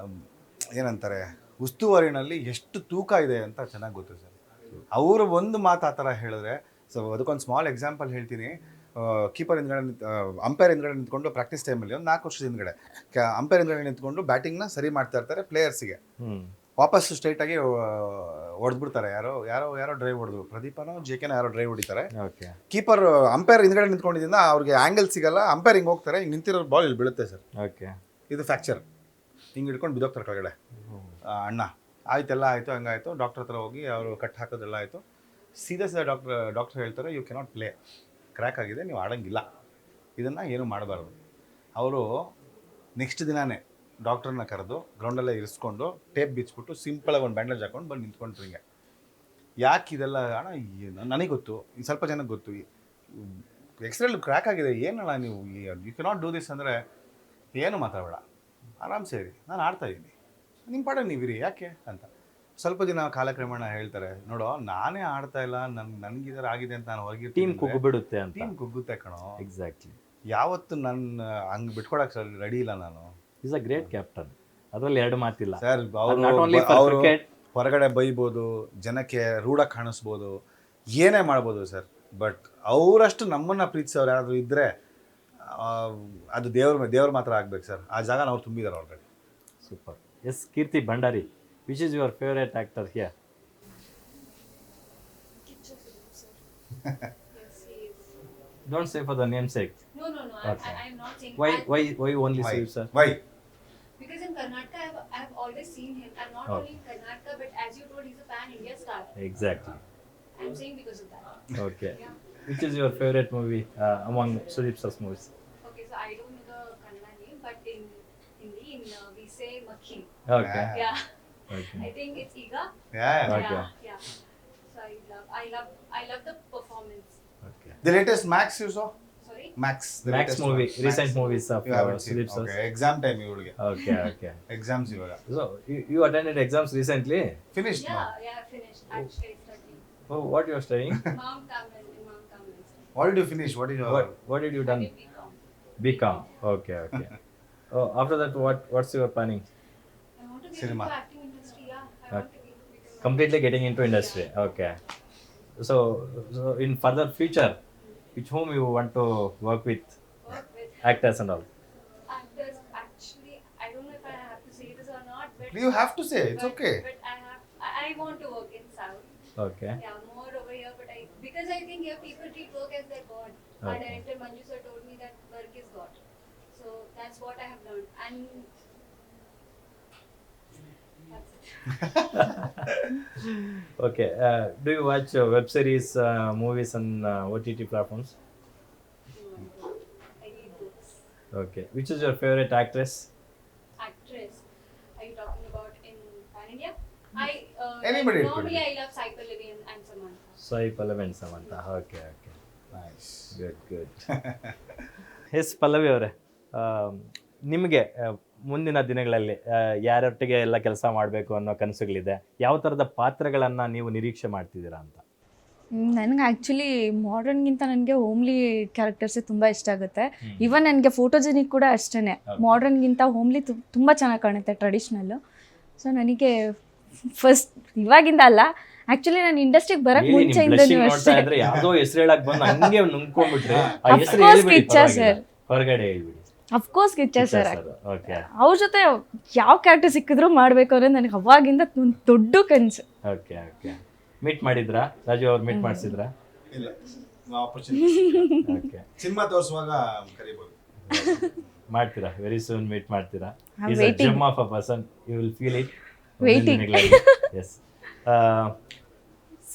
ಏನಂತಾರೆ ಉಸ್ತುವಾರಿನಲ್ಲಿ ಎಷ್ಟು ತೂಕ ಇದೆ ಅಂತ ಚೆನ್ನಾಗಿ ಗೊತ್ತು ಸರ್. ಅವರು ಒಂದು ಮಾತು ಆ ಥರ ಹೇಳಿದ್ರೆ, ಸೊ ಅದಕ್ಕೊಂದು ಸ್ಮಾಲ್ ಎಕ್ಸಾಂಪಲ್ ಹೇಳ್ತೀನಿ. ಕೀಪರ್ ಹಿಂದ್ಗಡೆ ಅಂಪೈರ್ ಹಿಂದ್ಗಡೆ ನಿಂತ್ಕೊಂಡು ಪ್ರಾಕ್ಟೀಸ್ ಟೈಮಲ್ಲಿ ಒಂದು 4 ವರ್ಷದ ಹಿಂದ್ಗಡೆ ಅಂಪೈರ್ ಹಿಂದ್ಗಡೆ ನಿಂತ್ಕೊಂಡು ಬ್ಯಾಟಿಂಗ್ನ ಸರಿ ಮಾಡ್ತಾ ಇರ್ತಾರೆ. ಪ್ಲೇಯರ್ಸಿಗೆ ವಾಪಸ್ ಸ್ಟ್ರೈಟಾಗಿ ಹೊಡೆದ್ಬಿಡ್ತಾರೆ. ಯಾರೋ ಡ್ರೈವ್ ಹೊಡೆದ್ರು, ಪ್ರದೀಪನೋ JKನೋ ಯಾರೋ ಡ್ರೈವ್ ಹೊಡಿತಾರೆ. ಕೀಪರ್ ಅಂಪೈರ್ ಹಿಂದ್ಗಡೆ ನಿಂತ್ಕೊಂಡಿದ್ದರಿಂದ ಅವ್ರಿಗೆ ಆ್ಯಂಗಲ್ ಸಿಗಲ್ಲ. ಅಂಪೈರ್ ಹಿಂಗೆ ಹೋಗ್ತಾರೆ, ಹಿಂಗೆ ನಿಂತಿರೋ ಬಾಲ್ ಇಲ್ಲಿ ಬೀಳುತ್ತೆ ಸರ್. ಇದು ಫ್ರ್ಯಾಕ್ಚರ್. ಹಿಂಗೆ ಹಿಡ್ಕೊಂಡು ಬಿದ್ದೋಗ್ತಾರೆ ಕೆಳಗಡೆ. ಅಣ್ಣ ಆಯ್ತೆಲ್ಲ ಆಯಿತು, ಹಂಗಾಯಿತು. ಡಾಕ್ಟರ್ ಹತ್ರ ಹೋಗಿ ಅವರು ಕಟ್ ಹಾಕೋದೆಲ್ಲ ಆಯಿತು. ಸೀದಾ ಡಾಕ್ಟರ್ ಹೇಳ್ತಾರೆ, ಯು ಕೆನಾಟ್ ಪ್ಲೇ, ಕ್ರ್ಯಾಕ್ ಆಗಿದೆ, ನೀವು ಆಡೋಂಗಿಲ್ಲ, ಇದನ್ನು ಏನು ಮಾಡಬಾರ್ದು. ಅವರು ನೆಕ್ಸ್ಟ್ ದಿನಾನೇ ಡಾಕ್ಟ್ರನ್ನ ಕರೆದು ಗ್ರೌಂಡಲ್ಲೇ ಇರಿಸ್ಕೊಂಡು ಟೇಪ್ ಬಿಚ್ಚಿಬಿಟ್ಟು ಸಿಂಪಲಾಗಿ ಒಂದು ಬ್ಯಾಂಡೇಜ್ ಹಾಕೊಂಡು ಬಂದು ನಿಂತ್ಕೊಂಡ್ರು. ಹಿಂಗೆ ಯಾಕೆ ಇದೆಲ್ಲ ಅಣ್ಣ, ನನಗೆ ಗೊತ್ತು, ಸ್ವಲ್ಪ ಜನಕ್ಕೆ ಗೊತ್ತು, ಎಕ್ಸ್ರೇಲ್ ಕ್ರ್ಯಾಕ್ ಆಗಿದೆ, ಏನಣ್ಣ ನೀವು ಯು ಕೆನಾಟ್ ಡೂ ದಿಸ್ ಅಂದರೆ ಏನು ಮಾತಾಡಬೇಡ, ಆರಾಮ್ಸೆ ಇರಿ, ನಾನು ಆಡ್ತಾಯಿದ್ದೀನಿ, ನಿಮ್ಮ ಪಾಡ ನೀವಿರಿ, ಯಾಕೆ ಅಂತ. ಸ್ವಲ್ಪ ದಿನ ಕಾಲಕ್ರಮೇಣ ಹೇಳ್ತಾರೆ, ನೋಡೋ ನಾನೇ ಆಡ್ತಾ ಇಲ್ಲ, ನನಗಿದಾರ ಆಗಿದೆ ಅಂತ ನಾನು ಹೊರಗೆ ಟೀಮ್ ಕುಗ್ಗುಬಿಡುತ್ತೆ ಅಂತ. ಟೀಮ್ ಕುಗ್ಗುತ್ತೆ ಕಣೋ. ಎಕ್ಸಾಕ್ಟ್ಲಿ. ಯಾವತ್ತು ನನ್ನ ಹಂಗೆ ಬಿಟ್ಕೊಡಕ್ಕೆ ರೆಡಿ ಇಲ್ಲ ನಾನು. ಈಸ್ ಅ ಗ್ರೇಟ್ ಕ್ಯಾಪ್ಟನ್, ಅದರಲ್ಲಿ 2 ಮಾತಿಲ್ಲ ಸರ್. ಅವರು ಹೊರಗಡೆ ಬೈಬೋದು, ಜನಕ್ಕೆ ರೂಢ ಕಾಣಿಸ್ಬೋದು, ಏನೇ ಮಾಡ್ಬೋದು ಸರ್. ಬಟ್ ಅವರಷ್ಟು ನಮ್ಮನ್ನು ಪ್ರೀತಿಸೋರು ಯಾರಾದರೂ ಇದ್ದರೆ ಅದು ದೇವ್ರ ಮಾತ್ರ ಆಗ್ಬೇಕು ಸರ್. ಆ ಜಾಗ ಅವ್ರು ತುಂಬಿದ್ದಾರೆ already. Super. Yes, Keerthi Bhandari, which is your favourite actor here? Yes, he is. Don't say for the namesake. No. Okay. I'm not saying. Why only Sir, sir? Why? Because in Karnataka, I've always seen him, and not only in Karnataka, but as you told, he's a pan-India star. Exactly. I'm saying because of that. Okay. Yeah. Which is your favorite movie among Sudeep Sir's movies? Okay, so I don't know the Kannada name, but in Hindi, we say Makhi. Okay. Yeah. Okay. I think it's Iga. Yeah. Okay. Yeah. So I love the performance. Okay. The latest Max you saw? Sorry. Max. The Max latest movie, one. recent Max. movies of You haven't seen. Sudeep Sir. Okay. Exam time ಇವಳಿಗೆ. Okay. Exams ಇವಾಗ. So you attended exams recently? Finished now. Yeah, I finished. Actually, I studied. Oh, what you are studying? Mount Carmel in Mount Carmel. I studied. What did you finish? What is your? What did you I done? did BCom. BCom. Okay. Oh, after that, what's your planning? I want to get Cinema. into acting industry. Yeah, I want to become. Completely getting into industry. Okay. So in further future, with whom you want to work with, Work with actors and all? actors. Actually, I don't know if I have to say this or not, but You have to say. It's but- okay. But I want to work in South. Okay. Yeah, more over here, but because I think here people treat work as their god. Our Okay. director Manju sir told me that work is God. So that's what I have learned, and that's it. Okay. Do you watch web series, movies, and OTT platforms? I read books. Okay. Which is your favorite actress? Actress. Are you talking about in Pan India? Anybody it could Normally, be. I love Sai Pallavi and Samantha. Sai Pallavi and Samantha. Okay. Nice. Good. Yes, Pallavi ಅವರೇ, ನಿಮಗೆ ಮುಂದಿನ ದಿನಗಳಲ್ಲಿ ಯಾರೊಟ್ಟಿಗೆ ಎಲ್ಲ ಕೆಲಸ ಮಾಡಬೇಕು ಅನ್ನೋ ಕನಸುಗಳಿದೆ? ಯಾವ ಥರದ ಪಾತ್ರಗಳನ್ನು ನೀವು ನಿರೀಕ್ಷೆ ಮಾಡ್ತಿದ್ದೀರಾ ಅಂತ? ನನಗೆ ಆ್ಯಕ್ಚುಲಿ ಮಾಡ್ರನ್ಗಿಂತ ನನಗೆ ಹೋಮ್ಲಿ ಕ್ಯಾರೆಕ್ಟರ್ಸೇ ತುಂಬ ಇಷ್ಟ ಆಗುತ್ತೆ. ಈವನ್ ನನಗೆ ಫೋಟೋಜೆನಿಕ್ ಕೂಡ ಅಷ್ಟೇ. ಮಾಡ್ರನ್ಗಿಂತ ಹೋಮ್ಲಿ ತುಂಬ ಚೆನ್ನಾಗಿ ಕಾಣುತ್ತೆ, ಟ್ರೆಡಿಷ್ನಲ್ಲು. ಸೊ ನನಗೆ ಫಸ್ಟ್ ಇವಾಗಿಂದ ಅಲ್ಲ, ಆ್ಯಕ್ಚುಲಿ ನಾನು ಇಂಡಸ್ಟ್ರಿಗೆ ಬರೋಕ್ಕೆ ಮುಂಚೆಯಿಂದನೂ ಅಷ್ಟೇ. ಯಾವುದೋ ಹೆಸರು ಹೇಳಕ್ ಬಂದು ಹಂಗೆ ನುಂಗ್ಕೊಂಡ್ಬಿಟ್ರೆ ಆ ಹೆಸರು Of course ಕಿಚ್ಚ ಸರ್. ಹೊರಗಡೆ ಹೇಳ್ಬಿಡಿ. Of course Kichcha sir. ಓಕೆ ಅವ್ರ ಜೊತೆ ಯಾವ ಕ್ಯಾರೆಕ್ಟರ್ ಸಿಕ್ಕಿದ್ರು ಮಾಡಬೇಕು ಅನ್ನೋದು ನನಗೆ ಅವಾಗಿಂದ ಒಂದು ದೊಡ್ಡ ಕನಸು. ಓಕೆ ಓಕೆ ಮೀಟ್ ಮಾಡಿದ್ರಾ? ರಾಜು ಅವ್ರು ಮೀಟ್ ಮಾಡಿಸಿದ್ರಾ? ಇಲ್ಲ, ಆಪರ್ಚುನಿಟಿ ಓಕೆ ಸಿನಿಮಾ ತೋರಿಸುವಾಗ ಕರಿಬೋದು. ಮಾಡ್ತೀರಾ? ವೆರಿ ಸೂನ್ ಮೀಟ್ ಮಾಡ್ತೀರಾ? I'm is a waiting. Gem of a person, you will feel it. Waiting. Yes.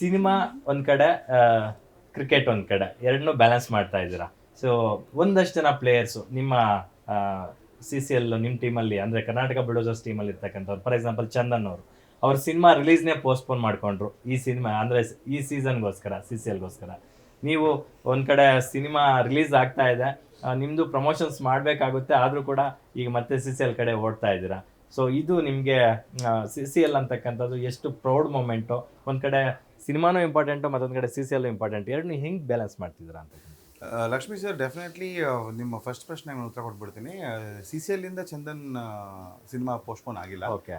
Cinema ಒಂದ್ ಕಡೆ, ಕ್ರಿಕೆಟ್ ಒಂದ್ ಕಡೆ, ಎರಡನ್ನೂ ಬ್ಯಾಲೆನ್ಸ್ ಮಾಡ್ತಾ ಇದ್ದೀರಾ. ಸೊ ಒಂದಷ್ಟು ಜನ ಪ್ಲೇಯರ್ಸು ನಿಮ್ಮ CCL ನಿಮ್ಮ ಟೀಮಲ್ಲಿ, ಅಂದರೆ ಕರ್ನಾಟಕ ಬುಲ್ಡೋಸರ್ಸ್ ಟೀಮಲ್ಲಿ ಇರ್ತಕ್ಕಂಥವ್ರು, ಫಾರ್ ಎಕ್ಸಾಂಪಲ್ ಚಂದನ್ ಅವರು, ಅವ್ರ ಸಿನಿಮಾ ರಿಲೀಸ್ನೇ ಪೋಸ್ಟ್ಪೋನ್ ಮಾಡ್ಕೊಂಡ್ರು ಈ ಸಿನಿಮಾ, ಅಂದರೆ ಈ ಸೀಸನ್ಗೋಸ್ಕರ, CCLಗೋಸ್ಕರ. ನೀವು ಒಂದು ಕಡೆ ಸಿನಿಮಾ ರಿಲೀಸ್ ಆಗ್ತಾ ಇದೆ, ನಿಮ್ಮದು ಪ್ರಮೋಷನ್ಸ್ ಮಾಡಬೇಕಾಗುತ್ತೆ, ಆದರೂ ಕೂಡ ಈಗ ಮತ್ತೆ CCL ಕಡೆ ಓಡ್ತಾ ಇದ್ದೀರಾ. ಸೊ ಇದು ನಿಮಗೆ CCL ಅಂತಕ್ಕಂಥದ್ದು ಎಷ್ಟು ಪ್ರೌಡ್ ಮೂಮೆಂಟು. ಒಂದು ಕಡೆ ಸಿನಿಮಾನೂ ಇಂಪಾರ್ಟೆಂಟು, ಮತ್ತೊಂದು ಕಡೆ CCL ಇಂಪಾರ್ಟೆಂಟ್, ಎರಡನ್ನೂ ಹೆಂಗೆ ಬ್ಯಾಲೆನ್ಸ್ ಮಾಡ್ತಿದ್ದೀರಾ ಅಂತ? ಲಕ್ಷ್ಮೀ ಸರ್, ಡೆಫಿನೆಟ್ಲಿ ನಿಮ್ಮ ಫಸ್ಟ್ ಪ್ರಶ್ನೆಗೆ ನಾನು ಉತ್ತರ ಕೊಟ್ಬಿಡ್ತೀನಿ. CCL ಇಂದ ಚಂದನ್ ಸಿನಿಮಾ ಪೋಸ್ಟ್ಪೋನ್ ಆಗಿಲ್ಲ. ಓಕೆ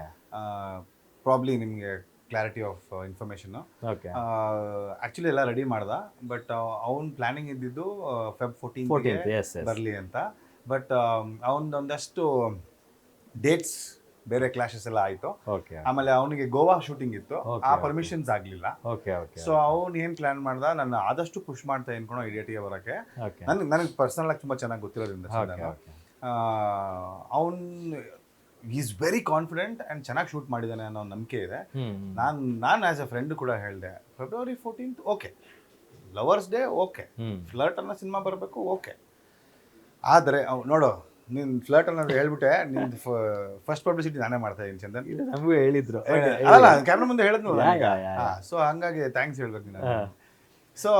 ಪ್ರಾಬ್ಲಿ ನಿಮಗೆ clarity of information. Okay actually ಎಲ್ಲ ರೆಡಿ ಮಾಡ್ದ, ಬಟ್ ಅವ್ನ ಪ್ಲ್ಯಾನಿಂಗ್ ಇದ್ದಿದ್ದು Feb 14th yes, yes. ಬರಲಿ ಅಂತ. ಬಟ್ ಅವನದೊಂದಷ್ಟು ಡೇಟ್ಸ್ ಬೇರೆ ಕ್ಲಾಶಸ್ ಎಲ್ಲ ಆಯಿತು. ಓಕೆ ಆಮೇಲೆ ಅವನಿಗೆ ಗೋವಾ ಶೂಟಿಂಗ್ ಇತ್ತು, Okay, ಆ okay. ಪರ್ಮಿಷನ್ಸ್ ಆಗಲಿಲ್ಲ. ಓಕೆ ಓಕೆ ಸೊ ಅವ್ನು ಏನು ಪ್ಲ್ಯಾನ್ ಮಾಡ್ದ, ನನ್ನ ಆದಷ್ಟು ಪುಷ್ ಮಾಡ್ತಾ ಏನ್ಕೊಳೋ ಇಡಿಯಟಿಗೆ ಬರೋಕ್ಕೆ. ಓಕೆ ನನಗೆ ಪರ್ಸನಲ್ ಆಗಿ ತುಂಬ ಚೆನ್ನಾಗಿ ಗೊತ್ತಿರೋದ್ರಿಂದ ಓಕೆ ಓಕೆ ಅವನು ಈಸ್ ವೆರಿ ಕಾನ್ಫಿಡೆಂಟ್ ಆ್ಯಂಡ್ ಚೆನ್ನಾಗಿ ಶೂಟ್ ಮಾಡಿದ್ದಾನೆ ಅನ್ನೋ ನಂಬಿಕೆ ಇದೆ. ನಾನು ಆ್ಯಸ್ ಎ ಫ್ರೆಂಡ್ ಕೂಡ ಹೇಳಿದೆ, February 14th okay, lovers day okay, flirt ಅನ್ನೋ ಸಿನಿಮಾ ಬರಬೇಕು ಓಕೆ. ಆದರೆ ನೋಡು, ನೀನು ಫ್ಲರ್ಟ್ ಅನ್ನೋದು ಹೇಳ್ಬಿಟ್ಟೆ, ನಿಂದು ಫಸ್ಟ್ ಪಬ್ಲಿಸಿಟಿ ನಾನೇ ಮಾಡ್ತಾ ಇದ್ದೀನಿ ಚಂದನ್. ನಮಗೂ ಹೇಳಿದ್ರು. ಅಲ್ಲ, ಕ್ಯಾಮ್ರಾ ಮುಂದೆ ಹೇಳಿದ್ನು. ಯಾ. ಸೊ ಹಂಗಾಗಿ ಥ್ಯಾಂಕ್ಸ್ ಹೇಳ್ಬೇಕು ನೀನು. ಸೊ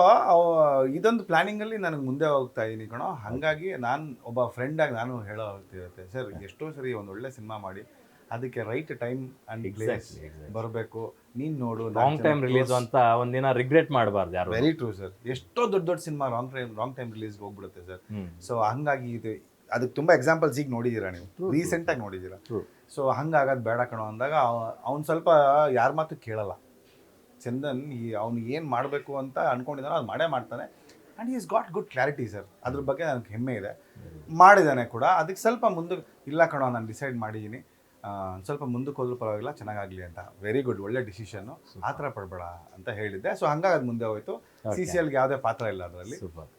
ಇದೊಂದು ಪ್ಲಾನಿಂಗಲ್ಲಿ ನನಗೆ ಮುಂದೆ ಹೋಗ್ತಾ ಇದ್ದೀನಿ ಕಣೋ. ಹಾಗಾಗಿ ನಾನು ಒಬ್ಬ ಫ್ರೆಂಡಾಗಿ ನಾನು ಹೇಳೋ ಹೋಗ್ತಿರುತ್ತೆ, ಸರ್ ಎಷ್ಟೋ ಸರಿ ಒಂದು ಒಳ್ಳೆ ಸಿನಿಮಾ ಮಾಡಿ ಅದಕ್ಕೆ ರೈಟ್ ಟೈಮ್ ಆ್ಯಂಡ್ ಪ್ಲೇಸ್ ಬರಬೇಕು. ನೀನು ನೋಡು, ಲಾಂಗ್ ಟೈಮ್ ರಿಲೀಸ್ ಅಂತ ಒಂದಿನ ರಿಗ್ರೆಟ್ ಮಾಡಬಾರ್ದು ಯಾರು. Very true sir. ಎಷ್ಟೋ ದೊಡ್ಡ ಸಿನಿಮಾ ರಾಂಗ್ ಟೈಮ್ ರಿಲೀಸ್ಗೆ ಹೋಗ್ಬಿಡುತ್ತೆ ಸರ್. ಸೊ ಹಂಗಾಗಿ ಇದು ಅದಕ್ಕೆ ತುಂಬ ಎಕ್ಸಾಂಪಲ್ಸ್ ಈಗ ನೋಡಿದ್ದೀರಾ, ನೀವು ರೀಸೆಂಟಾಗಿ ನೋಡಿದ್ದೀರಾ. ಸೊ ಹಂಗಾಗೋದು ಬೇಡ ಕಣೋ ಅಂದಾಗ ಅವ್ನು ಸ್ವಲ್ಪ ಯಾರ ಮಾತು ಕೇಳಲ್ಲ. ಚಂದನ್ ಅವ್ನು ಏನು ಮಾಡಬೇಕು ಅಂತ ಅನ್ಕೊಂಡಿದ್ದಾನೋ ಅದು ಮಾಡೇ ಮಾಡ್ತಾನೆ. And is got good clarity sir. ಅದ್ರ ಬಗ್ಗೆ ನನಗೆ ಹೆಮ್ಮೆ ಇದೆ. ಮಾಡಿದ್ದಾನೆ ಕೂಡ. ಅದಕ್ಕೆ ಸ್ವಲ್ಪ ಮುಂದೆ ಇಲ್ಲ ಕಣೋ, ನಾನು ಡಿಸೈಡ್ ಮಾಡಿದ್ದೀನಿ, ಸ್ವಲ್ಪ ಮುಂದಕ್ಕೆ ಹೋದ್ರೂ ಪರವಾಗಿಲ್ಲ, ಚೆನ್ನಾಗಾಗಲಿ ಅಂತ. ವೆರಿ ಗುಡ್, ಒಳ್ಳೆ ಡಿಸಿಷನ್ನು, ಆ ಥರ ಪಡಬೇಡ ಅಂತ ಹೇಳಿದ್ದೆ. ಸೊ ಹಂಗಾಗಿ ಅದು ಮುಂದೆ ಹೋಯಿತು. CCLಗೆ ಯಾವುದೇ ಪಾತ್ರ ಇಲ್ಲ ಅದರಲ್ಲಿ.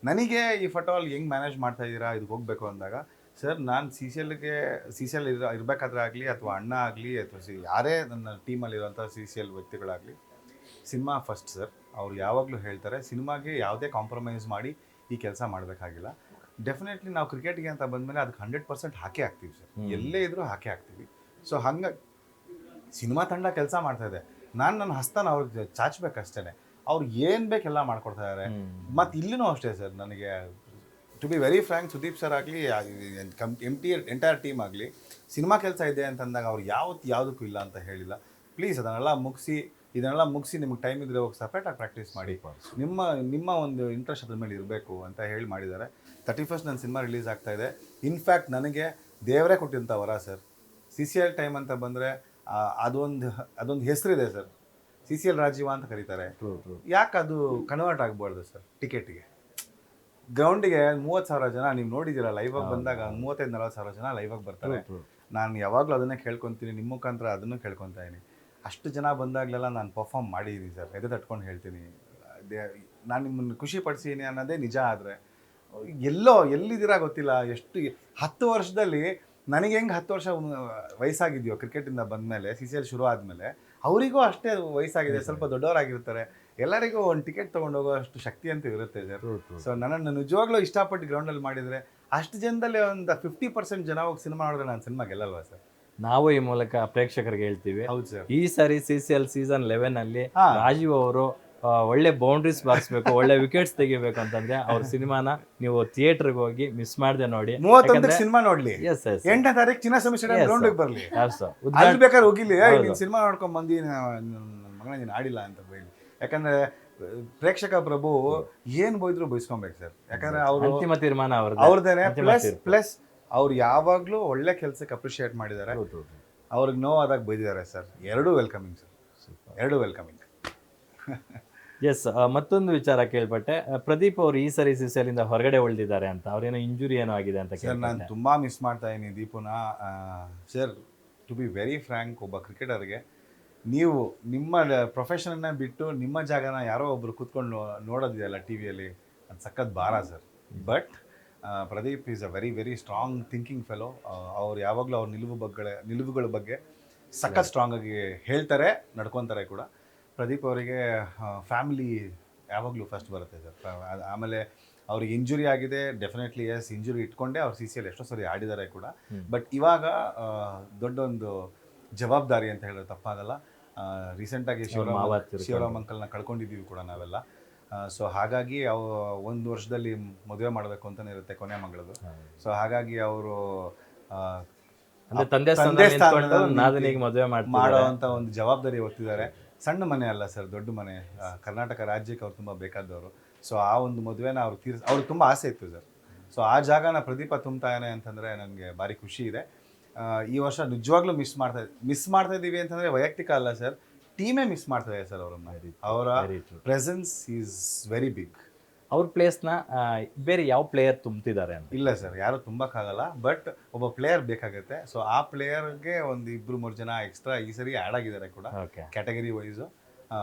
ನನಗೆ ಈ ಫಟೋಲ್ ಹೆಂಗೆ ಮ್ಯಾನೇಜ್ ಮಾಡ್ತಾ ಇದ್ದೀರಾ ಇದಕ್ಕೆ ಹೋಗಬೇಕು ಅಂದಾಗ, ಸರ್ ನಾನು CCL ಇರಬೇಕಾದ್ರೆ ಆಗಲಿ, ಅಥವಾ ಅಣ್ಣ ಆಗಲಿ, ಅಥವಾ ಯಾರೇ ನನ್ನ ಟೀಮಲ್ಲಿರೋಂಥ CCL ವ್ಯಕ್ತಿಗಳಾಗಲಿ, ಸಿನಿಮಾ ಫಸ್ಟ್ ಸರ್. ಅವ್ರು ಯಾವಾಗಲೂ ಹೇಳ್ತಾರೆ, ಸಿನಿಮಾಗೆ ಯಾವುದೇ ಕಾಂಪ್ರಮೈಸ್ ಮಾಡಿ ಈ ಕೆಲಸ ಮಾಡಬೇಕಾಗಿಲ್ಲ. ಡೆಫಿನೆಟ್ಲಿ ನಾವು ಕ್ರಿಕೆಟ್ಗೆ ಅಂತ ಬಂದಮೇಲೆ ಅದಕ್ಕೆ 100% ಹಾಕೇ ಹಾಕ್ತೀವಿ ಸರ್. ಎಲ್ಲೇ ಇದ್ರೂ ಹಾಕೇ ಹಾಕ್ತೀವಿ. ಸೊ ಹಂಗಾಗಿ ಸಿನಿಮಾ ತಂಡ ಕೆಲಸ ಮಾಡ್ತಾಯಿದೆ, ನಾನು ನನ್ನ ಹಸ್ತನ ಅವ್ರಿಗೆ ಚಾಚಬೇಕಷ್ಟೇ. ಅವ್ರು ಏನು ಬೇಕೆಲ್ಲ ಮಾಡ್ಕೊಡ್ತಾ ಇದ್ದಾರೆ. ಮತ್ತು ಇಲ್ಲಿನೂ ಅಷ್ಟೇ ಸರ್. ನನಗೆ to be very frank, Sudeep sir ಆಗಲಿ, ಎಂಟೈರ್ ಟೀಮ್ ಆಗಲಿ, ಸಿನಿಮಾ ಕೆಲಸ ಇದೆ ಅಂತಂದಾಗ ಅವ್ರು ಯಾವುದಕ್ಕೂ ಇಲ್ಲ ಅಂತ ಹೇಳಿಲ್ಲ. ಪ್ಲೀಸ್ ಇದನ್ನೆಲ್ಲ ಮುಗಿಸಿ ನಿಮ್ಗೆ ಟೈಮ್ ಇದ್ದರೆ ಹೋಗಿ ಸಪ್ರೇಟಾಗಿ ಪ್ರಾಕ್ಟೀಸ್ ಮಾಡಿ, ನಿಮ್ಮ ಒಂದು ಇಂಟ್ರೆಸ್ಟ್ ಅದ್ರ ಮೇಲೆ ಇರಬೇಕು ಅಂತ ಹೇಳಿ ಮಾಡಿದ್ದಾರೆ. 31st ನನ್ನ ಸಿನಿಮಾ ರಿಲೀಸ್ ಆಗ್ತಾ ಇದೆ. ಇನ್ಫ್ಯಾಕ್ಟ್ ನನಗೆ ದೇವರೇ ಕೊಟ್ಟಿದ್ದಂಥ ವರ ಸರ್. CCL ಟೈಮ್ ಅಂತ ಬಂದರೆ ಅದೊಂದು ಹೆಸರಿದೆ ಸರ್, CCL ರಾಜೀವ ಅಂತ ಕರೀತಾರೆ. ಯಾಕೆ ಅದು ಕನ್ವರ್ಟ್ ಆಗಬಾರ್ದು ಸರ್ ಟಿಕೆಟ್ಗೆ? ಗ್ರೌಂಡಿಗೆ 30,000 ಜನ ನೀವು ನೋಡಿದ್ದೀರಾ, ಲೈವಾಗಿ ಬಂದಾಗ 35,000-40,000 ಜನ ಲೈವಾಗಿ ಬರ್ತಾರೆ. ನಾನು ಯಾವಾಗಲೂ ಅದನ್ನೇ ಕೇಳ್ಕೊತೀನಿ, ನಿಮ್ಮ ಮುಖಾಂತರ ಅದನ್ನು ಕೇಳ್ಕೊತಾ ಇದ್ದೀನಿ. ಅಷ್ಟು ಜನ ಬಂದಾಗಲೆಲ್ಲ ನಾನು ಪರ್ಫಾರ್ಮ್ ಮಾಡಿದ್ದೀನಿ ಸರ್. ಎದೆ ತಟ್ಕೊಂಡು ಹೇಳ್ತೀನಿ, ನಾನು ನಿಮ್ಮನ್ನು ಖುಷಿ ಪಡಿಸೀನಿ ಅನ್ನೋದೇ ನಿಜ. ಆದರೆ ಎಲ್ಲಿದ್ದೀರಾ ಗೊತ್ತಿಲ್ಲ. 10 ವರ್ಷದಲ್ಲಿ ನನಗೆ ಹೆಂಗೆ 10 ವರ್ಷ ವಯಸ್ಸಾಗಿದೆಯೋ ಕ್ರಿಕೆಟಿಂದ ಬಂದಮೇಲೆ, CCL ಶುರು ಆದಮೇಲೆ ಅವರಿಗೂ ಅಷ್ಟೇ ವಯಸ್ಸಾಗಿದೆ, ಸ್ವಲ್ಪ ದೊಡ್ಡವರಾಗಿರ್ತಾರೆ. ಎಲ್ಲರಿಗೂ ಒಂದು ಟಿಕೆಟ್ ತೊಗೊಂಡೋಗೋ ಅಷ್ಟು ಶಕ್ತಿ ಅಂತೂ ಇರುತ್ತೆ ಸರ್. ಸೊ ನನ್ನನ್ನು ನಿಜವಾಗ್ಲೂ ಇಷ್ಟಪಟ್ಟು ಗ್ರೌಂಡಲ್ಲಿ ಮಾಡಿದರೆ ಅಷ್ಟು ಜನದಲ್ಲಿ ಒಂದು 50% ಜನ ಹೋಗಿ ಸಿನಿಮಾ ನೋಡಿದ್ರೆ ನಾನು ಸಿನಿಮಾ ಗೆಲ್ಲಲ್ವಾ ಸರ್? ನಾವು ಈ ಮೂಲಕ ಪ್ರೇಕ್ಷಕರಿಗೆ ಹೇಳ್ತೀವಿ, ಹೌದು ಸರ್. ಈ ಸಾರಿ CCL ಸೀಸನ್ 11 ಅಲ್ಲಿ ರಾಜೀವ್ ಅವರು ಒಳ್ಳೆ ಬೌಂಡ್ರೀಸ್ ಬಾರಿಸ್ಬೇಕು, ಒಳ್ಳೆ ವಿಕೆಟ್ಸ್ ತೆಗಿಬೇಕು ಅಂತಂದ್ರೆ ಅವ್ರ ಸಿನಿಮಾನ ನೀವು ಥಿಯೇಟರ್ಗೆ ಹೋಗಿ ಮಿಸ್ ಮಾಡದೆ ನೋಡಿ. 31ಕ್ಕೆ ಸಿನಿಮಾ ನೋಡ್ಲಿ, ಎಸ್ ಎಸ್ 8ನೇ ತಾರೀಕು ಚಿನ್ನಸ್ವಾಮಿ ಸ್ಟೇಡಿಯಂ ಗ್ರೌಂಡ್ ಬರ್ಲಿ, ಉದ್ಘಾಟನೆ ಅಲ್ಲಿ ಬೇಕಾದ್ರೆ ಹೋಗಿಲಿ, ನೀನ್ ಸಿನಿಮಾ ನೋಡ್ಕೊಂಡ್ ಬಂದಿ ನನ್ನ ಮಗನ ನೀನು ಆಡಿಲ್ಲ ಅಂತ ಬೈಲಿ. ಯಾಕಂದ್ರೆ ಪ್ರೇಕ್ಷಕ ಪ್ರಭು ಏನ್ ಬೈದ್ರು ಬೈಸ್ಕೊಬೇಕು ಸರ್, ಯಾಕಂದ್ರೆ ಅವರು ಅಂತಿಮ ತೀರ್ಮಾನ ಅವ್ರದ್ದೇನೆ. ಪ್ಲಸ್ ಅವ್ರು ಯಾವಾಗ್ಲೂ ಒಳ್ಳೆ ಕೆಲ್ಸಕ್ಕೆ ಅಪ್ರಿಶಿಯೇಟ್ ಮಾಡಿದ್ದಾರೆ, ಅವ್ರಿಗೆ ನೋವಾದಾಗ ಬೈದಿದ್ದಾರೆ ಸರ್. ಎರಡೂ ವೆಲ್ಕಮಿಂಗ್ ಸರ್, ಎರಡೂ ವೆಲ್ಕಮಿಂಗ್. ಎಸ್, ಮತ್ತೊಂದು ವಿಚಾರ ಕೇಳ್ಪಟ್ಟೆ, ಪ್ರದೀಪ್ ಅವರು ಈ ಸರಿ ಸಿಸಲಿಂದ ಹೊರಗಡೆ ಉಳಿದಿದ್ದಾರೆ ಅಂತ, ಅವ್ರೇನೋ ಇಂಜುರಿ ಏನೋ ಆಗಿದೆ ಅಂತ ಸರ್ ನಾನು ತುಂಬಾ ಮಿಸ್ ಮಾಡ್ತಾ ಇದ್ದೀನಿ ದೀಪುನ. Sir to be very frank, ಒಬ್ಬ ಕ್ರಿಕೆಟರ್ಗೆ ನೀವು ನಿಮ್ಮ ಪ್ರೊಫೆಷನ್ನ ಬಿಟ್ಟು ನಿಮ್ಮ ಜಾಗನ ಯಾರೋ ಒಬ್ರು ಕೂತ್ಕೊಂಡು ನೋಡೋದಿದೆಯಲ್ಲ ಟಿ ವಿಯಲ್ಲಿ, ಅದು ಸಖತ್ ಭಾರ sir. But Pradeep is a very very strong thinking fellow. ಅವ್ರು ಯಾವಾಗಲೂ ಅವ್ರ ನಿಲುವುಗಳ ಬಗ್ಗೆ ಸಖತ್ ಸ್ಟ್ರಾಂಗ್ ಆಗಿ ಹೇಳ್ತಾರೆ, ನಡ್ಕೊತಾರೆ ಕೂಡ. ಪ್ರದೀಪ್ ಅವರಿಗೆ ಫ್ಯಾಮಿಲಿ ಯಾವಾಗಲೂ ಫಸ್ಟ್ ಬರುತ್ತೆ ಸರ್. ಆಮೇಲೆ ಅವ್ರಿಗೆ ಇಂಜುರಿ ಆಗಿದೆ, ಡೆಫಿನೆಟ್ಲಿ ಎಸ್, ಇಂಜುರಿ ಇಟ್ಕೊಂಡೆ ಅವ್ರು CCL ಎಷ್ಟೋ ಸರಿ ಆಡಿದ್ದಾರೆ ಕೂಡ. ಬಟ್ ಇವಾಗ ದೊಡ್ಡೊಂದು ಜವಾಬ್ದಾರಿ ಅಂತ ಹೇಳಿದ್ರೆ ತಪ್ಪಾಗಲ್ಲ. ರೀಸೆಂಟಾಗಿ ಶಿವರಾಮ್ ಅಂಕಲ್ನ ಕಳ್ಕೊಂಡಿದ್ದೀವಿ ಕೂಡ ನಾವೆಲ್ಲ. ಸೊ ಹಾಗಾಗಿ ಒಂದು ವರ್ಷದಲ್ಲಿ ಮದುವೆ ಮಾಡಬೇಕು ಅಂತಲೇ ಇರುತ್ತೆ ಕೊನೆ ಮಗಳದು. ಸೊ ಹಾಗಾಗಿ ಅವರು ತಂದೆ ಮದುವೆ ಮಾಡೋವಂಥ ಒಂದು ಜವಾಬ್ದಾರಿ ಹೊತ್ತಿದ್ದಾರೆ. ಸಣ್ಣ ಮನೆ ಅಲ್ಲ ಸರ್, ದೊಡ್ಡ ಮನೆ. ಕರ್ನಾಟಕ ರಾಜ್ಯಕ್ಕೆ ಅವ್ರು ತುಂಬ ಬೇಕಾದವರು. ಸೊ ಆ ಒಂದು ಮದುವೆನ ಅವ್ರಿಗೆ ತುಂಬ ಆಸೆ ಇತ್ತು ಸರ್. ಸೊ ಆ ಜಾಗನ ಪ್ರದೀಪ ತುಂಬ್ತಾನೆ ಅಂತಂದರೆ ನನಗೆ ಭಾರಿ ಖುಷಿ ಇದೆ. ಈ ವರ್ಷ ನಿಜವಾಗ್ಲೂ ಮಿಸ್ ಮಾಡ್ತಾ ಇದ್ದೀವಿ ಅಂತಂದರೆ ವೈಯಕ್ತಿಕ ಅಲ್ಲ ಸರ್, ಟೀಮೇ ಮಿಸ್ ಮಾಡ್ತಾ ಇದೆ ಸರ್ ಅವರನ್ನ. ಅವರ ಪ್ರೆಸೆನ್ಸ್ ಈಸ್ ವೆರಿ ಬಿಗ್. ಅವ್ರ ಪ್ಲೇಸ್ನ ಬೇರೆ ಯಾವ ಪ್ಲೇಯರ್ ತುಂಬ್ತಿದ್ದಾರೆ ಅಂತ ಇಲ್ಲ ಸರ್, ಯಾರು ತುಂಬಕ್ಕಾಗಲ್ಲ. ಬಟ್ ಒಬ್ಬ ಪ್ಲೇಯರ್ ಬೇಕಾಗುತ್ತೆ. ಸೊ ಆ ಪ್ಲೇಯರ್ಗೆ ಒಂದು 2-3 ಜನ ಎಕ್ಸ್ಟ್ರಾ ಈ ಸರಿ ಆ್ಯಡ್ ಆಗಿದ್ದಾರೆ ಕೂಡ, ಕ್ಯಾಟಗರಿ ವೈಸು.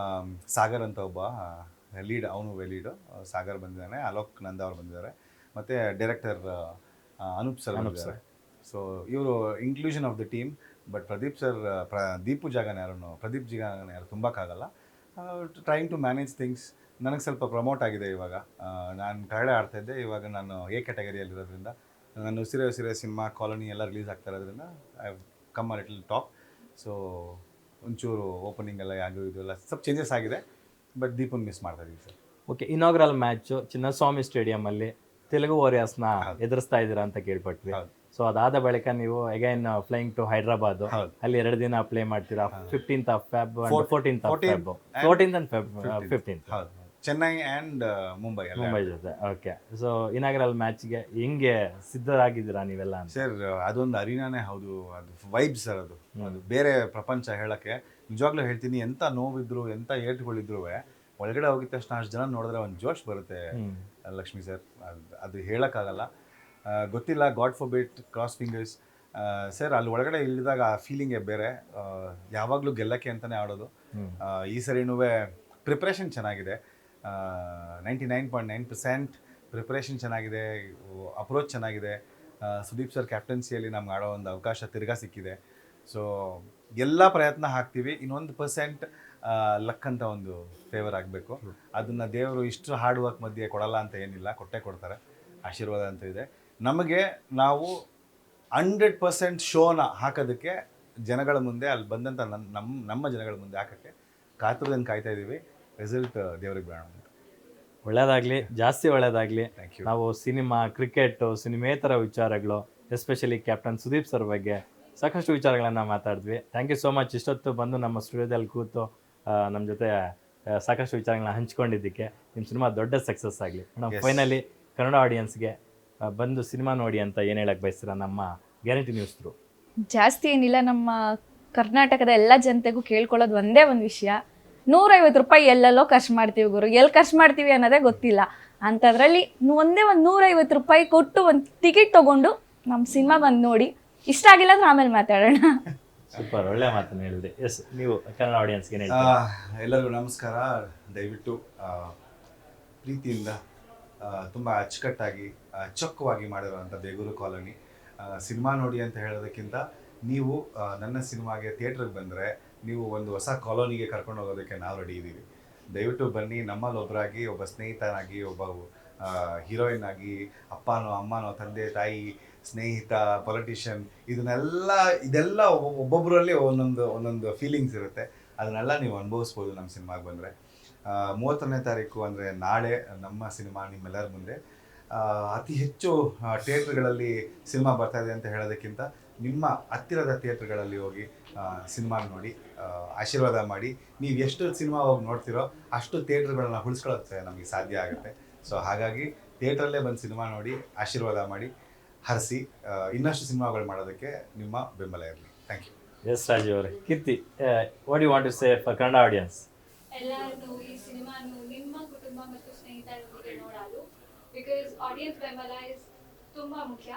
ಸಾಗರ್ ಅಂತ ಒಬ್ಬ ಲೀಡ್, ಅವನು ಲೀಡು. ಸಾಗರ್ ಬಂದಿದ್ದಾನೆ, ಅಲೋಕ್ ನಂದ ಅವ್ರು ಬಂದಿದ್ದಾರೆ, ಮತ್ತು ಡೈರೆಕ್ಟರ್ ಅನೂಪ್ ಸರ್ ಬಂದಿದ್ದಾರೆ. ಸೊ ಇವರು inclusion of the team. But Pradeep ಜಾಗನ ಯಾರು ತುಂಬಕ್ಕಾಗಲ್ಲ. Trying to manage things. ನನಗೆ ಸ್ವಲ್ಪ ಪ್ರಮೋಟ್ ಆಗಿದೆ ಇವಾಗ. ನಾನು ಕನ್ನಡ ಆಡ್ತಾಯಿದ್ದೆ, ಇವಾಗ ನಾನು A ಕ್ಯಾಟಗರಿಯಲ್ಲಿರೋದ್ರಿಂದ, ನಾನು ಉಸಿರೇ ಸಿನಿಮಾ, ಕಾಲೋನಿ ಎಲ್ಲ ರಿಲೀಸ್ ಆಗ್ತಾ ಇರೋದ್ರಿಂದ I have come a little top. So ಒಂಚೂರು ಓಪನಿಂಗ್ ಎಲ್ಲ ಇದು ಎಲ್ಲ ಸ್ವಲ್ಪ ಚೇಂಜಸ್ ಆಗಿದೆ. ಬಟ್ ದೀಪನ್ ಮಿಸ್ ಮಾಡ್ತಾ ಇದ್ದೀವಿ sir. Okay, inaugural match Chinnaswamy ಸ್ಟೇಡಿಯಮಲ್ಲಿ ತೆಲುಗು ವಾರಿಯರ್ಸ್ನ ಎದುರಿಸ್ತಾ ಇದ್ದೀರಾ ಅಂತ ಕೇಳ್ಪಟ್ವಿ. ಸೊ ಅದಾದ ಬಳಿಕ ನೀವು ಅಗೈನ್ ಫ್ಲೈಯಿಂಗ್ ಟು ಹೈದ್ರಾಬಾದ್, ಅಲ್ಲಿ 2 ದಿನ ಪ್ಲೇ ಮಾಡ್ತೀರಾ. 15th of Feb and 14th of Feb, 14th and 15th. Chennai and Mumbai ಜೊತೆ. ಓಕೆ, ಸೊ ಇನಾಗ್ರಲ್ ಮ್ಯಾಚ್ಗೆ ಹೆಂಗೆ ಸಿದ್ಧರಾಗಿದ್ದೀರಾ ನೀವೆಲ್ಲ? ಸರ್ ಅದೊಂದು ಅರಿನಾನೇ ಹೌದು, ಅದು ವೈಬ್ ಸರ್. ಅದು ಬೇರೆ ಪ್ರಪಂಚ. ಹೇಳೋಕ್ಕೆ ನಿಜವಾಗ್ಲೂ ಹೇಳ್ತೀನಿ, ಎಂಥ ನೋವಿದ್ರು ಎಂಥ ಏಟುಗಳಿದ್ರು ಒಳಗಡೆ ಹೋಗಿದ ತಕ್ಷಣ ಅಷ್ಟು ಜನ ನೋಡಿದ್ರೆ ಒಂದು ಜೋಶ್ ಬರುತ್ತೆ ಲಕ್ಷ್ಮಿ ಸರ್. ಅದು ಹೇಳೋಕ್ಕಾಗಲ್ಲ, ಗೊತ್ತಿಲ್ಲ. God for bit, cross fingers sir. ಅಲ್ಲಿ ಒಳಗಡೆ ಇಳಿದಾಗ ಆ ಫೀಲಿಂಗೇ ಬೇರೆ. ಯಾವಾಗಲೂ ಗೆಲ್ಲಕ್ಕೆ ಅಂತಲೇ ಆಡೋದು. ಈ ಸರಿನೂ ಪ್ರಿಪ್ರೇಷನ್ ಚೆನ್ನಾಗಿದೆ, 99.9% ಪ್ರಿಪ್ರೇಷನ್ ಚೆನ್ನಾಗಿದೆ, ಅಪ್ರೋಚ್ ಚೆನ್ನಾಗಿದೆ. ಸುದೀಪ್ ಸರ್ ಕ್ಯಾಪ್ಟನ್ಸಿಯಲ್ಲಿ ನಮ್ಗೆ ಆಡೋ ಒಂದು ಅವಕಾಶ ತಿರ್ಗಾ ಸಿಕ್ಕಿದೆ. ಸೊ ಎಲ್ಲ ಪ್ರಯತ್ನ ಹಾಕ್ತೀವಿ. ಇನ್ನೊಂದು % ಲಕ್ ಅಂತ ಒಂದು ಫೇವರ್ ಆಗಬೇಕು. ಅದನ್ನು ದೇವರು ಇಷ್ಟು ಹಾರ್ಡ್ ವರ್ಕ್ ಮಧ್ಯೆ ಕೊಡಲ್ಲ ಅಂತ ಏನಿಲ್ಲ, ಕೊಟ್ಟೇ ಕೊಡ್ತಾರೆ. ಆಶೀರ್ವಾದ ಅಂತ ಇದೆ ನಮಗೆ. ನಾವು 100% ಶೋನ ಹಾಕೋದಕ್ಕೆ ಜನಗಳ ಮುಂದೆ, ಅಲ್ಲಿ ಬಂದಂಥ ನಮ್ಮ ಜನಗಳ ಮುಂದೆ ಹಾಕೋಕ್ಕೆ ಕಾತುರದಿಂದ ಕಾಯ್ತಾ ಇದ್ದೀವಿ. ರಿಸಲ್ಟ್ ದೇವ್ರಿಗೆ ಬೇಡ ಅಂತ. ಒಳ್ಳೆಯದಾಗಲಿ, ಜಾಸ್ತಿ ಒಳ್ಳೆಯದಾಗಲಿ. Thank you. ನಾವು ಸಿನಿಮಾ, ಕ್ರಿಕೆಟು, ಸಿನಿಮೇತರ ವಿಚಾರಗಳು, ಎಸ್ಪೆಷಲಿ ಕ್ಯಾಪ್ಟನ್ ಸುದೀಪ್ ಸರ್ ಬಗ್ಗೆ ಸಾಕಷ್ಟು ವಿಚಾರಗಳನ್ನು ಮಾತಾಡಿದ್ವಿ. Thank you so much. ಇಷ್ಟೊತ್ತು ಬಂದು ನಮ್ಮ ಸ್ಟುಡಿಯೋದಲ್ಲಿ ಕೂತು ನಮ್ಮ ಜೊತೆ ಸಾಕಷ್ಟು ವಿಚಾರಗಳನ್ನ ಹಂಚ್ಕೊಂಡಿದ್ದಕ್ಕೆ. ನಿಮ್ಮ ಸಿನಿಮಾ ದೊಡ್ಡ ಸಕ್ಸಸ್ ಆಗಲಿ. ನಾವು ಫೈನಲಿ ಕನ್ನಡ ಆಡಿಯನ್ಸ್ಗೆ ಬಂದು ಸಿನಿಮಾ ನೋಡಿ ಅಂತ ಏನು ಹೇಳಕ್ಕೆ ಬಯಸ್ತೀರಾ ನಮ್ಮ ಗ್ಯಾರಂಟಿ ನ್ಯೂಸ್ ಥ್ರೂ? ಜಾಸ್ತಿ ಏನಿಲ್ಲ, ನಮ್ಮ ಕರ್ನಾಟಕದ ಎಲ್ಲ ಜನತೆಗೂ ಕೇಳ್ಕೊಳ್ಳೋದು ಒಂದೇ ಒಂದು ವಿಷಯ, 150 ರೂಪಾಯಿ ಎಲ್ಲೆಲ್ಲೋ ಖರ್ಚು ಮಾಡ್ತೀವಿ ಗುರು, ಎಲ್ಲಿ ಖರ್ಚು ಮಾಡ್ತೀವಿ ಅನ್ನೋದೇ ಗೊತ್ತಿಲ್ಲ. ಅಂಥದ್ರಲ್ಲಿ ಒಂದೇ ಒಂದು 150 ರೂಪಾಯಿ ಕೊಟ್ಟು ಒಂದು ಟಿಕೆಟ್ ತೊಗೊಂಡು ನಮ್ಮ ಸಿನಿಮಾ ಬಂದು ನೋಡಿ. ಇಷ್ಟ ಆಗಿಲ್ಲ ಅಂದ್ರೆ ಆಮೇಲೆ ಮಾತಾಡೋಣ. ಸೂಪರ್, ಒಳ್ಳೆ ಮಾತನ್ನು ಹೇಳಿದೆ. ಎಸ್, ನೀವು ಕನ್ನಡ ಆಡಿಯನ್ಸ್ಗೆ ಎಲ್ಲರಿಗೂ ನಮಸ್ಕಾರ. ದಯವಿಟ್ಟು ಪ್ರೀತಿಯಿಂದ ತುಂಬ ಅಚ್ಚುಕಟ್ಟಾಗಿ ಚೊಕ್ಕವಾಗಿ ಮಾಡಿರೋವಂಥ ಬೇಗೂರು ಕಾಲೋನಿ ಸಿನಿಮಾ ನೋಡಿ ಅಂತ ಹೇಳೋದಕ್ಕಿಂತ, ನೀವು ನನ್ನ ಸಿನಿಮಾಗೆ ಥಿಯೇಟ್ರಿಗೆ ಬಂದರೆ ನೀವು ಒಂದು ಹೊಸ ಕಾಲೋನಿಗೆ ಕರ್ಕೊಂಡು ಹೋಗೋದಕ್ಕೆ ನಾವು ರೆಡಿ ಇದ್ದೀವಿ. ದಯವಿಟ್ಟು ಬನ್ನಿ. ನಮ್ಮಲ್ಲಿ ಒಬ್ಬರಾಗಿ, ಒಬ್ಬ ಸ್ನೇಹಿತನಾಗಿ, ಒಬ್ಬ ಹೀರೋಯಿನ್ ಆಗಿ, ಅಪ್ಪನೋ ಅಮ್ಮನೋ, ತಂದೆ ತಾಯಿ, ಸ್ನೇಹಿತ, ಪೊಲಿಟಿಷಿಯನ್, ಇದೆಲ್ಲ ಒಬ್ಬೊಬ್ಬರಲ್ಲಿ ಒಂದೊಂದು ಫೀಲಿಂಗ್ಸ್ ಇರುತ್ತೆ. ಅದನ್ನೆಲ್ಲ ನೀವು ಅನುಭವಿಸ್ಬೋದು ನಮ್ಮ ಸಿನಿಮಾಗೆ ಬಂದರೆ. 31ನೇ ತಾರೀಕು ಅಂದರೆ ನಾಳೆ ನಮ್ಮ ಸಿನಿಮಾ ನಿಮ್ಮೆಲ್ಲರ ಮುಂದೆ ಅತಿ ಹೆಚ್ಚು ಥಿಯೇಟ್ರ್ಗಳಲ್ಲಿ ಸಿನಿಮಾ ಬರ್ತಾ ಇದೆ ಅಂತ ಹೇಳೋದಕ್ಕಿಂತ ನಿಮ್ಮ ಹತ್ತಿರದ ಥಿಯೇಟ್ರ್ಗಳಲ್ಲಿ ಹೋಗಿ ಸಿನಿಮಾ ನೋಡಿ ಆಶೀರ್ವಾದ ಮಾಡಿ. ನೀವು ಎಷ್ಟು ಸಿನಿಮಾ ಹೋಗಿ ನೋಡ್ತೀರೋ ಅಷ್ಟು ಥಿಯೇಟ್ರ್ಗಳನ್ನ ಉಳಿಸ್ಕೊಳ್ಳೋಕ್ಕೆ ನಮಗೆ ಸಾಧ್ಯ ಆಗುತ್ತೆ. ಸೊ ಹಾಗಾಗಿ ಥಿಯೇಟ್ರಲ್ಲೇ ಬಂದು ಸಿನಿಮಾ ನೋಡಿ ಆಶೀರ್ವಾದ ಮಾಡಿ ಹರಿಸಿ ಇನ್ನಷ್ಟು ಸಿನಿಮಾಗಳು ಮಾಡೋದಕ್ಕೆ ನಿಮ್ಮ ಬೆಂಬಲ ಇರಲಿ. Thank you. ಎಸ್ ರಾಜೀವ್ ಅವರೇ. Keerthi, what you want to say for Kannada audience? ಎಲ್ಲರೂ ಈ ಸಿನಿಮಾನು ನಿಮ್ಮ ಕುಟುಂಬ ಮತ್ತು ಸ್ನೇಹಿತರೊಂದಿಗೆ ನೋಡಲು, ಬಿಕಾಸ್ ಆಡಿಯನ್ಸ್ ಬೆಂಬಲ ಇಸ್ ತುಂಬಾ ಮುಖ್ಯ.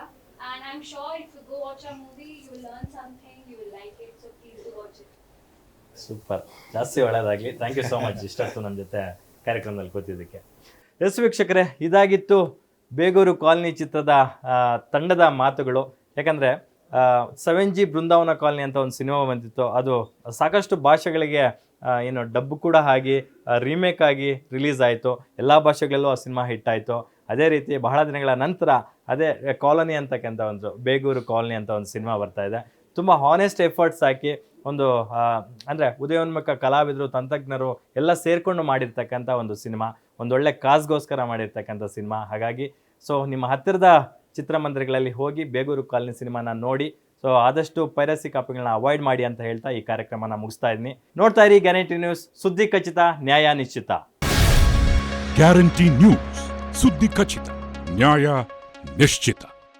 And I'm sure if you go watch a movie, you will learn something, you will like it, so please do watch it. Super, ಜಾಸ್ತಿ ಒಳ್ಳೆಯದಾಗಲಿ. ಥ್ಯಾಂಕ್ ಯು ಸೋ ಮಚ್ ಇಷ್ಟೊತ್ತು ನಮ್ಮ ಜೊತೆ ಕಾರ್ಯಕ್ರಮದಲ್ಲಿ ಕೂತಿದ್ದಕ್ಕೆ. ಎಸ್ ವೀಕ್ಷಕರೇ, ಇದಾಗಿತ್ತು ಬೇಗೂರು ಕಾಲನಿ ಚಿತ್ರದ ತಂಡದ ಮಾತುಗಳು. ಯಾಕಂದರೆ 7G ಬೃಂದಾವನ ಕಾಲನಿ ಅಂತ ಒಂದು ಸಿನಿಮಾ ಬಂದಿತ್ತು, ಅದು ಸಾಕಷ್ಟು ಭಾಷೆಗಳಿಗೆ ಏನು ಡಬ್ಬು ಕೂಡ ಆಗಿ ರೀಮೇಕ್ ಆಗಿ ರಿಲೀಸ್ ಆಯಿತು. ಎಲ್ಲ ಭಾಷೆಗಳಲ್ಲೂ ಆ ಸಿನಿಮಾ ಹಿಟ್ ಆಯಿತು. ಅದೇ ರೀತಿ ಬಹಳ ದಿನಗಳ ನಂತರ ಅದೇ ಕಾಲನಿ ಅಂತಕ್ಕಂಥ ಒಂದು ಬೇಗೂರು ಕಾಲನಿ ಅಂತ ಒಂದು ಸಿನಿಮಾ ಬರ್ತಾ ಇದೆ. ತುಂಬ ಹಾನೆಸ್ಟ್ ಎಫರ್ಟ್ಸ್ ಹಾಕಿ ಒಂದು ಅಂದರೆ ಉದಯೋನ್ಮುಖ ಕಲಾವಿದರು, ತಂತ್ರಜ್ಞರು ಎಲ್ಲ ಸೇರಿಕೊಂಡು ಮಾಡಿರ್ತಕ್ಕಂಥ ಒಂದು ಸಿನಿಮಾ, ಒಂದೊಳ್ಳೆ ಕಾಸ್ಗೋಸ್ಕರ ಮಾಡಿರ್ತಕ್ಕಂಥ ಸಿನಿಮಾ. ಹಾಗಾಗಿ ಸೊ ನಿಮ್ಮ ಹತ್ತಿರದ ಚಿತ್ರಮಂದಿರಗಳಲ್ಲಿ ಹೋಗಿ ಬೇಗೂರು ಕಾಲನಿ ಸಿನಿಮಾನ ನೋಡಿ. ಸೊ ಆದಷ್ಟು ಪೈರಸಿ ಕಾಪಿಗಳನ್ನ ಅವಾಯ್ಡ್ ಮಾಡಿ ಅಂತ ಹೇಳ್ತಾ ಈ ಕಾರ್ಯಕ್ರಮನ ಮುಗಿಸ್ತಾ ಇದ್ದೀನಿ. ನೋಡ್ತಾ ಇರಿ ಗ್ಯಾರಂಟಿ ನ್ಯೂಸ್, ಸುದ್ದಿ ಖಚಿತ, ನ್ಯಾಯ ನಿಶ್ಚಿತ. ಗ್ಯಾರಂಟಿ ನ್ಯೂಸ್, ಸುದ್ದಿ ಖಚಿತ, ನ್ಯಾಯ ನಿಶ್ಚಿತ.